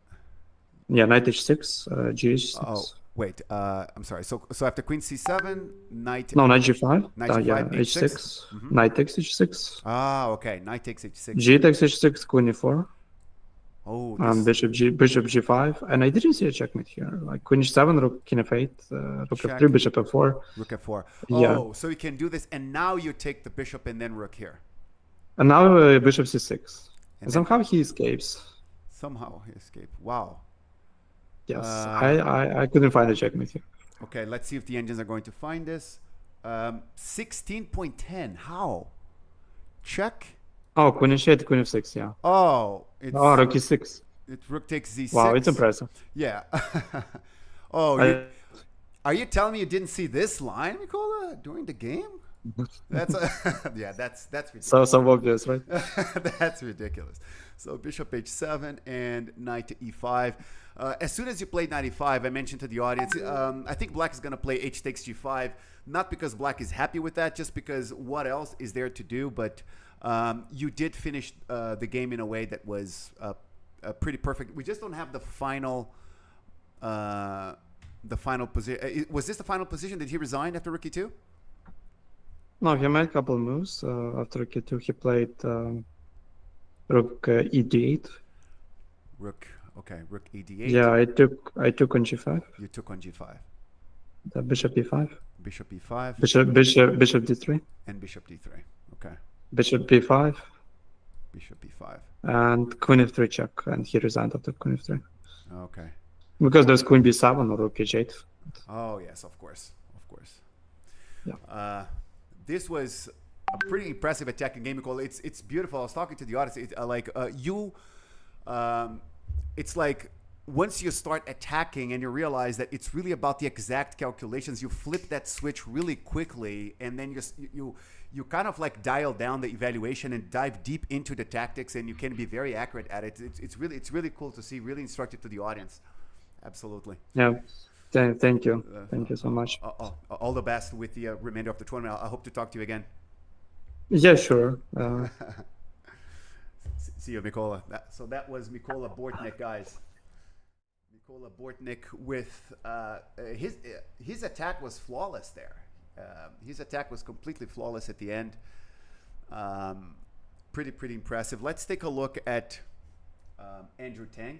Yeah, knight h6, g h6. Oh, wait. I'm sorry. So after queen c7, knight... No, knight g5. Knight g5, yeah, h6. Knight takes h6. Ah, okay. Knight takes h6. G takes h6, queen e4. Oh, bishop g5, and I didn't see a checkmate here. Like queen h7, rook king f8, rook f3, bishop f4. Rook f4. Yeah. Oh, so you can do this, and now you take the bishop and then rook here. And now bishop c6. And somehow he escapes. Somehow he escaped. Wow. Yes, I couldn't find a checkmate here. Okay, let's see if the engines are going to find this. 16.10. How? Check. Oh, queen h8, queen f6, yeah. Oh, it's rook e6. Rook takes z6. Wow, it's impressive. Yeah. Are you telling me you didn't see this line, Mikola, during the game? That's ridiculous. So obvious, right? That's ridiculous. So bishop h7 and knight to e5. As soon as you played knight e5, I mentioned to the audience, I think black is going to play h takes g5, not because black is happy with that, just because what else is there to do? But you did finish the game in a way that was pretty perfect. We just don't have the final position. Was this the final position? Did he resign after rook e2? No, he made a couple of moves. After rook e2, he played rook e8. Rook e d8. Yeah, I took on g5. You took on g5. The bishop e5. Bishop e5. Bishop d3. And bishop d3. Okay. Bishop b5. Bishop b5. And queen f3 check, and he resigned after queen f3. Okay. Because there's queen b7 or rook h8. Oh yes, of course. Yeah. This was a pretty impressive attacking game, Nicole. It's beautiful. I was talking to the audience. It's like once you start attacking and you realize that it's really about the exact calculations, you flip that switch really quickly, and then you kind of like dial down the evaluation and dive deep into the tactics, and you can be very accurate at it. It's really cool to see, really instructive to the audience. Absolutely. Yeah. Thank you. Thank you so much. All the best with the remainder of the tournament. I hope to talk to you again. Yeah, sure. See you, Mikola. So that was Mikola Bortnik, guys. Mikola Bortnik with his attack was flawless there. His attack was completely flawless at the end. Pretty impressive. Let's take a look at Andrew Tang.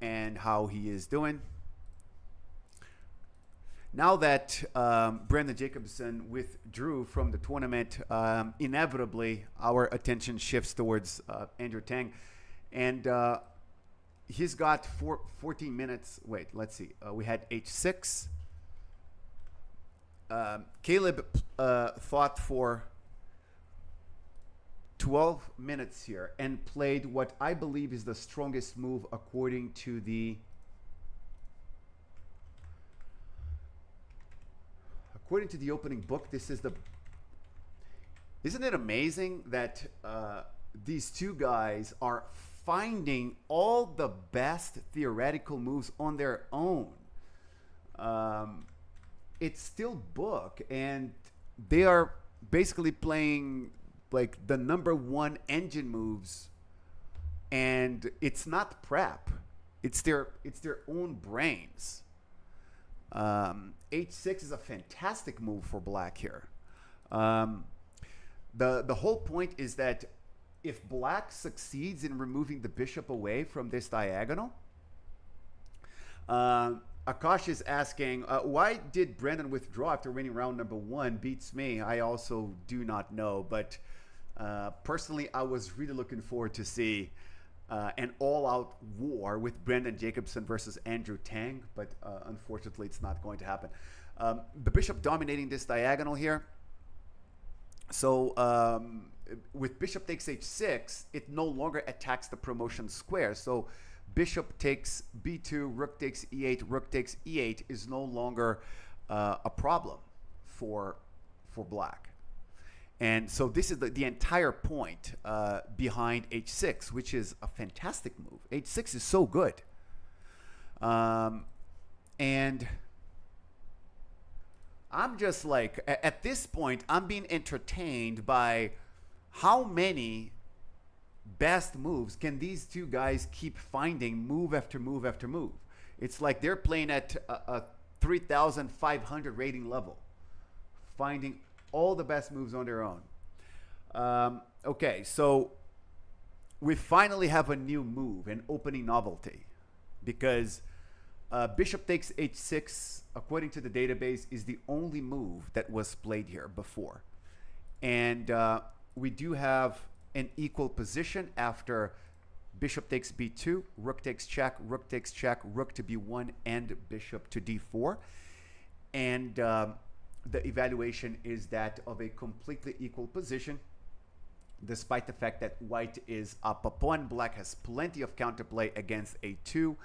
And how he is doing. Now that Brandon Jacobson withdrew from the tournament, inevitably our attention shifts towards Andrew Tang. And he's got 14 minutes. Wait, let's see. We had H6. Caleb fought for 12 minutes here and played what I believe is the strongest move according to the opening book. This is isn't it amazing that these two guys are finding all the best theoretical moves on their own? It's still book, and they are basically playing like the #1 engine moves, and it's not prep. It's their own brains. H6 is a fantastic move for black here. The whole point is that if black succeeds in removing the bishop away from this diagonal, Akash is asking, why did Brandon withdraw after winning round #1? Beats me. I also do not know, but personally, I was really looking forward to see an all-out war with Brandon Jacobson versus Andrew Tang, but unfortunately, it's not going to happen. The bishop dominating this diagonal here. So with bishop takes h6, it no longer attacks the promotion square. So bishop takes b2, rook takes e8, rook takes e8 is no longer a problem for black. And so this is the entire point behind h6, which is a fantastic move. h6 is so good. And I'm just like, at this point, I'm being entertained by how many best moves can these two guys keep finding move after move after move. It's like they're playing at a 3,500 rating level, finding all the best moves on their own. Okay, so we finally have a new move, an opening novelty, because bishop takes h6, according to the database, is the only move that was played here before. And we do have an equal position after bishop takes b2, rook takes check, rook to b1, and bishop to d4. And the evaluation is that of a completely equal position, despite the fact that white is up a pawn. Black has plenty of counterplay against a2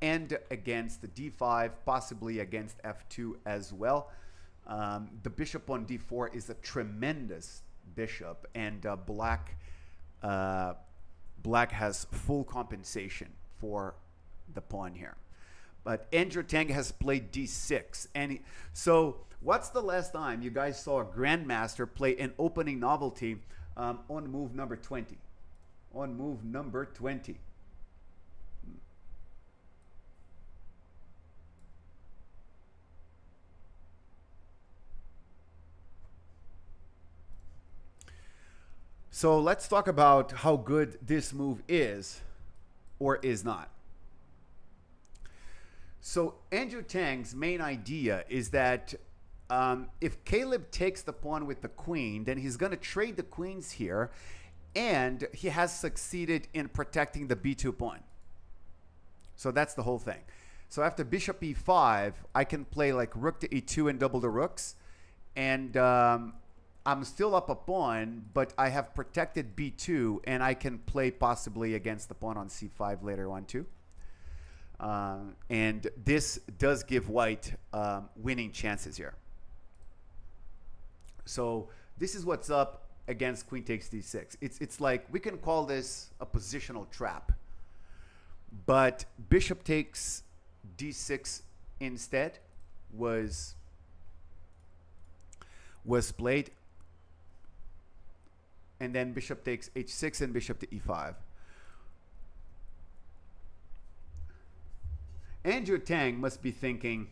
and against the d5, possibly against f2 as well. The bishop on d4 is a tremendous bishop, and black has full compensation for the pawn here. But Andrew Tang has played d6. And so what's the last time you guys saw a grandmaster play an opening novelty on move number 20? On move number 20. So let's talk about how good this move is or is not. So Andrew Tang's main idea is that if Caleb takes the pawn with the queen, then he's going to trade the queens here, and he has succeeded in protecting the b2 pawn. So that's the whole thing. So after bishop e5, I can play like rook to e2 and double the rooks, and I'm still up a pawn, but I have protected b2, and I can play possibly against the pawn on c5 later on too. And this does give white winning chances here. So this is what's up against queen takes d6. It's like, we can call this a positional trap. But bishop takes d6 instead was played. And then bishop takes h6 and bishop to e5. Andrew Tang must be thinking,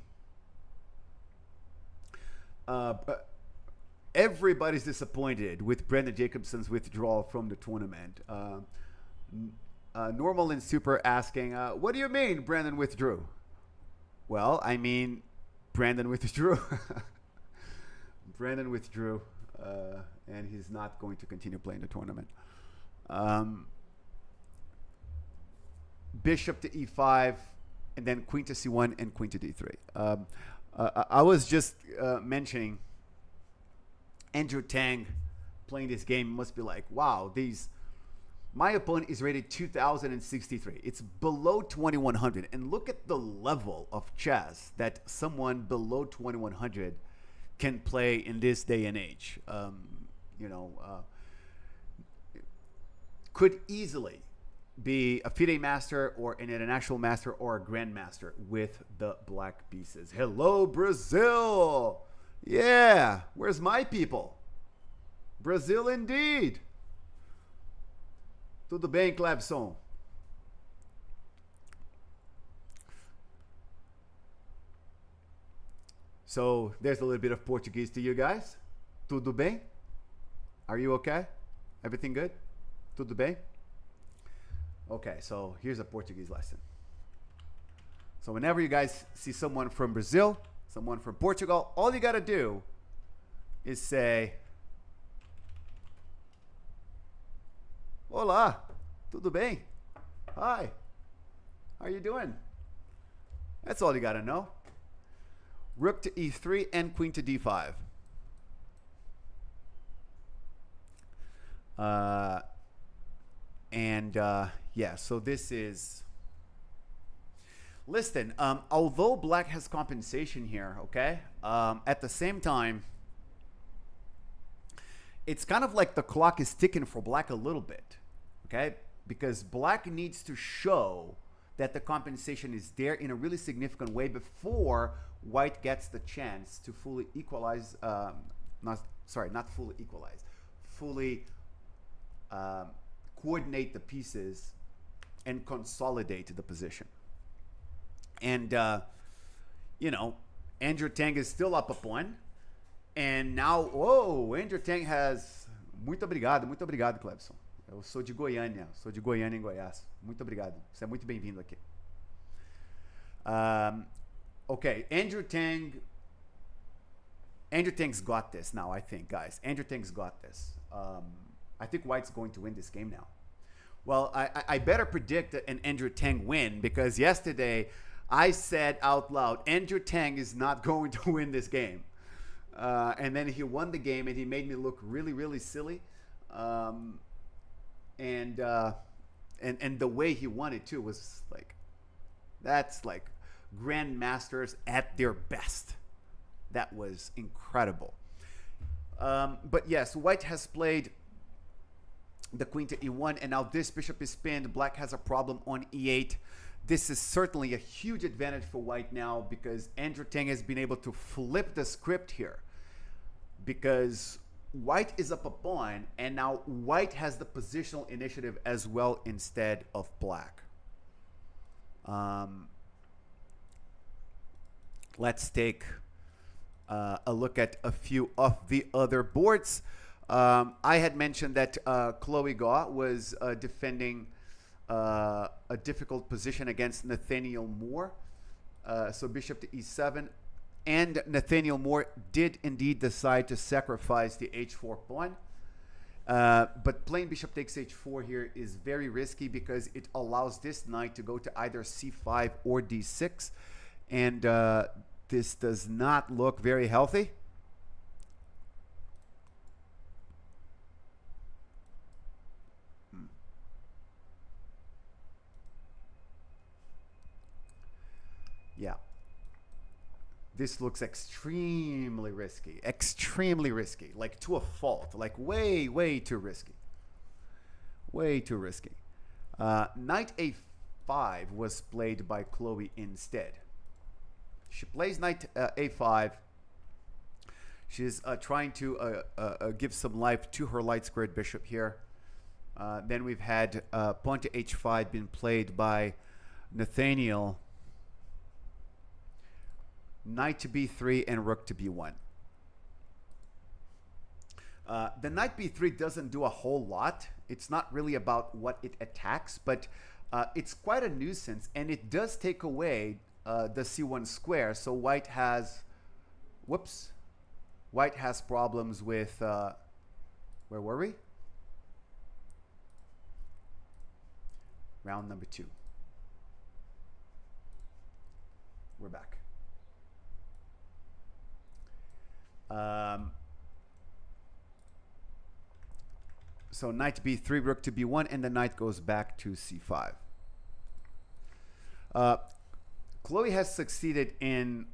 everybody's disappointed with Brendan Jacobson's withdrawal from the tournament. Normal and Super asking, what do you mean Brandon withdrew? Well, I mean, Brandon withdrew. Brandon withdrew, and he's not going to continue playing the tournament. Bishop to e5, and then queen to c1 and queen to d3. I was just mentioning Andrew Tang playing this game must be like, wow, my opponent is rated 2063. It's below 2100. And look at the level of chess that someone below 2100 can play in this day and age. Could easily be a FIDE master or an international master or a grandmaster with the black pieces. Hello, Brazil. Yeah, where's my people? Brazil indeed. Tudo bem, Clebson? So there's a little bit of Portuguese to you guys. Tudo bem? Are you okay? Everything good? Tudo bem? Okay, so here's a Portuguese lesson. So whenever you guys see someone from Brazil, someone from Portugal, all you got to do is say, Olá, tudo bem? Hi, how are you doing? That's all you got to know. Rook to e3 and queen to d5. Yeah, so this is... Listen, although black has compensation here, okay? At the same time, it's kind of like the clock is ticking for black a little bit, okay? Because black needs to show that the compensation is there in a really significant way before white gets the chance to fully equalize, not fully equalize, fully coordinate the pieces and consolidate the position. And, Andrew Tang is still up a pawn. And now, Andrew Tang has... Muito obrigado, Clebson. Eu sou de Goiânia, em Goiás. Muito obrigado. Você é muito bem-vindo aqui. Okay, Andrew Tang's got this now, I think, guys. Andrew Tang's got this. I think white's going to win this game now. Well, I better predict an Andrew Tang win, because yesterday I said out loud, Andrew Tang is not going to win this game. And then he won the game, and he made me look really, really silly. And the way he won it too was like, that's like grandmasters at their best. That was incredible. But yes, white has played the queen to e1, and now this bishop is pinned. Black has a problem on e8. This is certainly a huge advantage for white now, because Andrew Tang has been able to flip the script here, because white is up a pawn, and now white has the positional initiative as well instead of black. Let's take a look at a few of the other boards. I had mentioned that Chloe Gaw was defending a difficult position against Nathaniel Moore. So bishop to e7. And Nathaniel Moore did indeed decide to sacrifice the h4 pawn. But playing bishop takes h4 here is very risky, because it allows this knight to go to either c5 or d6. And this does not look very healthy. Yeah. This looks extremely risky. Extremely risky. Like to a fault. Like way, way too risky. Way too risky. Knight a5 was played by Chloe instead. She plays knight a5. She's trying to give some life to her light squared bishop here. Then we've had pawn to h5 been played by Nathaniel. Knight to b3 and rook to b1. The knight b3 doesn't do a whole lot. It's not really about what it attacks, but it's quite a nuisance, and it does take away the c1 square. So white has, white has problems with, where were we? Round number 2. We're back. So knight to b3, rook to b1, and the knight goes back to c5. Chloe has succeeded in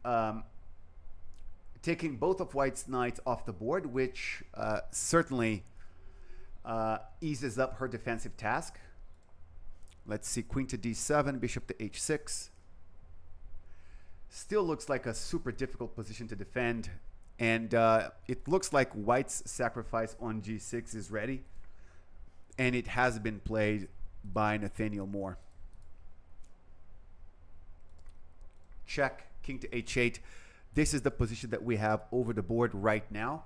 taking both of white's knights off the board, which certainly eases up her defensive task. Let's see, queen to d7, bishop to h6. Still looks like a super difficult position to defend. And it looks like white's sacrifice on g6 is ready. And it has been played by Nathaniel Moore. Check, king to h8. This is the position that we have over the board right now.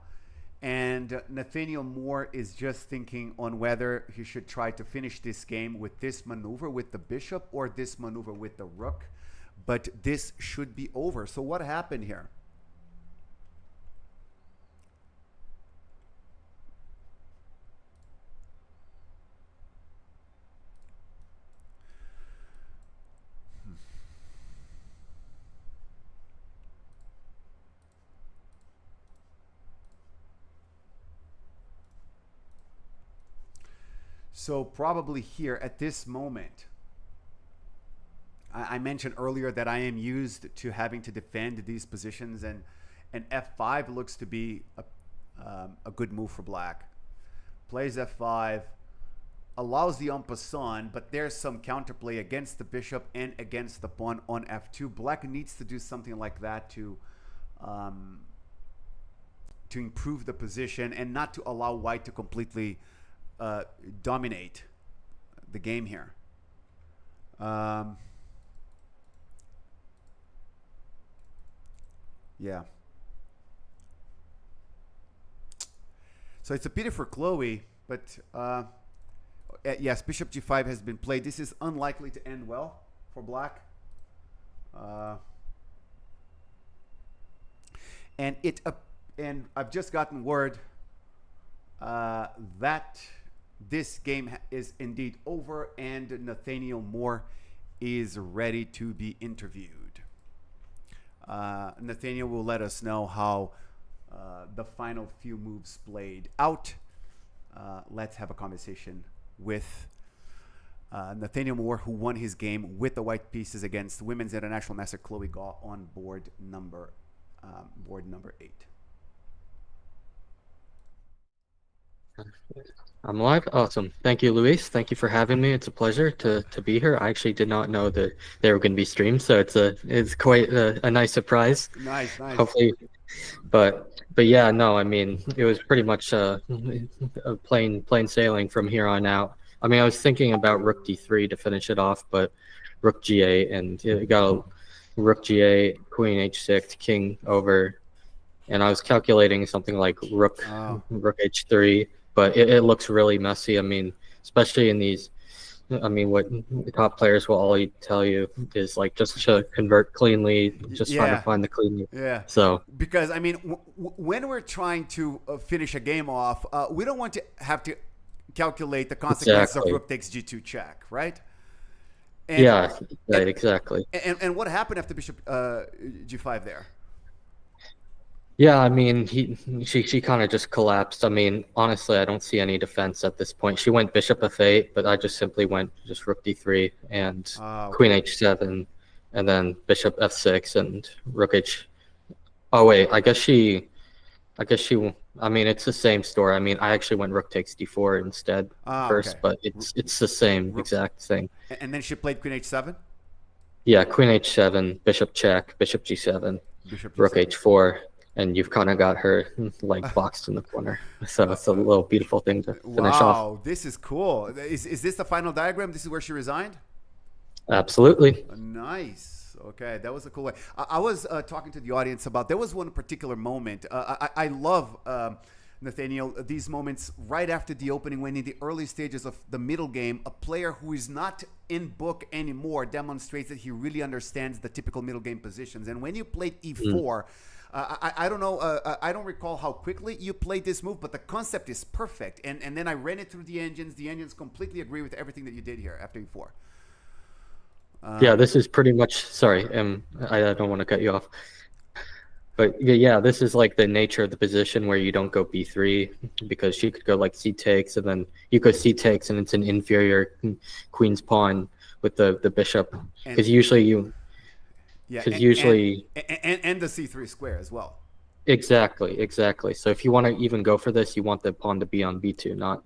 And Nathaniel Moore is just thinking on whether he should try to finish this game with this maneuver with the bishop or this maneuver with the rook. But this should be over. So what happened here? So probably here at this moment, I mentioned earlier that I am used to having to defend these positions, and f5 looks to be a good move for black. Plays f5, allows the en passant, but there's some counterplay against the bishop and against the pawn on f2. Black needs to do something like that to improve the position and not to allow white to completely dominate the game here. Yeah. So it's a pity for Chloe, but yes, bishop g5 has been played. This is unlikely to end well for black. And I've just gotten word that this game is indeed over, and Nathaniel Moore is ready to be interviewed. Nathaniel will let us know how the final few moves played out. Let's have a conversation with Nathaniel Moore, who won his game with the white pieces against Women's International Master Chloe Gaw on board number 8. I'm live. Awesome. Thank you, Luis. Thank you for having me. It's a pleasure to be here. I actually did not know that they were going to be streamed, so it's quite a nice surprise. Nice. Hopefully, but yeah, no, I mean, it was pretty much a plain sailing from here on out. I mean, I was thinking about rook d3 to finish it off, but rook g8, and you got a rook g8, queen h6, king over, and I was calculating something like rook h3. But it looks really messy. I mean, especially in these, I mean, what the top players will all tell you is like just to convert cleanly, just trying to find the clean. Yeah. So because I mean, when we're trying to finish a game off, we don't want to have to calculate the consequences of rook takes g2 check, right? And, right, exactly. And what happened after bishop g5 there? Yeah, I mean, she kind of just collapsed. I mean, honestly, I don't see any defense at this point. She went bishop f8, but I just simply went just rook d3 and queen h7, and then bishop f6 and rook h. Oh wait, I guess she. I mean, it's the same story. I mean, I actually went rook takes d4 instead first, okay. but it's the same exact thing. And then she played queen h7. Yeah, queen h7, bishop check, bishop g7, Bishop rook g7. h4, and you've kind of got her like boxed in the corner. So it's a little beautiful thing to finish off. Wow, this is cool. Is this the final diagram? This is where she resigned? Absolutely. Nice. Okay, that was a cool way. I was talking to the audience about, there was one particular moment. I love, Nathaniel, these moments right after the opening, when in the early stages of the middle game, a player who is not in book anymore demonstrates that he really understands the typical middle game positions. And when you played e4, I don't know, I don't recall how quickly you played this move, but the concept is perfect. And then I ran it through the engines. The engines completely agree with everything that you did here after e4. Yeah, this is pretty much, sorry, I don't want to cut you off. But yeah, this is like the nature of the position where you don't go b3, because she could go like c takes, and then you go c takes, and it's an inferior queen's pawn with the bishop. Because usually you... Yeah, because usually... And the c3 square as well. Exactly. So if you want to even go for this, you want the pawn to be on b2, not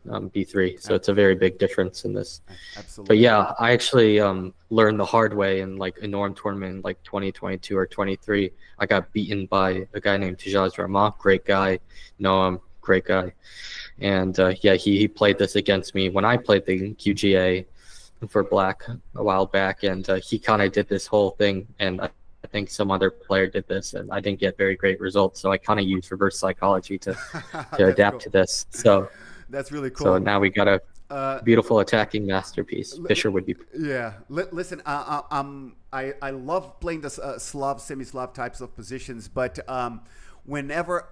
b3. So it's a very big difference in this. Absolutely. But yeah, I actually learned the hard way in like a norm tournament in like 2022 or 23. I got beaten by a guy named Tijaz Rama, great guy, great guy. And yeah, he played this against me when I played the QGA for black a while back, and he kind of did this whole thing, and I think some other player did this, and I didn't get very great results. So I kind of used reverse psychology to adapt to this. So that's really cool. So now we got a beautiful attacking masterpiece. Fischer would be. Yeah. Listen, I love playing the Slav, semi-Slav types of positions, but whenever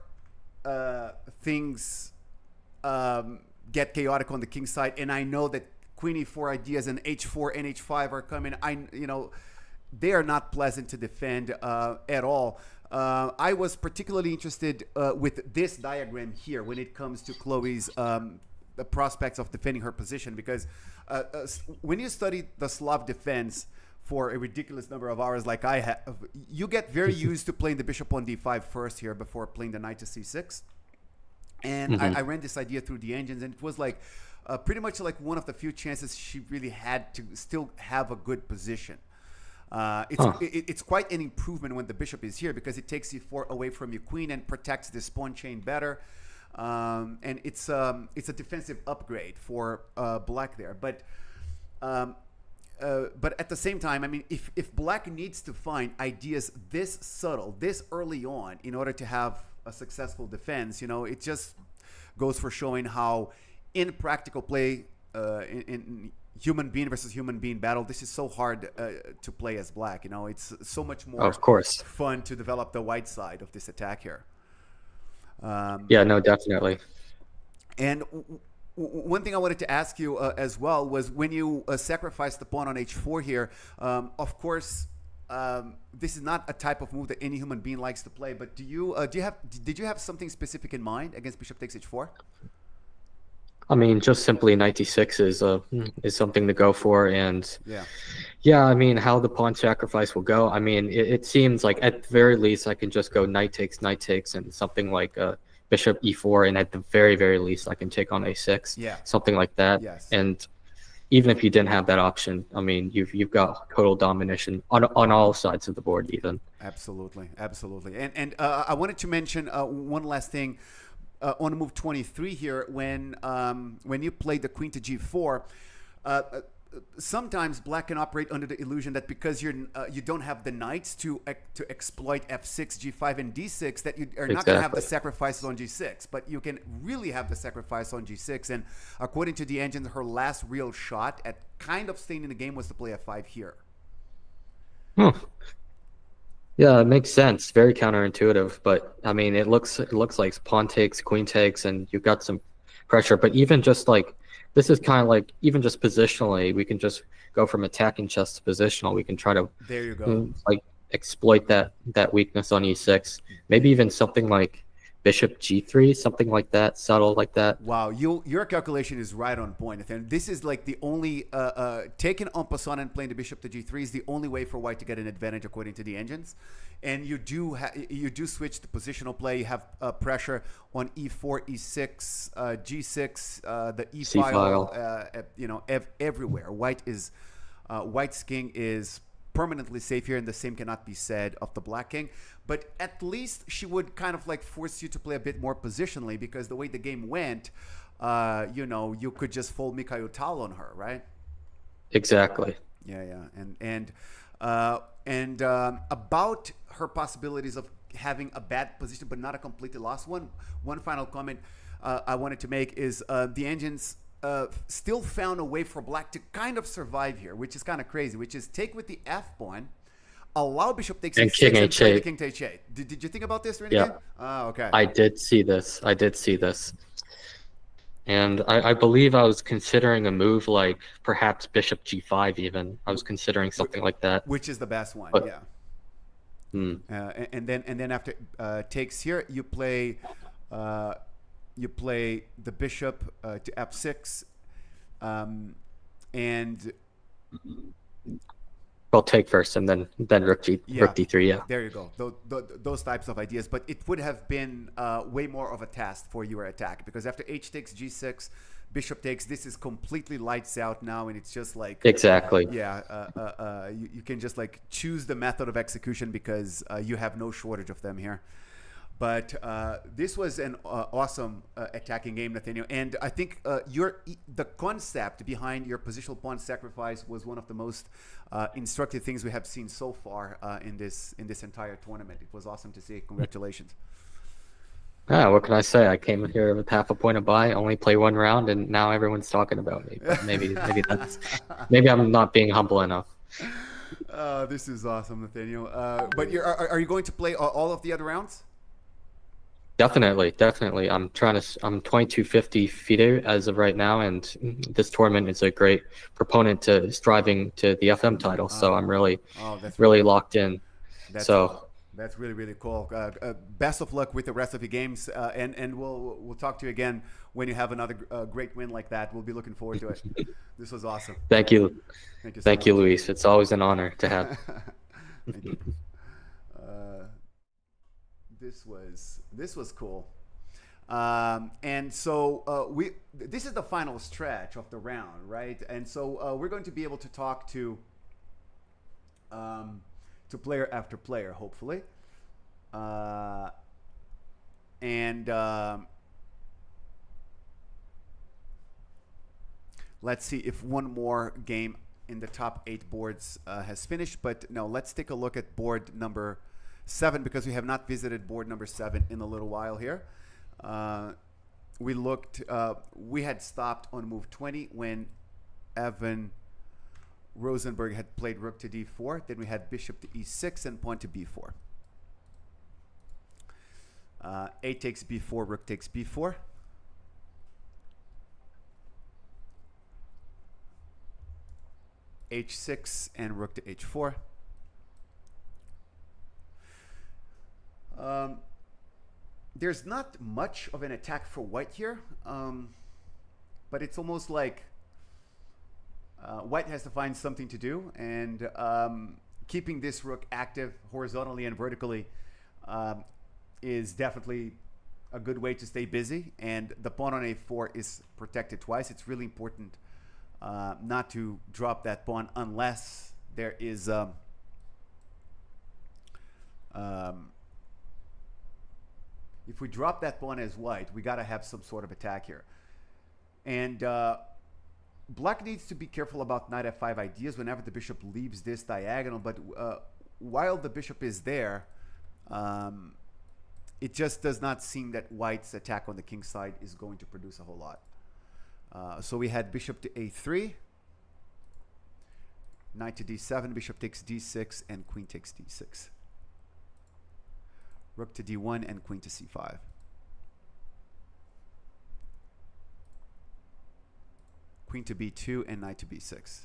things get chaotic on the king side, and I know that queen e4 ideas and h4 and h5 are coming, they are not pleasant to defend at all. I was particularly interested with this diagram here when it comes to Chloe's the prospects of defending her position, because when you study the Slav defense for a ridiculous number of hours like I have, you get very used to playing the bishop on d5 first here before playing the knight to c6. And I ran this idea through the engines, and it was like pretty much like one of the few chances she really had to still have a good position. It's quite an improvement when the bishop is here, because it takes e4 away from your queen and protects this pawn chain better. And it's a defensive upgrade for black there. But at the same time, I mean, if black needs to find ideas this subtle, this early on, in order to have a successful defense, it just goes for showing how in practical play, in human being versus human being battle, this is so hard to play as black. It's so much more fun to develop the white side of this attack here. Yeah, no, definitely. And one thing I wanted to ask you as well was, when you sacrifice the pawn on h4 here, of course, this is not a type of move that any human being likes to play, but did you have something specific in mind against bishop takes h4? I mean, just simply knight d6 is something to go for, and yeah, I mean, how the pawn sacrifice will go. I mean, it seems like at the very least I can just go knight takes, and something like bishop e4, and at the very, very least I can take on a6, something like that. Yes. And even if you didn't have that option, I mean, you've got total domination on all sides of the board, even. Absolutely. And I wanted to mention one last thing. On move 23 here, when you play the queen to g4, sometimes black can operate under the illusion that because you don't have the knights to exploit f6, g5, and d6, that you are not going to have the sacrifices on g6. But you can really have the sacrifice on g6. And according to the engine, her last real shot at kind of staying in the game was to play f5 here. Yeah, it makes sense. Very counterintuitive, but I mean, it looks like pawn takes, queen takes, and you've got some pressure. But even just like, this is kind of like, even just positionally, we can just go from attacking chess to positional. We can try to there you go, like exploit that weakness on e6. Maybe even something like bishop g3, something like that, subtle like that. Wow, your calculation is right on point. And this is like the only taking en passant and playing the bishop to g3 is the only way for white to get an advantage according to the engines. And you do switch the positional play. You have pressure on e4, e6, g6, the e file. Everywhere. White's king is permanently safe here, and the same cannot be said of the black king. But at least she would kind of like force you to play a bit more positionally, because the way the game went, you could just fold Mikhail Tal on her, right? Exactly. Yeah. And about her possibilities of having a bad position but not a completely lost one. One final comment I wanted to make is the engines still found a way for black to kind of survive here, which is kind of crazy, which is take with the f pawn, allow bishop takes and e6 king and play the h8. king to h8. Did you think about this or Yeah. anything? Oh, okay. I did see this. And I believe I was considering a move like perhaps bishop g5 even. I was considering something like that. Which is the best one, But- yeah. Hmm. And then after takes here, you play the bishop to f6, and Well, take first and then rook d3. Yeah. there you go. Those types of ideas, but it would have been way more of a task for your attack, because after h takes g6, bishop takes. This is completely lights out now, and it's just like Exactly. yeah. You can just like choose the method of execution because you have no shortage of them here. But this was an awesome attacking game, Nathaniel. And I think the concept behind your positional pawn sacrifice was one of the most instructive things we have seen so far in this entire tournament. It was awesome to see. Congratulations. Yeah, what can I say? I came here with half a point of buy, only play one round, and now everyone's talking about me. But maybe I'm not being humble enough. This is awesome, Nathaniel. But are you going to play all of the other rounds? Definitely. I'm 2250 FIDE as of right now, and this tournament is a great proponent to striving to the FM title. So I'm really locked in. That's really, really cool. Best of luck with the rest of your games, and we'll talk to you again when you have another great win like that. We'll be looking forward to it. This was awesome. Thank you. Thank you, Luis. It's always an honor to have. Thank you. This was cool. And so this is the final stretch of the round, right? And so we're going to be able to talk to player after player, hopefully. Let's see if one more game in the top 8 boards has finished. But no, let's take a look at board number 7, because we have not visited board number 7 in a little while here. We had stopped on move 20 when Evan Rosenberg had played rook to d4. Then we had bishop to e6 and pawn to b4. A takes b4, rook takes b4. h6 and rook to h4. There's not much of an attack for white here, but it's almost like white has to find something to do, and keeping this rook active horizontally and vertically is definitely a good way to stay busy. And the pawn on a4 is protected twice. It's really important not to drop that pawn unless there is if we drop that pawn as white, we got to have some sort of attack here. And black needs to be careful about knight f5 ideas whenever the bishop leaves this diagonal. But while the bishop is there, it just does not seem that white's attack on the king side is going to produce a whole lot. So we had bishop to a3, knight to d7, bishop takes d6, and queen takes d6. Rook to d1 and queen to c5. Queen to b2 and knight to b6.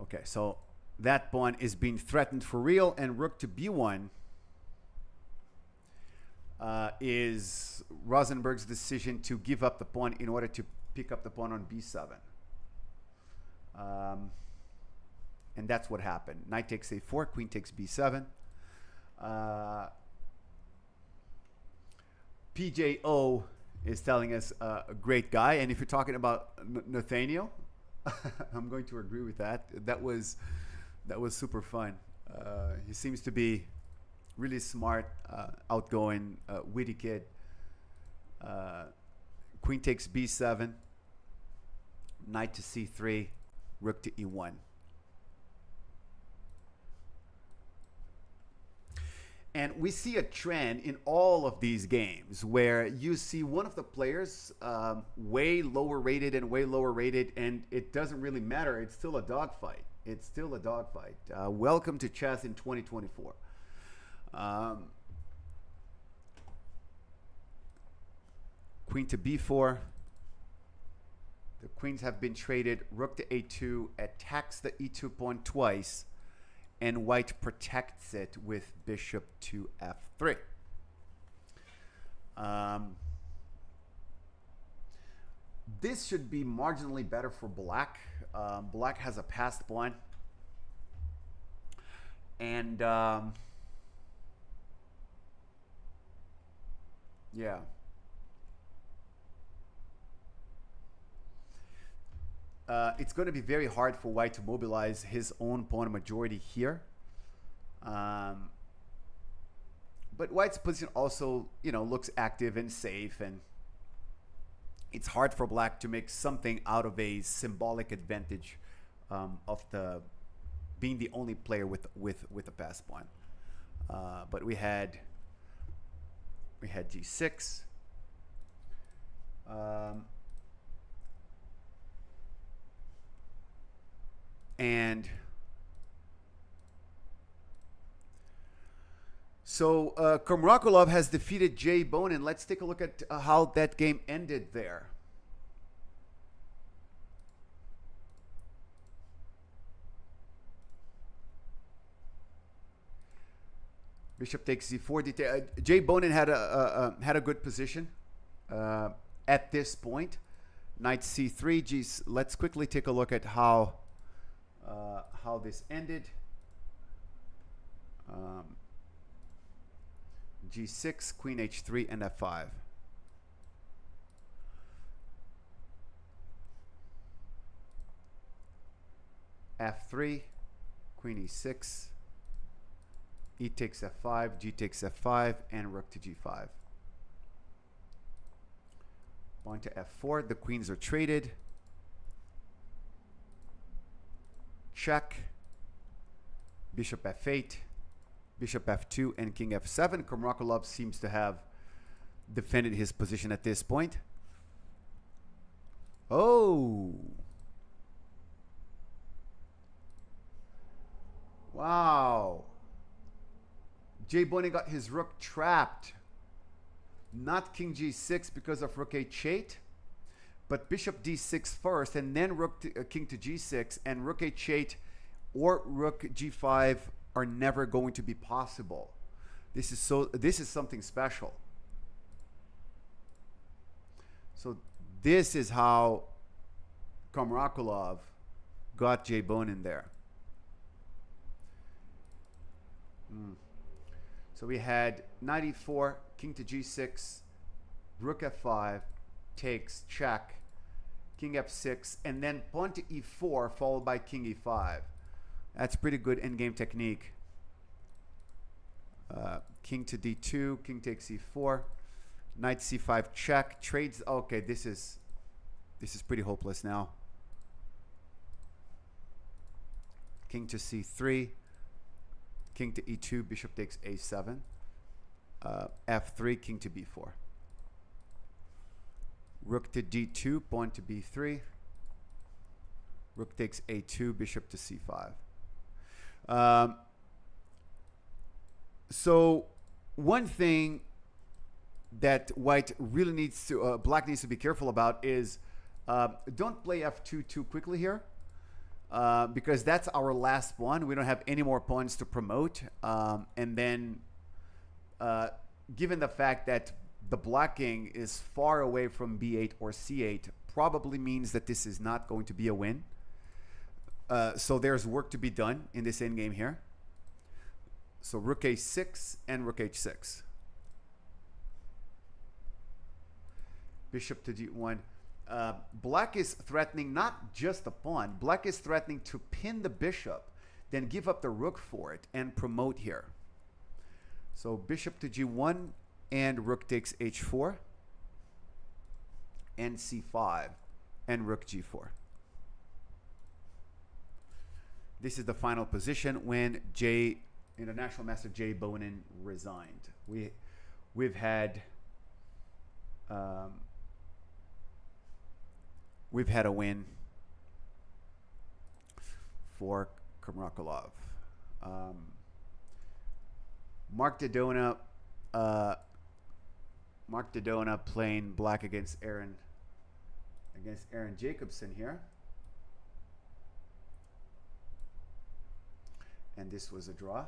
Okay, so that pawn is being threatened for real, and rook to b1 is Rosenberg's decision to give up the pawn in order to pick up the pawn on b7. And that's what happened. Knight takes a4, queen takes b7. PJO is telling us a great guy, and if you're talking about Nathaniel, I'm going to agree with that. That was super fun. He seems to be really smart, outgoing, witty kid. Queen takes b7, knight to c3, rook to e1. And we see a trend in all of these games where you see one of the players way lower rated, and it doesn't really matter. It's still a dogfight. It's still a dogfight. Welcome to chess in 2024. Queen to b4. The queens have been traded. Rook to a2 attacks the e2 pawn twice, and white protects it with bishop to f3. This should be marginally better for black. Black has a passed pawn. And yeah. It's going to be very hard for white to mobilize his own pawn majority here. But white's position also, looks active and safe, and it's hard for black to make something out of a symbolic advantage of the being the only player with a pass pawn. But we had g6. And so Komrakulov has defeated Jay Bonin. Let's take a look at how that game ended there. Bishop takes c4. Jay Bonin had a good position at this point. Knight c3. Let's quickly take a look at how this ended. G6, queen h3, and f5. F3, queen e6, e takes f5, g takes f5, and rook to g5. Pawn to f4. The queens are traded. Check. Bishop f8, bishop f2, and king f7. Komrakulov seems to have defended his position at this point. Oh. Wow. Jay Bonin got his rook trapped. Not king g6 because of rook h8, but bishop d6 first, and then king to g6, and rook h8 or rook g5 are never going to be possible. This is something special. So this is how Komrakulov got Jay Bonin there. So we had knight e4, king to g6, rook f5, takes, check, king f6, and then pawn to e4 followed by king e5. That's pretty good endgame technique. King to d2, king takes e4, knight c5, check, trades. Okay, this is pretty hopeless now. King to c3, king to e2, bishop takes a7, f3, king to b4. Rook to d2, pawn to b3, rook takes a2, bishop to c5. So one thing that white really needs to, black needs to be careful about is don't play f2 too quickly here. because that's our last pawn. We don't have any more pawns to promote. And then, given the fact that the blocking is far away from b8 or c8, probably means that this is not going to be a win. So there's work to be done in this endgame here. So rook a6 and rook h6. Bishop to d1. Black is threatening not just the pawn. Black is threatening to pin the bishop, then give up the rook for it and promote here. So bishop to g1 and rook takes h4 and c5 and rook g4. This is the final position when International Master Jay Bonin resigned. We've had a win for Kamrakalov. Mark Dodona playing black against Aaron Jacobson here. And this was a draw.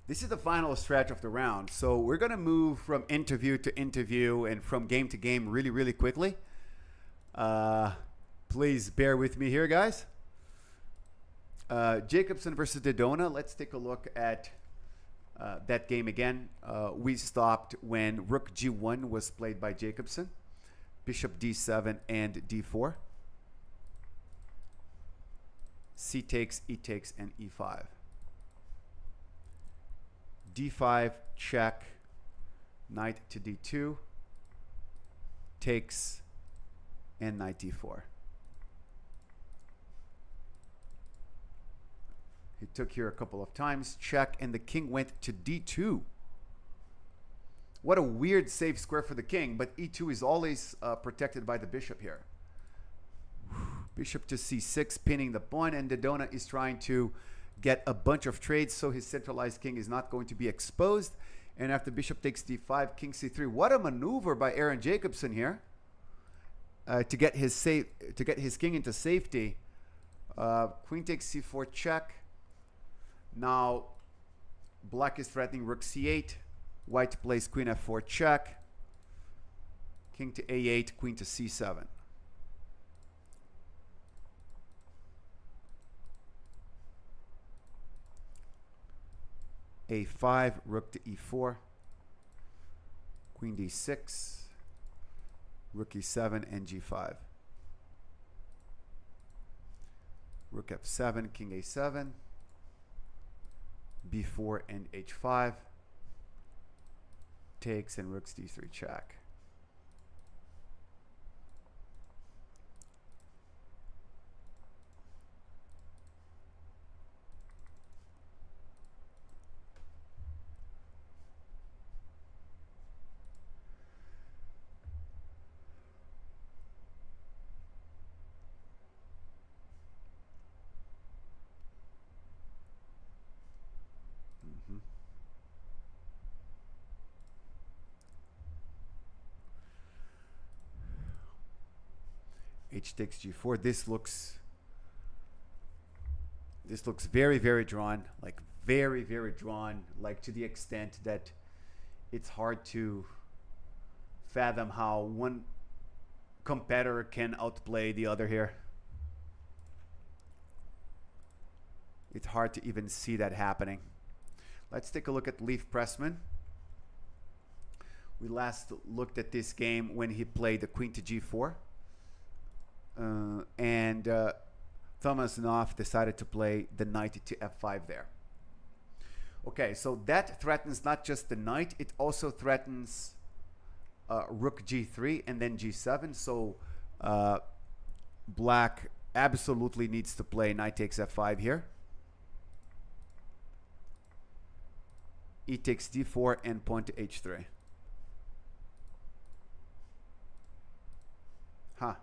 This is the final stretch of the round. So we're going to move from interview to interview and from game to game really, really quickly. Please bear with me here, guys. Jacobson versus Dodona. Let's take a look at that game again. We stopped when rook g1 was played by Jacobson. Bishop d7 and d4. C takes, e takes, and e5. d5, check, knight to d2, takes, and knight d4. He took here a couple of times, check, and the king went to d2. What a weird safe square for the king, but e2 is always protected by the bishop here. Bishop to c6, pinning the pawn, and Dodona is trying to get a bunch of trades so his centralized king is not going to be exposed. And after bishop takes d5, king c3. What a maneuver by Aaron Jacobson here to get his king into safety. Queen takes c4, check. Now black is threatening rook c8. White plays queen f4, check. King to a8, queen to c7. a5, rook to e4, queen d6, rook e7, and g5. Rook f7, king a7, b4 and h5, takes, and rook d3 check. H takes g4. This looks very, very drawn, like very, very drawn, like to the extent that it's hard to fathom how one competitor can outplay the other here. It's hard to even see that happening. Let's take a look at Leif Pressman. We last looked at this game when he played the queen to g4. And Thomas Nuff decided to play the knight to f5 there. Okay, so that threatens not just the knight, it also threatens rook g3 and then g7. So black absolutely needs to play knight takes f5 here. E takes d4 and pawn to h3. Huh.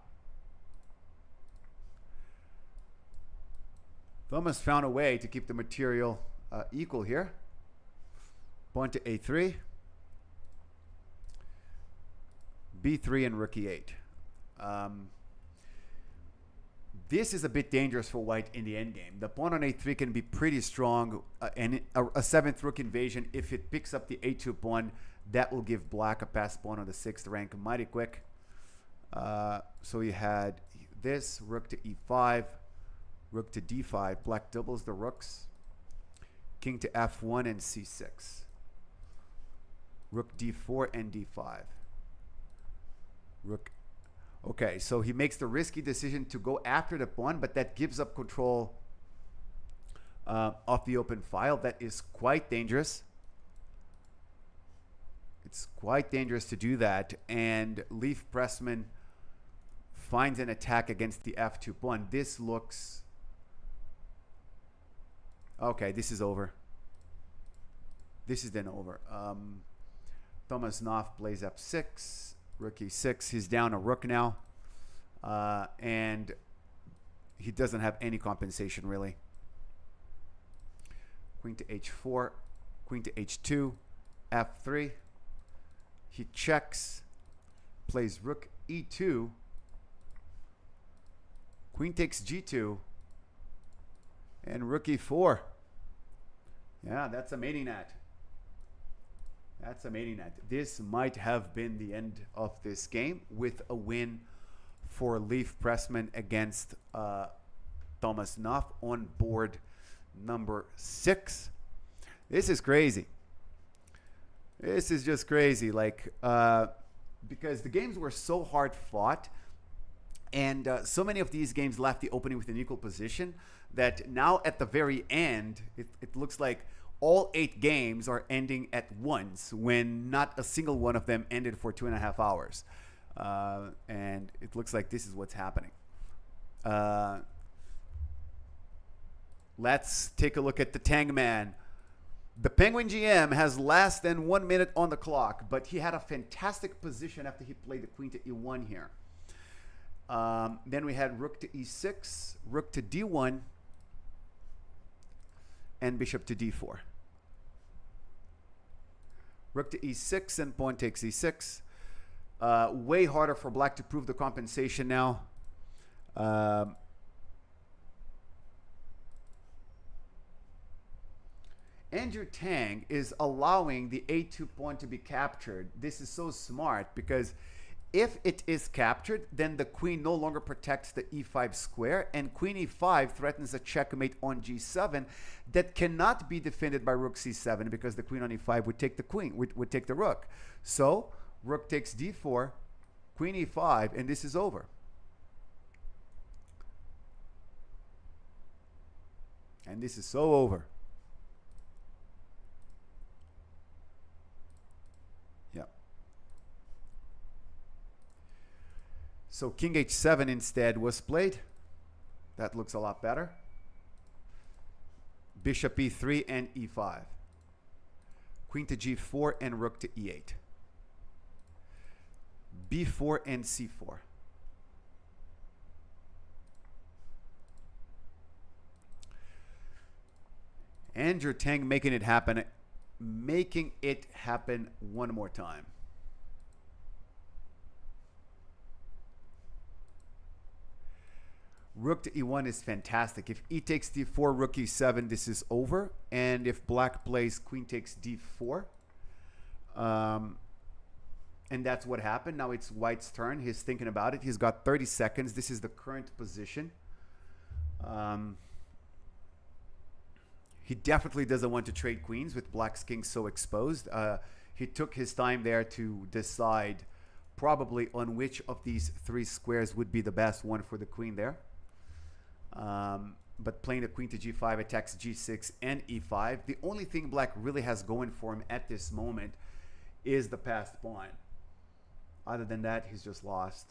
Thomas found a way to keep the material equal here. Pawn to a3. b3 and rook e8. This is a bit dangerous for white in the endgame. The pawn on a3 can be pretty strong, and a seventh rook invasion, if it picks up the a2 pawn, that will give black a pass pawn on the 6th rank mighty quick. So you had this, rook to e5, rook to d5. Black doubles the rooks. King to f1 and c6. Rook d4 and d5. Rook. Okay, so he makes the risky decision to go after the pawn, but that gives up control of the open file. That is quite dangerous. It's quite dangerous to do that. And Leif Pressman finds an attack against the f2 pawn. This looks... Okay, this is over. This is then over. Thomas Nuff plays f6. Rook e6. He's down a rook now. And he doesn't have any compensation, really. Queen to h4. Queen to h2. f3. He checks. Plays rook e2. Queen takes g2. And rook e4. Yeah, that's a mating net. That's a mating net. This might have been the end of this game with a win for Leif Pressman against Thomas Nuff on board number 6. This is crazy. This is just crazy. Like, because the games were so hard fought, and so many of these games left the opening with an equal position that now at the very end, it looks like all 8 games are ending at once when not a single one of them ended for 2.5 hours. And it looks like this is what's happening. Let's take a look at the Tang man. The Penguin GM has less than 1 minute on the clock, but he had a fantastic position after he played the queen to e1 here. Then we had rook to e6, rook to d1, and bishop to d4. Rook to e6 and pawn takes e6. Way harder for black to prove the compensation now. Andrew Tang is allowing the a2 pawn to be captured. This is so smart because if it is captured, then the queen no longer protects the e5 square, and queen e5 threatens a checkmate on g7 that cannot be defended by rook c7 because the queen on e5 would take the queen, would take the rook. So rook takes d4, queen e5, and this is over. And this is so over. So king h7 instead was played. That looks a lot better. Bishop e3 and e5. Queen to g4 and rook to e8. b4 and c4. Andrew Tang making it happen one more time. Rook to e1 is fantastic. If e takes d4, rook e7, this is over. And if black plays queen takes d4, and that's what happened. Now it's white's turn. He's thinking about it. He's got 30 seconds. This is the current position. He definitely doesn't want to trade queens with black's king so exposed. He took his time there to decide probably on which of these 3 squares would be the best one for the queen there. But playing the queen to g5 attacks g6 and e5. The only thing black really has going for him at this moment is the passed pawn. Other than that, he's just lost.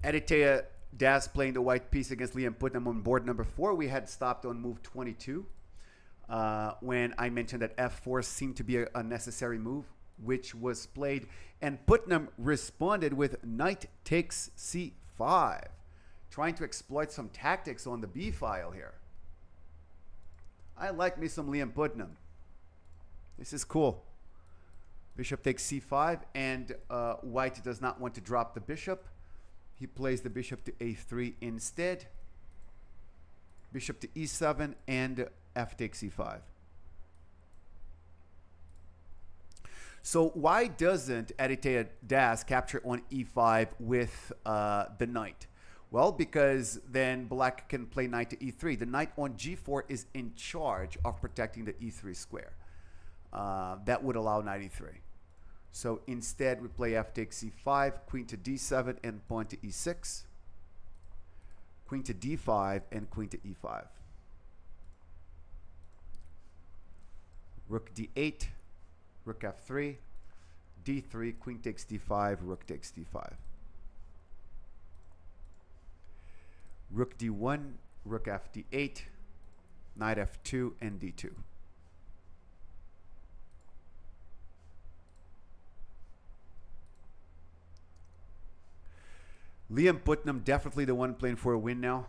Aditya Das playing the white piece against Liam Putnam on board number 4. We had stopped on move 22 when I mentioned that f4 seemed to be a necessary move, which was played. And Putnam responded with knight takes c5, trying to exploit some tactics on the b file here. I like me some Liam Putnam. This is cool. Bishop takes c5, and white does not want to drop the bishop. He plays the bishop to a3 instead. Bishop to e7 and f takes e5. So why doesn't Aditya Das capture on e5 with the knight? Well, because then black can play knight to e3. The knight on g4 is in charge of protecting the e3 square. That would allow knight e3. So instead, we play f takes c5, queen to d7, and pawn to e6. Queen to d5, and queen to e5. Rook d8, rook f3, d3, queen takes d5, rook takes d5. Rook d1, rook f d8, knight f2, and d2. Liam Putnam definitely the one playing for a win now.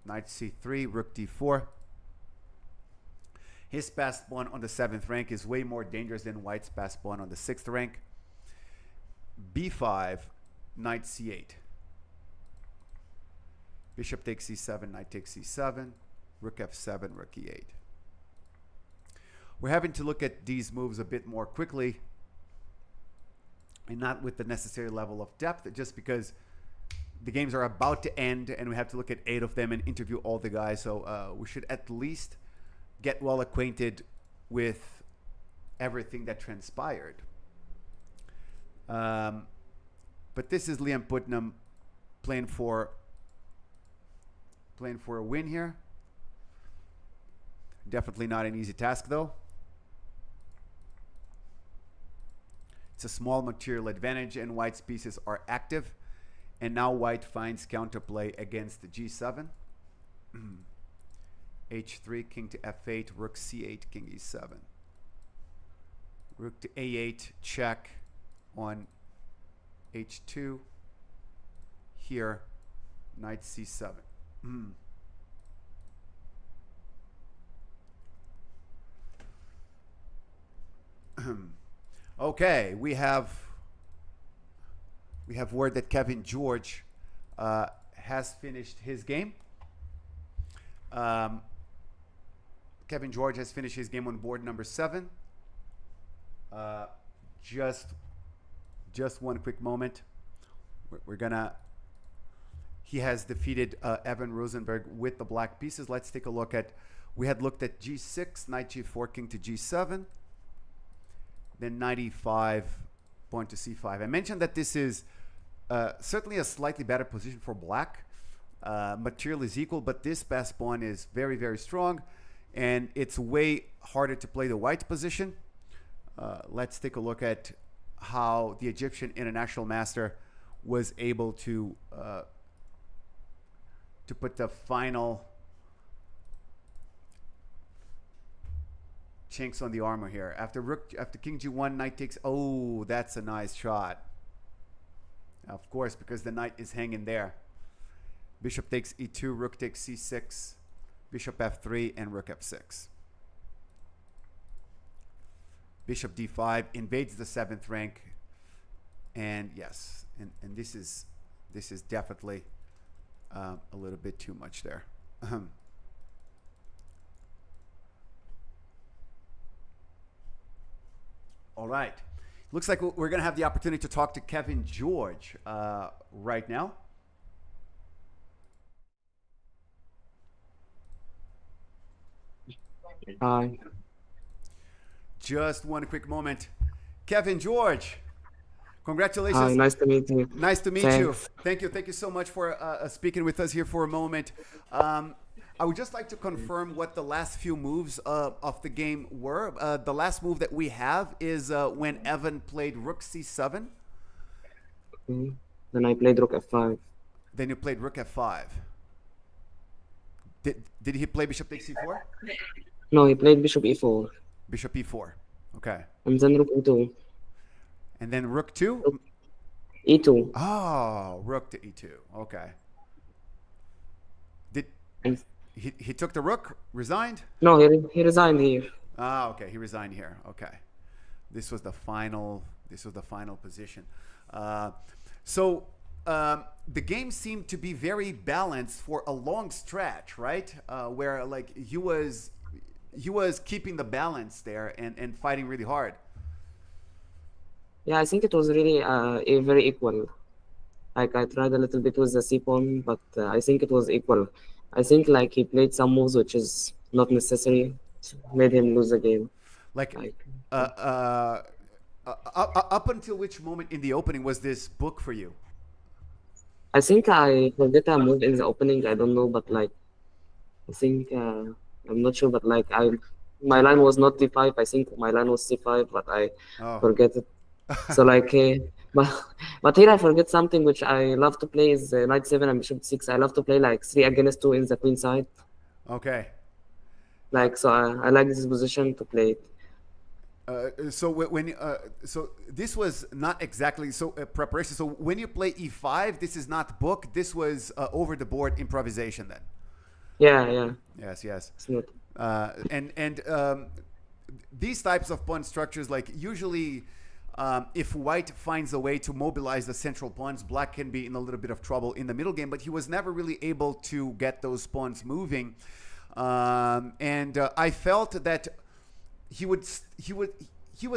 Knight c3, rook d4. His passed pawn on the 7th rank is way more dangerous than white's passed pawn on the 6th rank. b5, knight c8. Bishop takes c7, knight takes c7, rook f7, rook e8. We're having to look at these moves a bit more quickly and not with the necessary level of depth, just because the games are about to end and we have to look at 8 of them and interview all the guys. So we should at least get well acquainted with everything that transpired. But this is Liam Putnam playing for a win here. Definitely not an easy task, though. It's a small material advantage, and white's pieces are active. And now white finds counterplay against the g7. h3, king to f8, rook c8, king e7. Rook to a8, check on h2. Here, knight c7. Okay, we have word that Kevin George has finished his game. Kevin George has finished his game on board number 7. Just one quick moment. He has defeated Evan Rosenberg with the black pieces. Let's take a look at, we had looked at g6, knight g4, king to g7. Then knight e5, pawn to c5. I mentioned that this is certainly a slightly better position for black. Material is equal, but this passed pawn is very, very strong. And it's way harder to play the white position. Let's take a look at how the Egyptian international master was able to put the final chinks on the armor here. After king g1, knight takes, oh, that's a nice shot. Of course, because the knight is hanging there. Bishop takes e2, rook takes c6, bishop f3, and rook f6. Bishop d5 invades the 7th rank. And yes, and this is definitely a little bit too much there. All right. Looks like we're going to have the opportunity to talk to Kevin George right now. Hi. Just one quick moment. Kevin George, congratulations. Hi, nice to meet you. Nice to meet Thanks. you. Thank you. Thank you so much for speaking with us here for a moment. I would just like to confirm what the last few moves of the game were. The last move that we have is when Evan played rook c7. Mhm. Then I played rook f5. Then you played rook f5. Did he play bishop takes c4? No, he played bishop e4. Bishop e4. Okay. And then rook e2. And then rook 2? Rook e2. Oh, rook to e2. Okay. Did And he took the rook, resigned? no, he resigned here. Ah, okay. He resigned here. Okay. This was the final position. The game seemed to be very balanced for a long stretch, right? Where like he was keeping the balance there and fighting really hard. Yeah, I think it was really very equal. Like I tried a little bit with the c pawn, but I think it was equal. I think like he played some moves which is not necessary, made him lose the game. Like Like up until which moment in the opening was this book for you? I think I forget a move in the opening. I don't know, but like I think I'm not sure, but like my line was not d5. I think my line was c5, but I Oh. forget it. So like, but here I forget something which I love to play is knight 7 and bishop 6. I love to play like 3 against 2 in the queen side. Okay. Like so, I like this position to play it. So this was not exactly preparation. So when you play e5, this is not book. This was over the board improvisation then. Yeah. Yes. It's not. These types of pawn structures, like usually, if white finds a way to mobilize the central pawns, black can be in a little bit of trouble in the middle game. But he was never really able to get those pawns moving, I felt that he was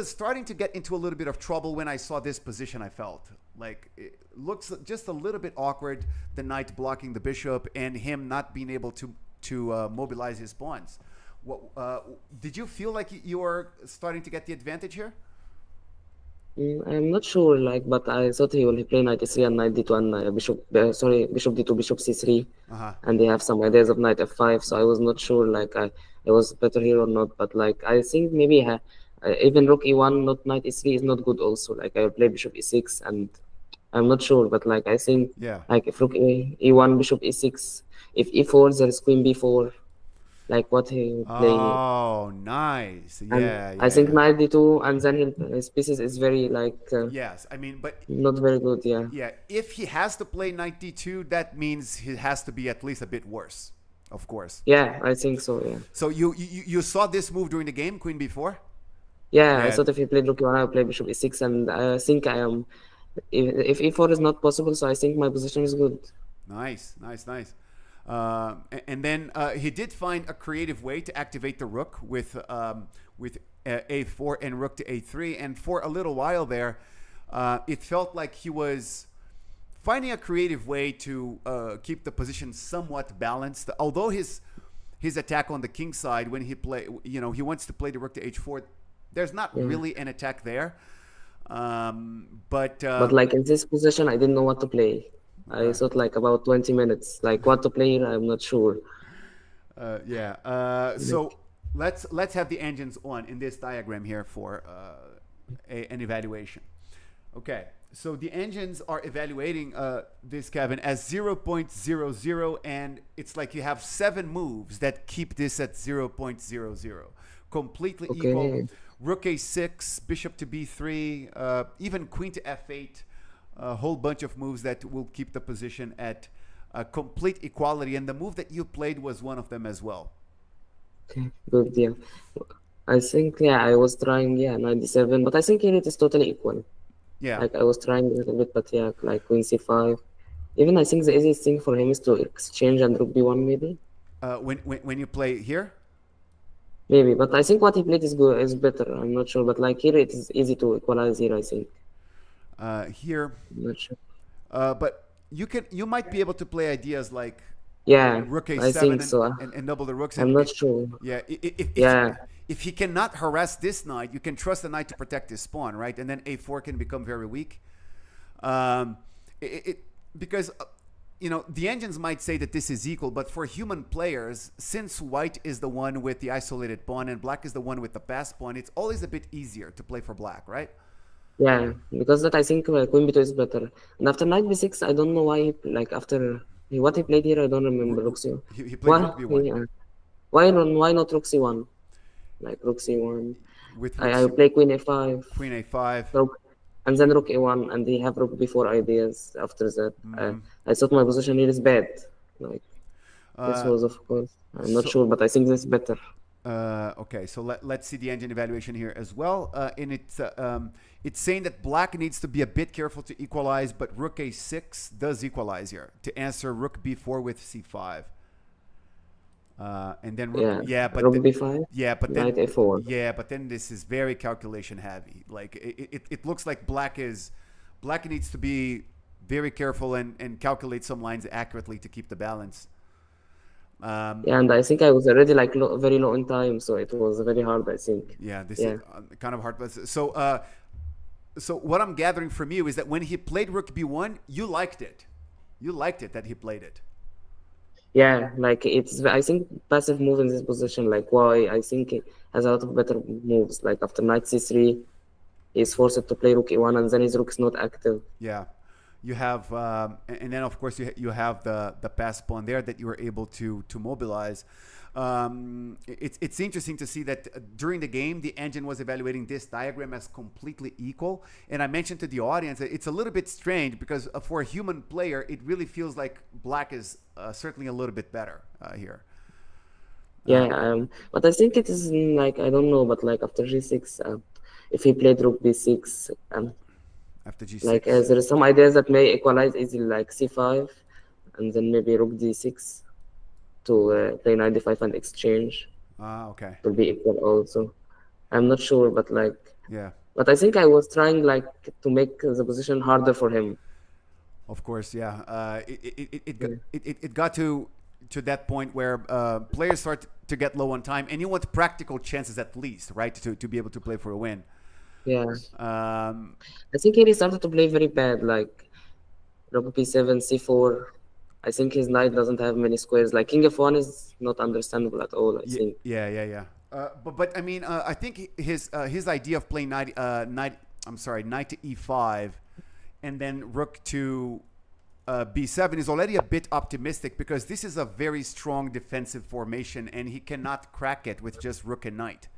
starting to get into a little bit of trouble when I saw this position. I felt like it looks just a little bit awkward, the knight blocking the bishop and him not being able to mobilize his pawns. What did you feel like you were starting to get the advantage here? I'm not sure, like, but I thought he will play knight e3 and knight d2 and bishop d2, bishop c3, and they have some ideas of knight f5. So I was not sure, like, I was better here or not. But like, I think maybe even rook e1, not knight e3 is not good. Also, like, I will play bishop e6, and I'm not sure, but like, I think, like, if rook e1, bishop e6, if e4, there is queen b4. Like what he will play. Oh, nice. Yeah. I think knight d2 and then his pieces is very like. Yes, I mean, but not very good. Yeah. Yeah, if he has to play knight d2, that means he has to be at least a bit worse, of course. Yeah, I think so. Yeah. So you saw this move during the game, queen b4? Yeah, I thought if he played rook e1, I would play bishop e6, and I think I am. If e4 is not possible, so I think my position is good. Nice. And then he did find a creative way to activate the rook with a4 and rook to a3. And for a little while there, it felt like he was finding a creative way to keep the position somewhat balanced. Although his attack on the king side, when he he wants to play the rook to h4, there's not really an attack there. But like in this position, I didn't know what to play. I thought like about 20 minutes, like what to play. I'm not sure. So let's have the engines on in this diagram here for an evaluation. Okay, so the engines are evaluating this, Kevin, as 0.00, and it's like you have 7 moves that keep this at 0.00, completely equal. Rook a6, bishop to b3, even queen to f8. A whole bunch of moves that will keep the position at complete equality, and the move that you played was one of them as well. Okay, good. Yeah, I think I was trying knight d7, but I think here it is totally equal. Yeah, like I was trying a little bit, but like queen c5. Even I think the easiest thing for him is to exchange and rook b1 maybe. When you play here. Maybe, but I think what he played is good, is better. I'm not sure, but like here it is easy to equalize here, I think. Here, I'm not sure. But you might be able to play ideas like rook a7 I think so. and double the rooks. I'm not sure. Yeah, if he cannot harass this knight, you can trust the knight to protect his pawn, right? And then a4 can become very weak. Because the engines might say that this is equal, but for human players, since white is the one with the isolated pawn and black is the one with the passed pawn, it's always a bit easier to play for black, right? Yeah, because that I think Queen B2 is better. And after knight B6, I don't know why like after what he played here, I don't remember. Rook C1. He played Why? rook b1 Yeah. Why not Rook C1? Like Rook C1. with I play Queen A5. Queen a5. Rook, and then Rook A1, and they have Rook B4 ideas after that. I thought my position here is bad. Like this was, of course. I'm not sure, but I think this is better. Okay, so let's see the engine evaluation here as well. And it's saying that black needs to be a bit careful to equalize, but rook a6 does equalize here to answer rook b4 with c5. And then rook, but rook then, b5. Yeah, but then knight a4. Yeah, but then this is very calculation heavy. Like it looks like black needs to be very careful and calculate some lines accurately to keep the balance. Yeah, and I think I was already like very low in time, so it was very hard, I think. Yeah, this is kind of hard. So what I'm gathering from you is that when he played rook b1, you liked it. You liked it that he played it. Yeah, like I think passive move in this position, like why I think he has a lot of better moves. Like after knight c3, he's forced to play rook e1, and then his rook is not active. Yeah. You have, and then of course you have the pass pawn there that you were able to mobilize. It's interesting to see that during the game the engine was evaluating this diagram as completely equal. And I mentioned to the audience that it's a little bit strange because for a human player it really feels like black is certainly a little bit better here. Yeah, but I think it is like I don't know, but like after g6, if he played rook b6. After g6. Like there are some ideas that may equalize easily, like c5, and then maybe rook d6 to play knight d5 and exchange. Okay. To be equal also. I'm not sure, but like. Yeah. But I think I was trying like to make the position harder for him. Of course, yeah. It got to that point where players start to get low on time, and you want practical chances at least, right, to be able to play for a win. Yeah. I think he started to play very bad, like rook b7, c4. I think his knight doesn't have many squares. Like king f1 is not understandable at all, I think. Yeah. But I mean, I think his idea of playing knight to e5, and then rook to b7 is already a bit optimistic because this is a very strong defensive formation, and he cannot crack it with just rook and knight.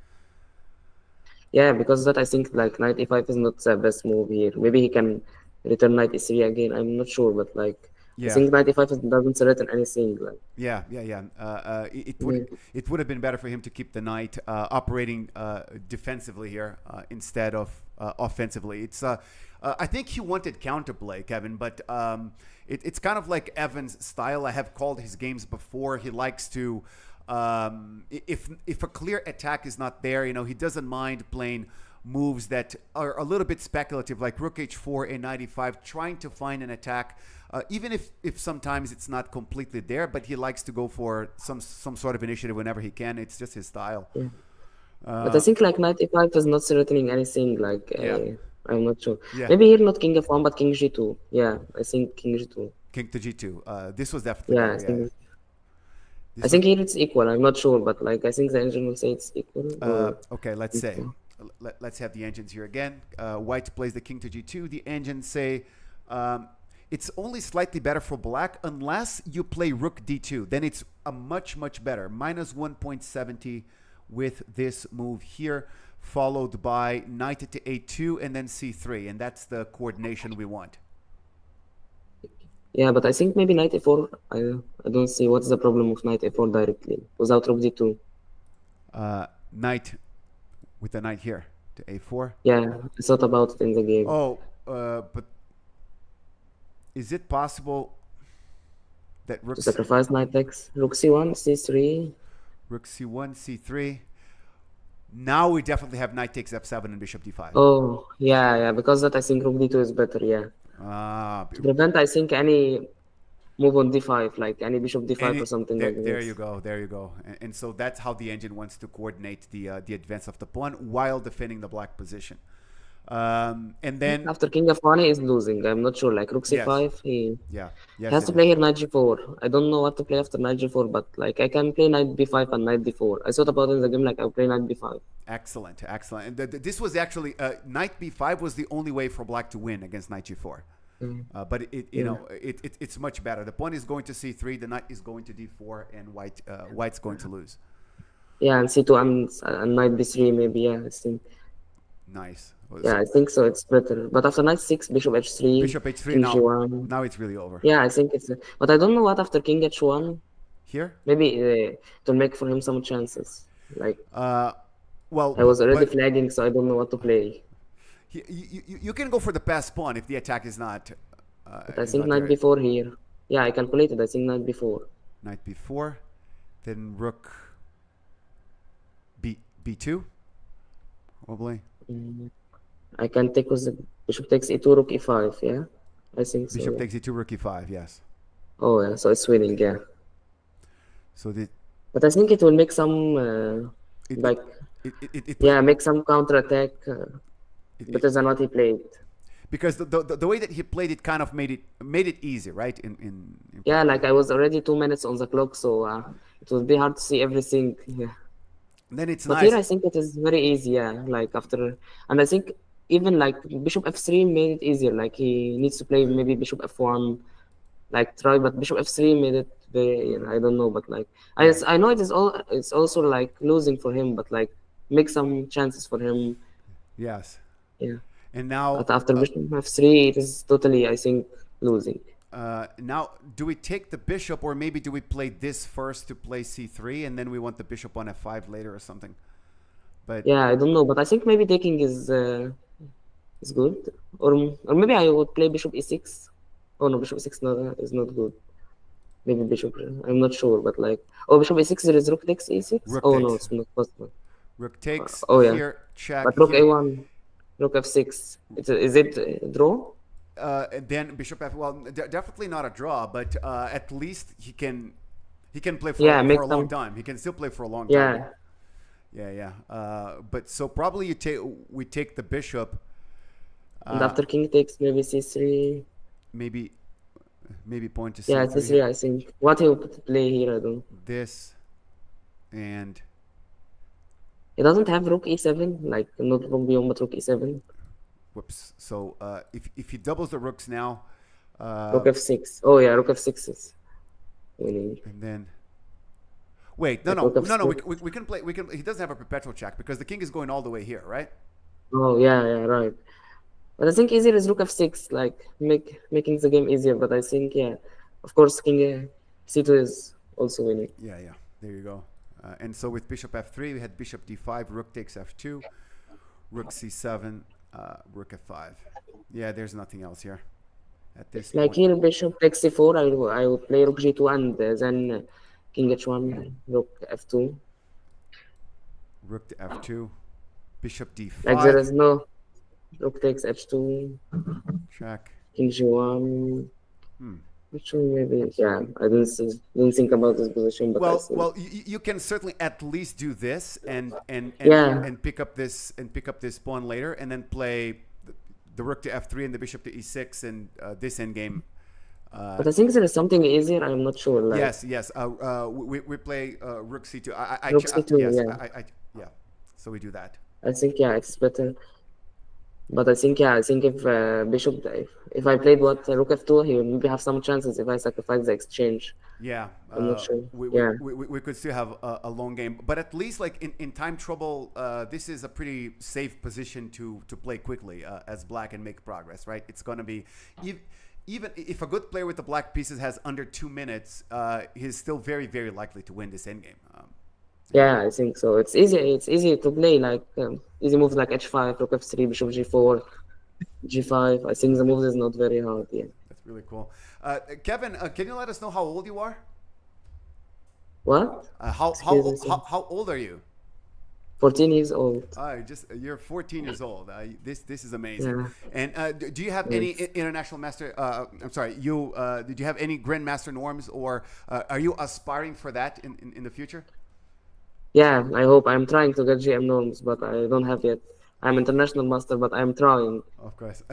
Yeah, because that I think like knight e5 is not the best move here. Maybe he can return knight e3 again. I'm not sure, but like I think knight e5 doesn't threaten anything. Like it would have been better for him to keep the knight operating defensively here instead of offensively. It's I think he wanted counterplay, Kevin, but it's kind of like Evan's style. I have called his games before. He likes to. If a clear attack is not there, he doesn't mind playing moves that are a little bit speculative, like rook h4 and knight e5, trying to find an attack, even if sometimes it's not completely there, but he likes to go for some sort of initiative whenever he can. It's just his style. Yeah. But I think like knight e5 is not threatening anything. Like I'm not sure. Yeah. Maybe here not king f1, but king g2. Yeah, I think king g2. King to g2. This was definitely. I think here it's equal. I'm not sure, but like I think the engine will say it's equal. Okay, let's say. Let's have the engines here again. White plays the king to g2. The engines say it's only slightly better for black unless you play rook d2. Then it's a much better. Minus 1.70 with this move here, followed by knight to a2 and then c3, and that's the coordination we want. Yeah, but I think maybe knight a4. I don't see what's the problem with knight a4 directly without rook d2. Knight with the knight here to a4. Yeah, I thought about it in the game. Oh, but is it possible that rook sacrifice knight x, rook c1, c3, rook c1, c3? Now we definitely have knight takes f7 and bishop d5. Oh, yeah, because that I think rook d2 is better. Yeah. To prevent, I think, any move on d5, like any bishop d5 or something like that. There you go. And so that's how the engine wants to coordinate the advance of the pawn while defending the black position. And then After king f1, he is losing. I'm not sure. Like rook c5, he yeah, yes, has it to is. play here knight g4. I don't know what to play after knight g4, but like I can play knight b5 and knight d4. I thought about it in the game, like I'll play knight b5. Excellent, excellent. And this was actually knight b5 was the only way for black to win against knight g4. But it's much better. The pawn is going to c3, the knight is going to d4, and white's going to lose. Yeah, and c2 and knight b3 maybe. Yeah, I think. Nice. Yeah, I think so. It's better. But after knight 6, bishop h3, Bishop h3 king now. g1. Now it's really over. Yeah, I think it's. But I don't know what after king h1. Here? Maybe to make for him some chances. Like well, I was already flagging, so I don't know what to play. You can go for the passed pawn if the attack is not. But I think knight b4 here. Yeah, I calculated. I think knight b4. Knight b4, then rook b2, probably. I can take with the bishop takes e2, rook e5. Yeah, I think so. Bishop takes e2, rook e5. Yes. Oh yeah, so it's winning. Yeah. So the. But I think it will make some make some counter attack better than what he played. Because the way that he played it kind of made it easy, right? Yeah, like I was already 2 minutes on the clock, so it would be hard to see everything. Yeah. Then it's but nice. Here I think it is very easy. Yeah, like after, and I think even like bishop f3 made it easier. Like he needs to play maybe bishop f1, like try, but bishop f3 made it very. I don't know, but like I know it's also like losing for him, but like make some chances for him. Yes. Yeah. And now but after bishop f3, it is totally, I think, losing. Now, do we take the bishop, or maybe do we play this first to play c3, and then we want the bishop on f5 later or something? But yeah, I don't know, but I think maybe taking is good, or maybe I would play bishop e6. Oh no, bishop e6 is not good. Maybe bishop. I'm not sure, but like bishop e6 there is rook takes e6. No, it's not possible. Rook takes. Here, check. But rook a1. Rook f6. Is it a draw? And then bishop f. Well, definitely not a draw, but at least he can play for a long time. He can still play for a long time. Yeah. But so probably we take the bishop. And after king takes, maybe c3. Maybe point to c3. Yeah, c3. I think. What he would play here, I don't. This, and. It doesn't have rook e7, like not rook beyond, but rook e7. Whoops. So if he doubles the rooks now. Rook f6. Oh yeah, rook f6 is winning. And then. Wait, no. We can play. He doesn't have a perpetual check because the king is going all the way here, right? Oh yeah, right. But I think easier is rook f6, like making the game easier. But I think of course king c2 is also winning. Yeah. There you go. And so with bishop f3, we had bishop d5, rook takes f2, rook c7, rook f5. Yeah, there's nothing else here at this point. Like here, bishop takes c4, I will play rook g2 and then king h1, rook f2. Rook to f2, bishop d5. Like there is no rook takes h2. Check. King g1. Maybe I didn't think about this position, but well, you can certainly at least do this and pick up this pawn later, and then play the rook to f3 and the bishop to e6 and this endgame. But I think there is something easier. I'm not sure. Like, yes. We play rook c2. Rook c2. Yeah. So we do that. I think it's better. But I think if bishop, if I played rook f2, he will maybe have some chances if I sacrifice the exchange. Yeah, I'm not sure. We could still have a long game, but at least like in time trouble, this is a pretty safe position to play quickly as black and make progress. Right? It's going to be even if a good player with the black pieces has under 2 minutes, he's still very, very likely to win this endgame. Yeah, I think so. It's easy to play, like easy moves like h5, rook f3, bishop g4, g5. I think the moves is not very hard. Yeah. That's really cool. Kevin, can you let us know how old you are? What? How old are you? 14 years old. You're 14 years old. This is amazing. Yeah. And do you have any international master? I'm sorry. Did you have any grandmaster norms, or are you aspiring for that in the future? Yeah, I hope. I'm trying to get GM norms, but I don't have yet. I'm international master, but I'm trying. Of course.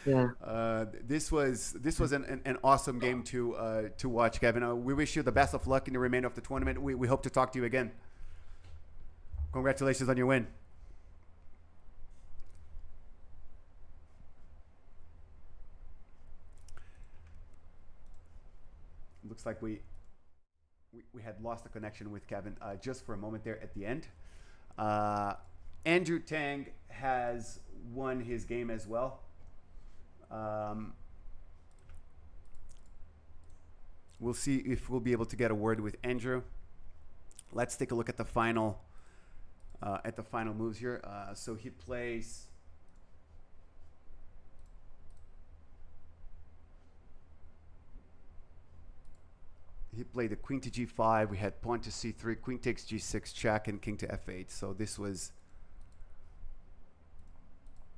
Yeah. This was an awesome game to watch, Kevin. We wish you the best of luck in the remainder of the tournament. We hope to talk to you again. Congratulations on your win. Looks like we had lost the connection with Kevin just for a moment there at the end. Andrew Tang has won his game as well. We'll see if we'll be able to get a word with Andrew. Let's take a look at the final moves here. So he plays. He played the queen to g5. We had pawn to c3, queen takes g6 check, and king to f8. So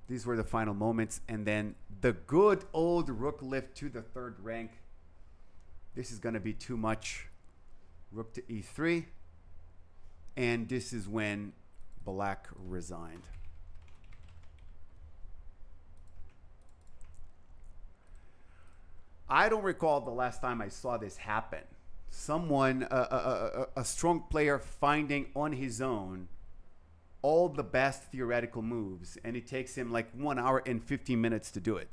these were the final moments. And then the good old rook lift to the third rank. This is going to be too much. Rook to e3. And this is when Black resigned. I don't recall the last time I saw this happen. Someone, a strong player, finding on his own all the best theoretical moves, and it takes him like 1 hour and 15 minutes to do it.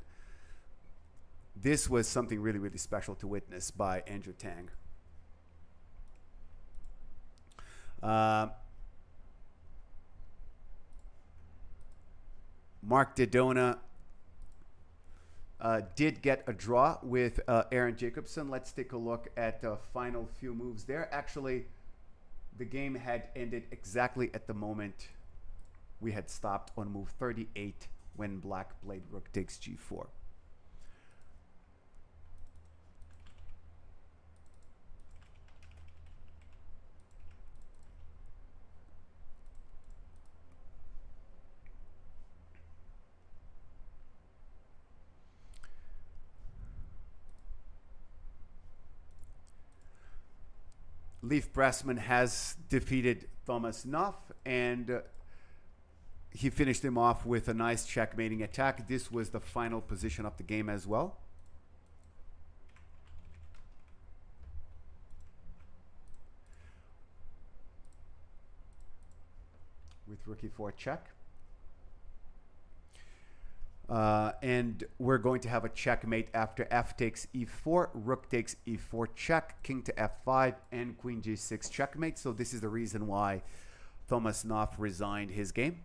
This was something really, really special to witness by Andrew Tang. Mark Dodona did get a draw with Aaron Jacobson. Let's take a look at the final few moves there. Actually, the game had ended exactly at the moment we had stopped on move 38 when Black played rook takes g4. Leif Bressman has defeated Thomas Nuff, and he finished him off with a nice checkmating attack. This was the final position of the game as well. With rook e4 check. And we're going to have a checkmate after f takes e4, rook takes e4 check, king to f5, and queen g6 checkmate. So this is the reason why Thomas Nuff resigned his game.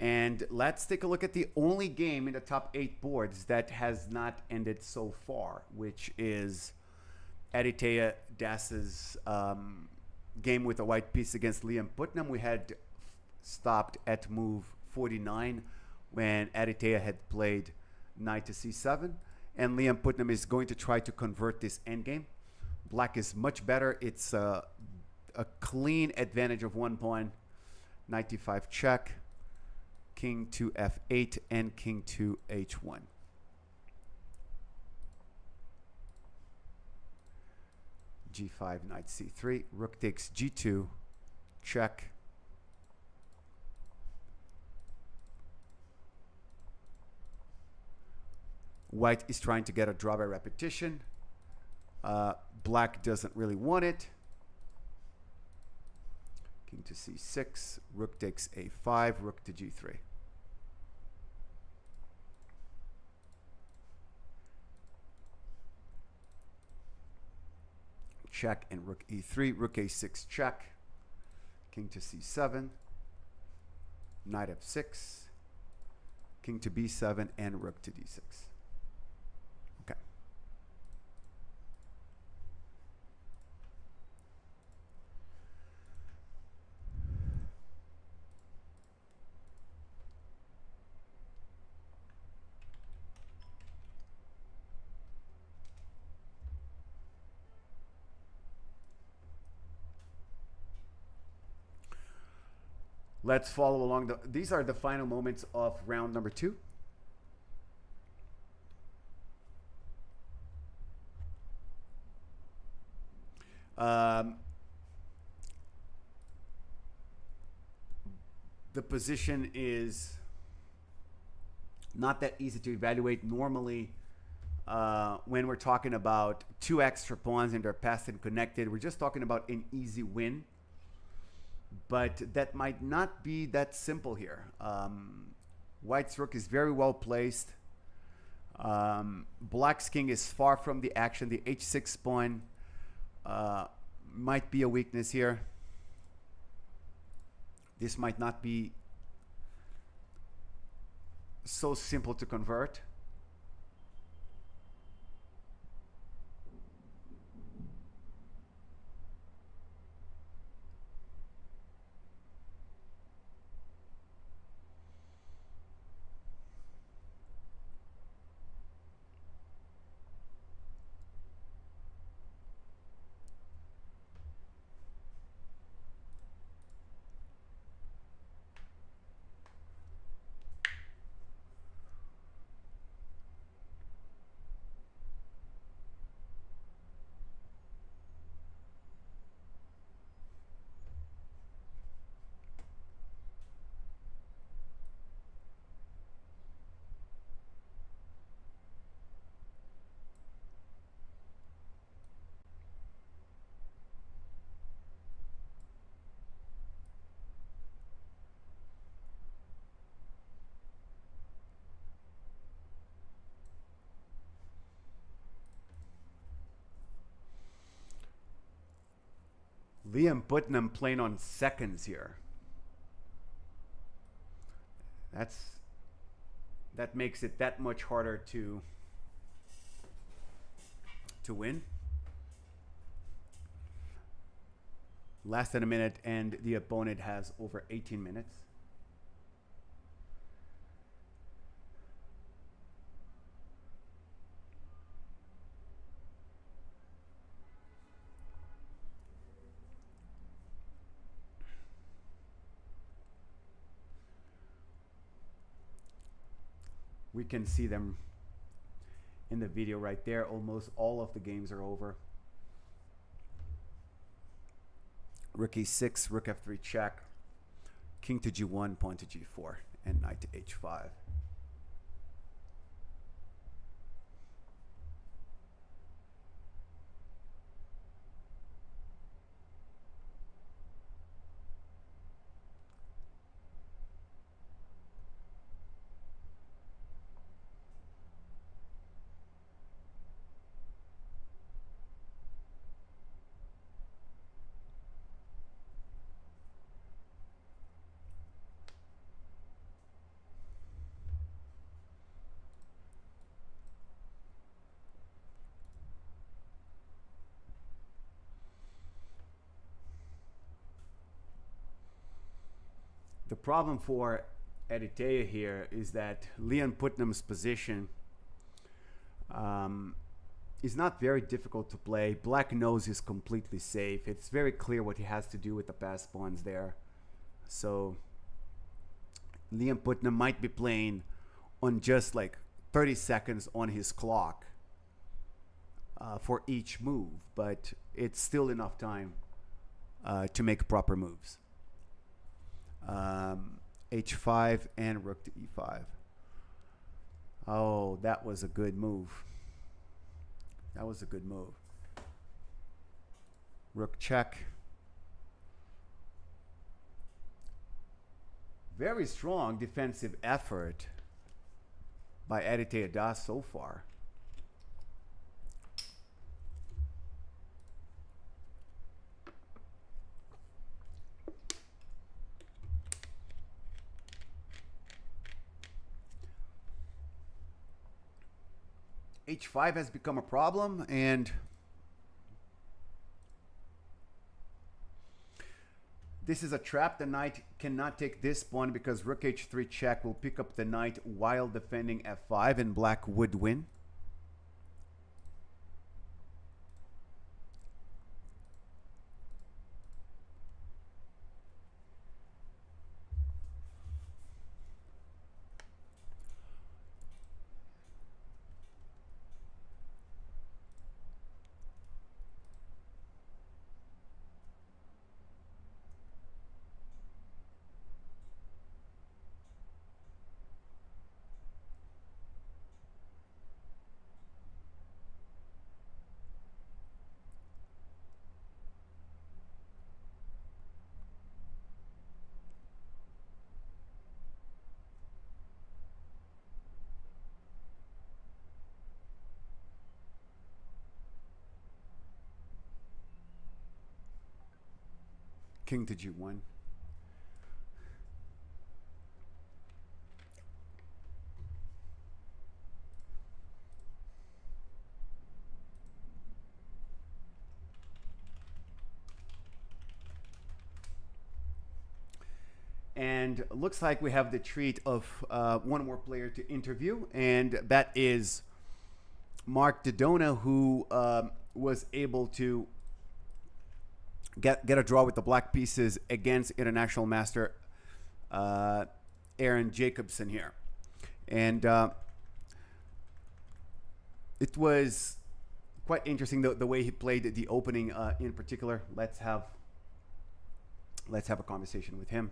And let's take a look at the only game in the top 8 boards that has not ended so far, which is Aditya Das's game with a white piece against Liam Putnam. We had stopped at move 49 when Aditya had played knight to c7. And Liam Putnam is going to try to convert this endgame. Black is much better. It's a clean advantage of 1 pawn. Knight d5 check. King to f8 and king to h1. g5, knight c3, rook takes g2, check. White is trying to get a draw by repetition. Black doesn't really want it. King to c6, rook takes a5, rook to g3. Check and rook e3, rook a6 check, king to c7, knight f6, king to b7, and rook to d6. Okay. Let's follow along. These are the final moments of round number 2. The position is not that easy to evaluate. Normally, when we're talking about 2 extra pawns and they're passed and connected, we're just talking about an easy win. But that might not be that simple here. White's rook is very well placed. Black's king is far from the action. The h6 pawn might be a weakness here. This might not be so simple to convert. Liam Putnam playing on seconds here. That makes it that much harder to win. Less than a minute, and the opponent has over 18 minutes. We can see them in the video right there. Almost all of the games are over. Rook e6, rook f3 check, king to g1, pawn to g4, and knight to h5. The problem for Aditya here is that Liam Putnam's position is not very difficult to play. Black knows he's completely safe. It's very clear what he has to do with the passed pawns there. So Liam Putnam might be playing on just like 30 seconds on his clock for each move, but it's still enough time to make proper moves. H5 and rook to e5. Oh, that was a good move. That was a good move. Rook check. Very strong defensive effort by Aditya Das so far. H5 has become a problem, and this is a trap. The knight cannot take this pawn because rook h3 check will pick up the knight while defending f5, and black would win. king to g1. And looks like we have the treat of one more player to interview, and that is Mark Dodona, who was able to get a draw with the black pieces against international master Aaron Jacobson here. And it was quite interesting the way he played the opening in particular. Let's have a conversation with him.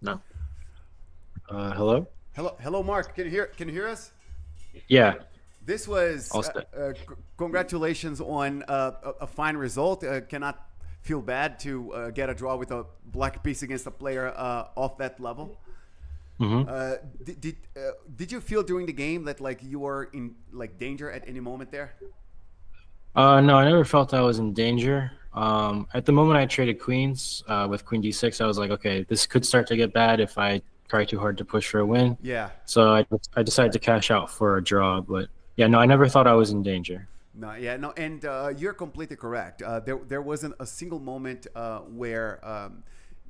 No. Hello? Hello, Mark. Can you hear us? Yeah. This was All set. congratulations on a fine result. Cannot feel bad to get a draw with a black piece against a player off that level. Mm-hmm. Did you feel during the game that like you were in like danger at any moment there? No, I never felt I was in danger. At the moment I traded queens with queen d6, I was like, okay, this could start to get bad if I try too hard to push for a win. Yeah. So I decided to cash out for a draw, but yeah, no, I never thought I was in danger. No, yeah, no, and you're completely correct. There wasn't a single moment where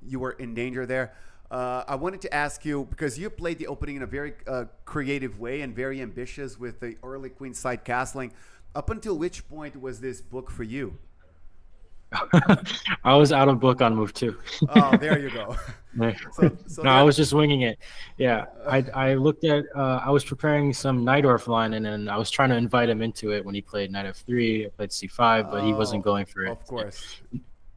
you were in danger there. I wanted to ask you, because you played the opening in a very creative way and very ambitious with the early queenside castling. Up until which point was this book for you? I was out of book on move 2. Oh, there you go. So no, I was just winging it. Yeah, I looked at, I was preparing some Najdorf line, and then I was trying to invite him into it when he played knight f3, I played c5, but he wasn't going for it. Of course.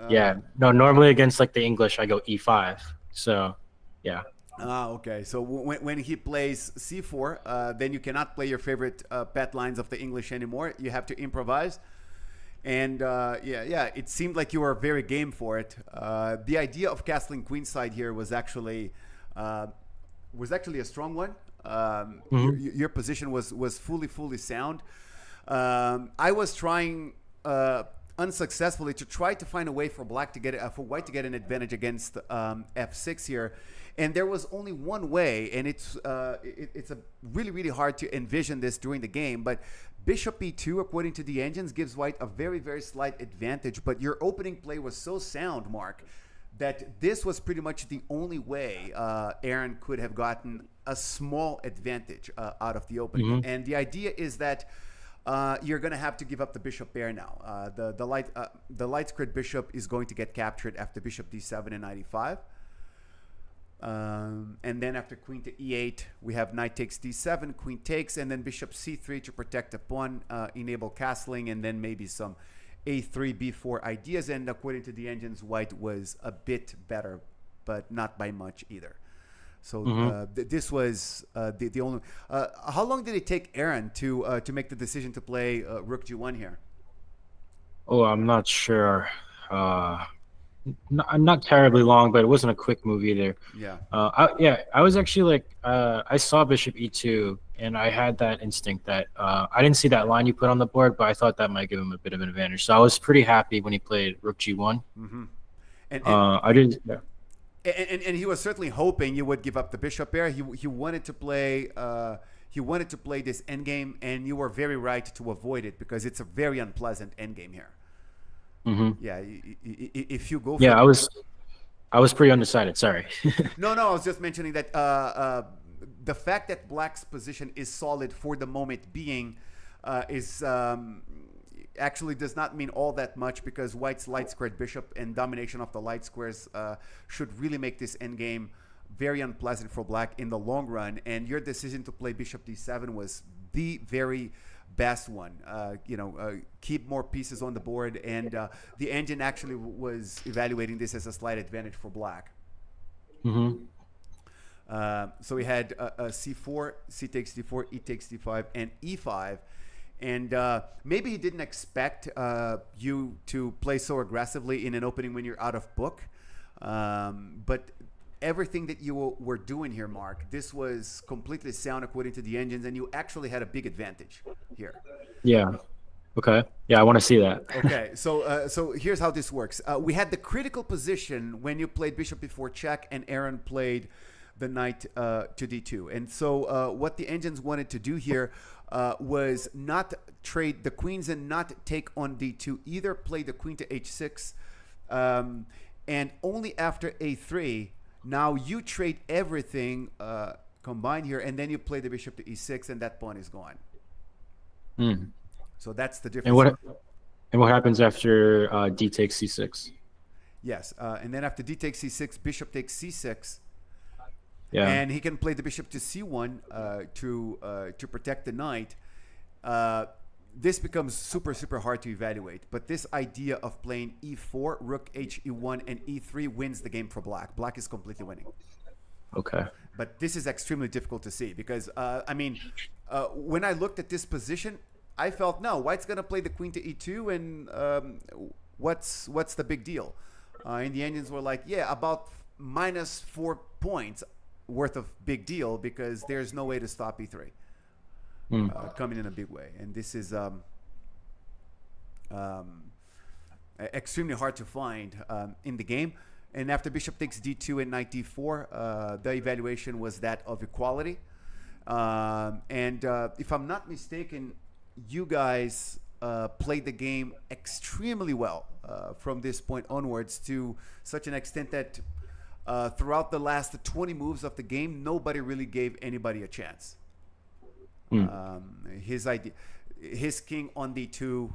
Yeah, no, normally against like the English, I go e5. So, yeah. Okay. So when he plays c4, then you cannot play your favorite pet lines of the English anymore. You have to improvise. And yeah, it seemed like you were very game for it. The idea of castling queenside here was actually a strong one. Your position was fully sound. I was trying unsuccessfully to try to find a way for white to get an advantage against f6 here, and there was only one way, and it's really hard to envision this during the game, but bishop e2, according to the engines, gives white a very slight advantage. But your opening play was so sound, Mark, that this was pretty much the only way Aaron could have gotten a small advantage out of the opening. And the idea is that you're going to have to give up the bishop pair now. The light squared bishop is going to get captured after bishop d7 and knight e5. And then after queen to e8, we have knight takes d7, queen takes, and then bishop c3 to protect the pawn, enable castling, and then maybe some a3, b4 ideas. And according to the engines, white was a bit better, but not by much either. So this was the only. How long did it take Aaron to make the decision to play rook g1 here? Oh, I'm not sure. Not terribly long, but it wasn't a quick move either. Yeah. I was actually like, I saw bishop e2, and I had that instinct that I didn't see that line you put on the board, but I thought that might give him a bit of an advantage. So I was pretty happy when he played rook g1. And I didn't. Yeah. And he was certainly hoping you would give up the bishop pair. He wanted to play. He wanted to play this endgame, and you were very right to avoid it because it's a very unpleasant endgame here. Yeah, if you go for I was pretty undecided, sorry. No, I was just mentioning that the fact that black's position is solid for the moment being is actually does not mean all that much, because white's light squared bishop and domination of the light squares should really make this endgame very unpleasant for black in the long run. And your decision to play bishop d7 was the very best one. Keep more pieces on the board, and the engine actually was evaluating this as a slight advantage for black. So we had c4, c takes d4, e takes d5, and e5. And maybe he didn't expect you to play so aggressively in an opening when you're out of book. But everything that you were doing here, Mark, this was completely sound according to the engines, and you actually had a big advantage here. Yeah. Okay. Yeah, I want to see that. Okay, so here's how this works. We had the critical position when you played bishop before check, and Aaron played the knight to d2. And so what the engines wanted to do here was not trade the queens and not take on d2, either play the queen to h6, and only after a3, now you trade everything combined here, and then you play the bishop to e6, and that pawn is gone. Mm. So that's the difference. And what happens after d takes c6? Yes, and then after d takes c6, bishop takes c6. Yeah. And he can play the bishop to c1 to protect the knight. This becomes super hard to evaluate. But this idea of playing e4, rook h e1, and e3 wins the game for black. Black is completely winning. Okay. But this is extremely difficult to see because, when I looked at this position, I felt, no, white's going to play the queen to e2, and what's the big deal? And the Indians were like, yeah, about -4 points worth of big deal because there's no way to stop e3 coming in a big way. And this is extremely hard to find in the game. And after bishop takes d2 and knight d4, the evaluation was that of equality. And if I'm not mistaken, you guys played the game extremely well from this point onwards, to such an extent that throughout the last 20 moves of the game, nobody really gave anybody a chance. His idea, his king on d2,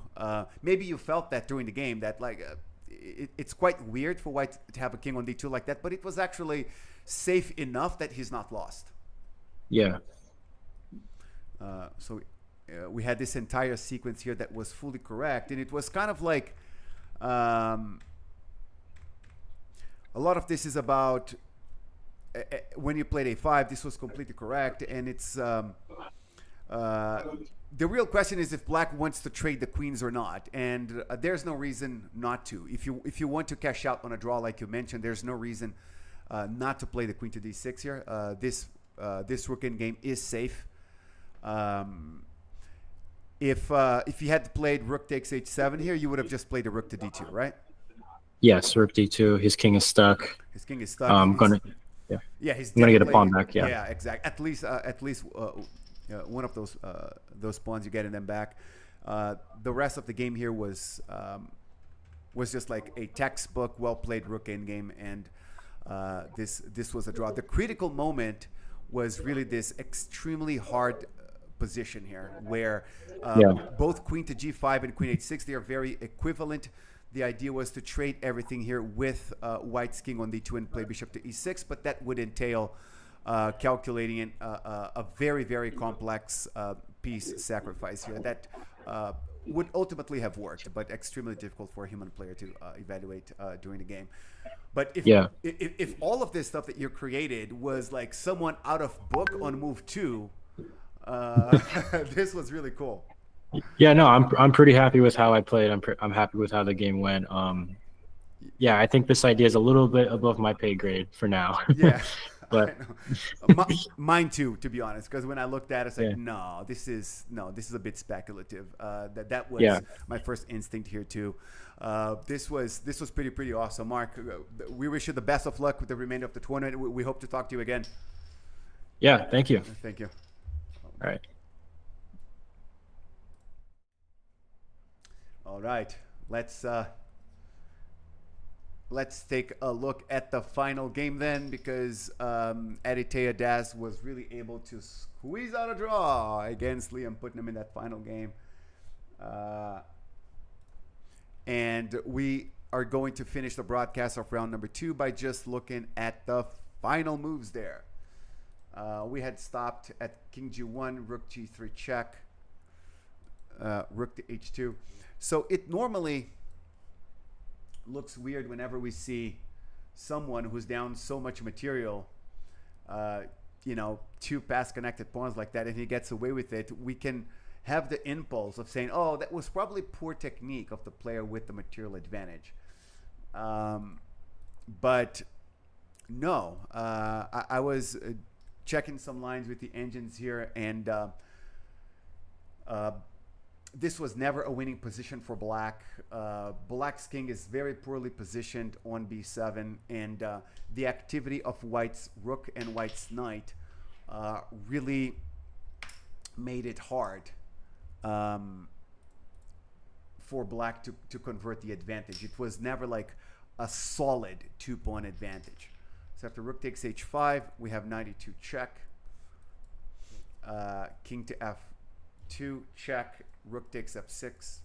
maybe you felt that during the game, that like it's quite weird for white to have a king on d2 like that, but it was actually safe enough that he's not lost. Yeah. So we had this entire sequence here that was fully correct, and it was kind of like a lot of this is about when you played a5, this was completely correct, and it's the real question is if black wants to trade the queens or not, and there's no reason not to. If you want to cash out on a draw like you mentioned, there's no reason not to play the queen to d6 here. This rook in game is safe. If you had played rook takes h7 here, you would have just played a rook to d2, right? Yes, rook d2. His king is stuck. His king is stuck. I'm gonna get a pawn back. Yeah. Yeah, exactly. At least one of those pawns, you're getting them back. The rest of the game here was just like a textbook, well played rook in game, and this was a draw. The critical moment was really this extremely hard position here, where both queen to g5 and queen h6, they are very equivalent. The idea was to trade everything here with white's king on d2 and play bishop to e6, but that would entail calculating a very complex piece sacrifice here that would ultimately have worked, but extremely difficult for a human player to evaluate during the game. But if all of this stuff that you created was like someone out of book on move 2, this was really cool. Yeah, no, I'm pretty happy with how I played. I'm happy with how the game went. Yeah, I think this idea is a little bit above my pay grade for now. Yeah, but mine too, to be honest. Because when I looked at it, it's like, no, this is a bit speculative. That was my first instinct here too. This was pretty awesome, Mark. We wish you the best of luck with the remainder of the tournament. We hope to talk to you again. Yeah, thank you. Thank you. All right. All right, let's take a look at the final game then, because Aditya Das was really able to squeeze out a draw against Liam Putnam in that final game. And we are going to finish the broadcast of round number 2 by just looking at the final moves there. We had stopped at king g1, rook g3 check, rook to h2. So it normally looks weird whenever we see someone who's down so much material, 2 pass connected pawns like that, and he gets away with it. We can have the impulse of saying, oh, that was probably poor technique of the player with the material advantage. But No, I was checking some lines with the engines here, and this was never a winning position for black. Black's king is very poorly positioned on b7, and the activity of white's rook and white's knight really made it hard for black to convert the advantage. It was never like a solid two-pawn advantage. So after rook takes h5, we have knight e2 check, king to f2 check, rook takes f6,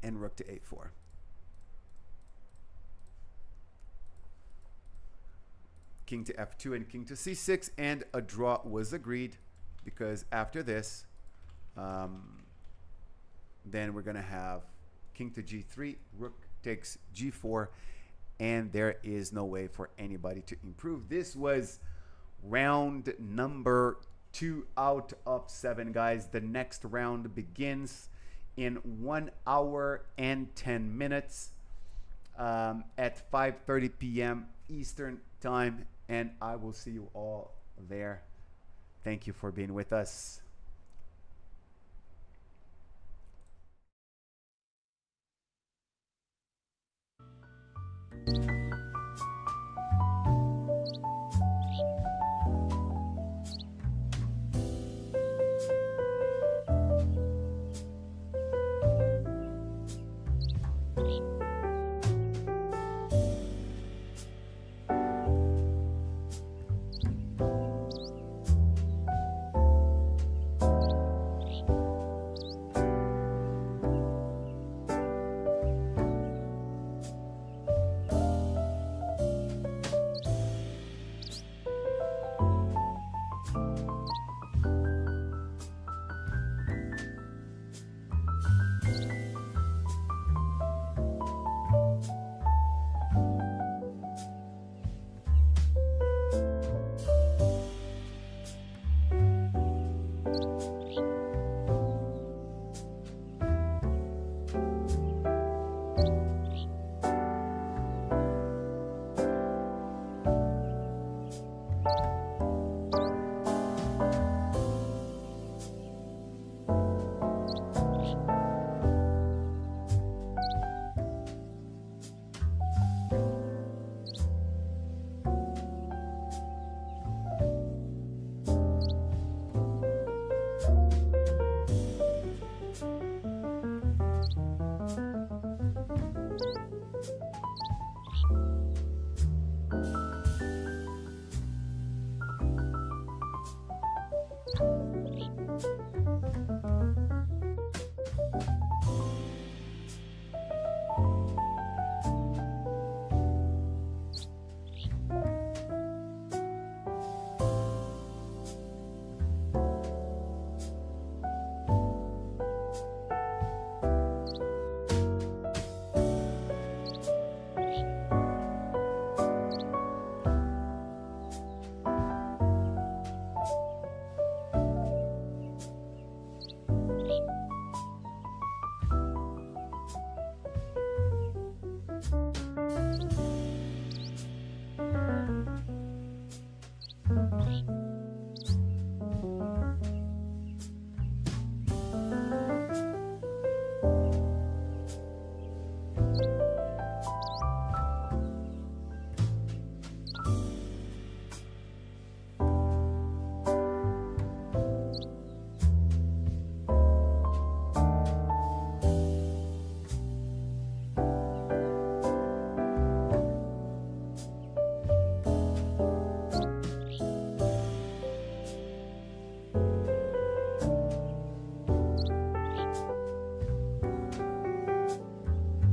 and rook to a4. King to f2 and king to c6, and a draw was agreed, because after this, then we're going to have king to g3, rook takes g4, and there is no way for anybody to improve. This was round number 2 out of 7, guys. The next round begins in 1 hour and 10 minutes at 5:30 p.m. Eastern time, and I will see you all there. Thank you for being with us.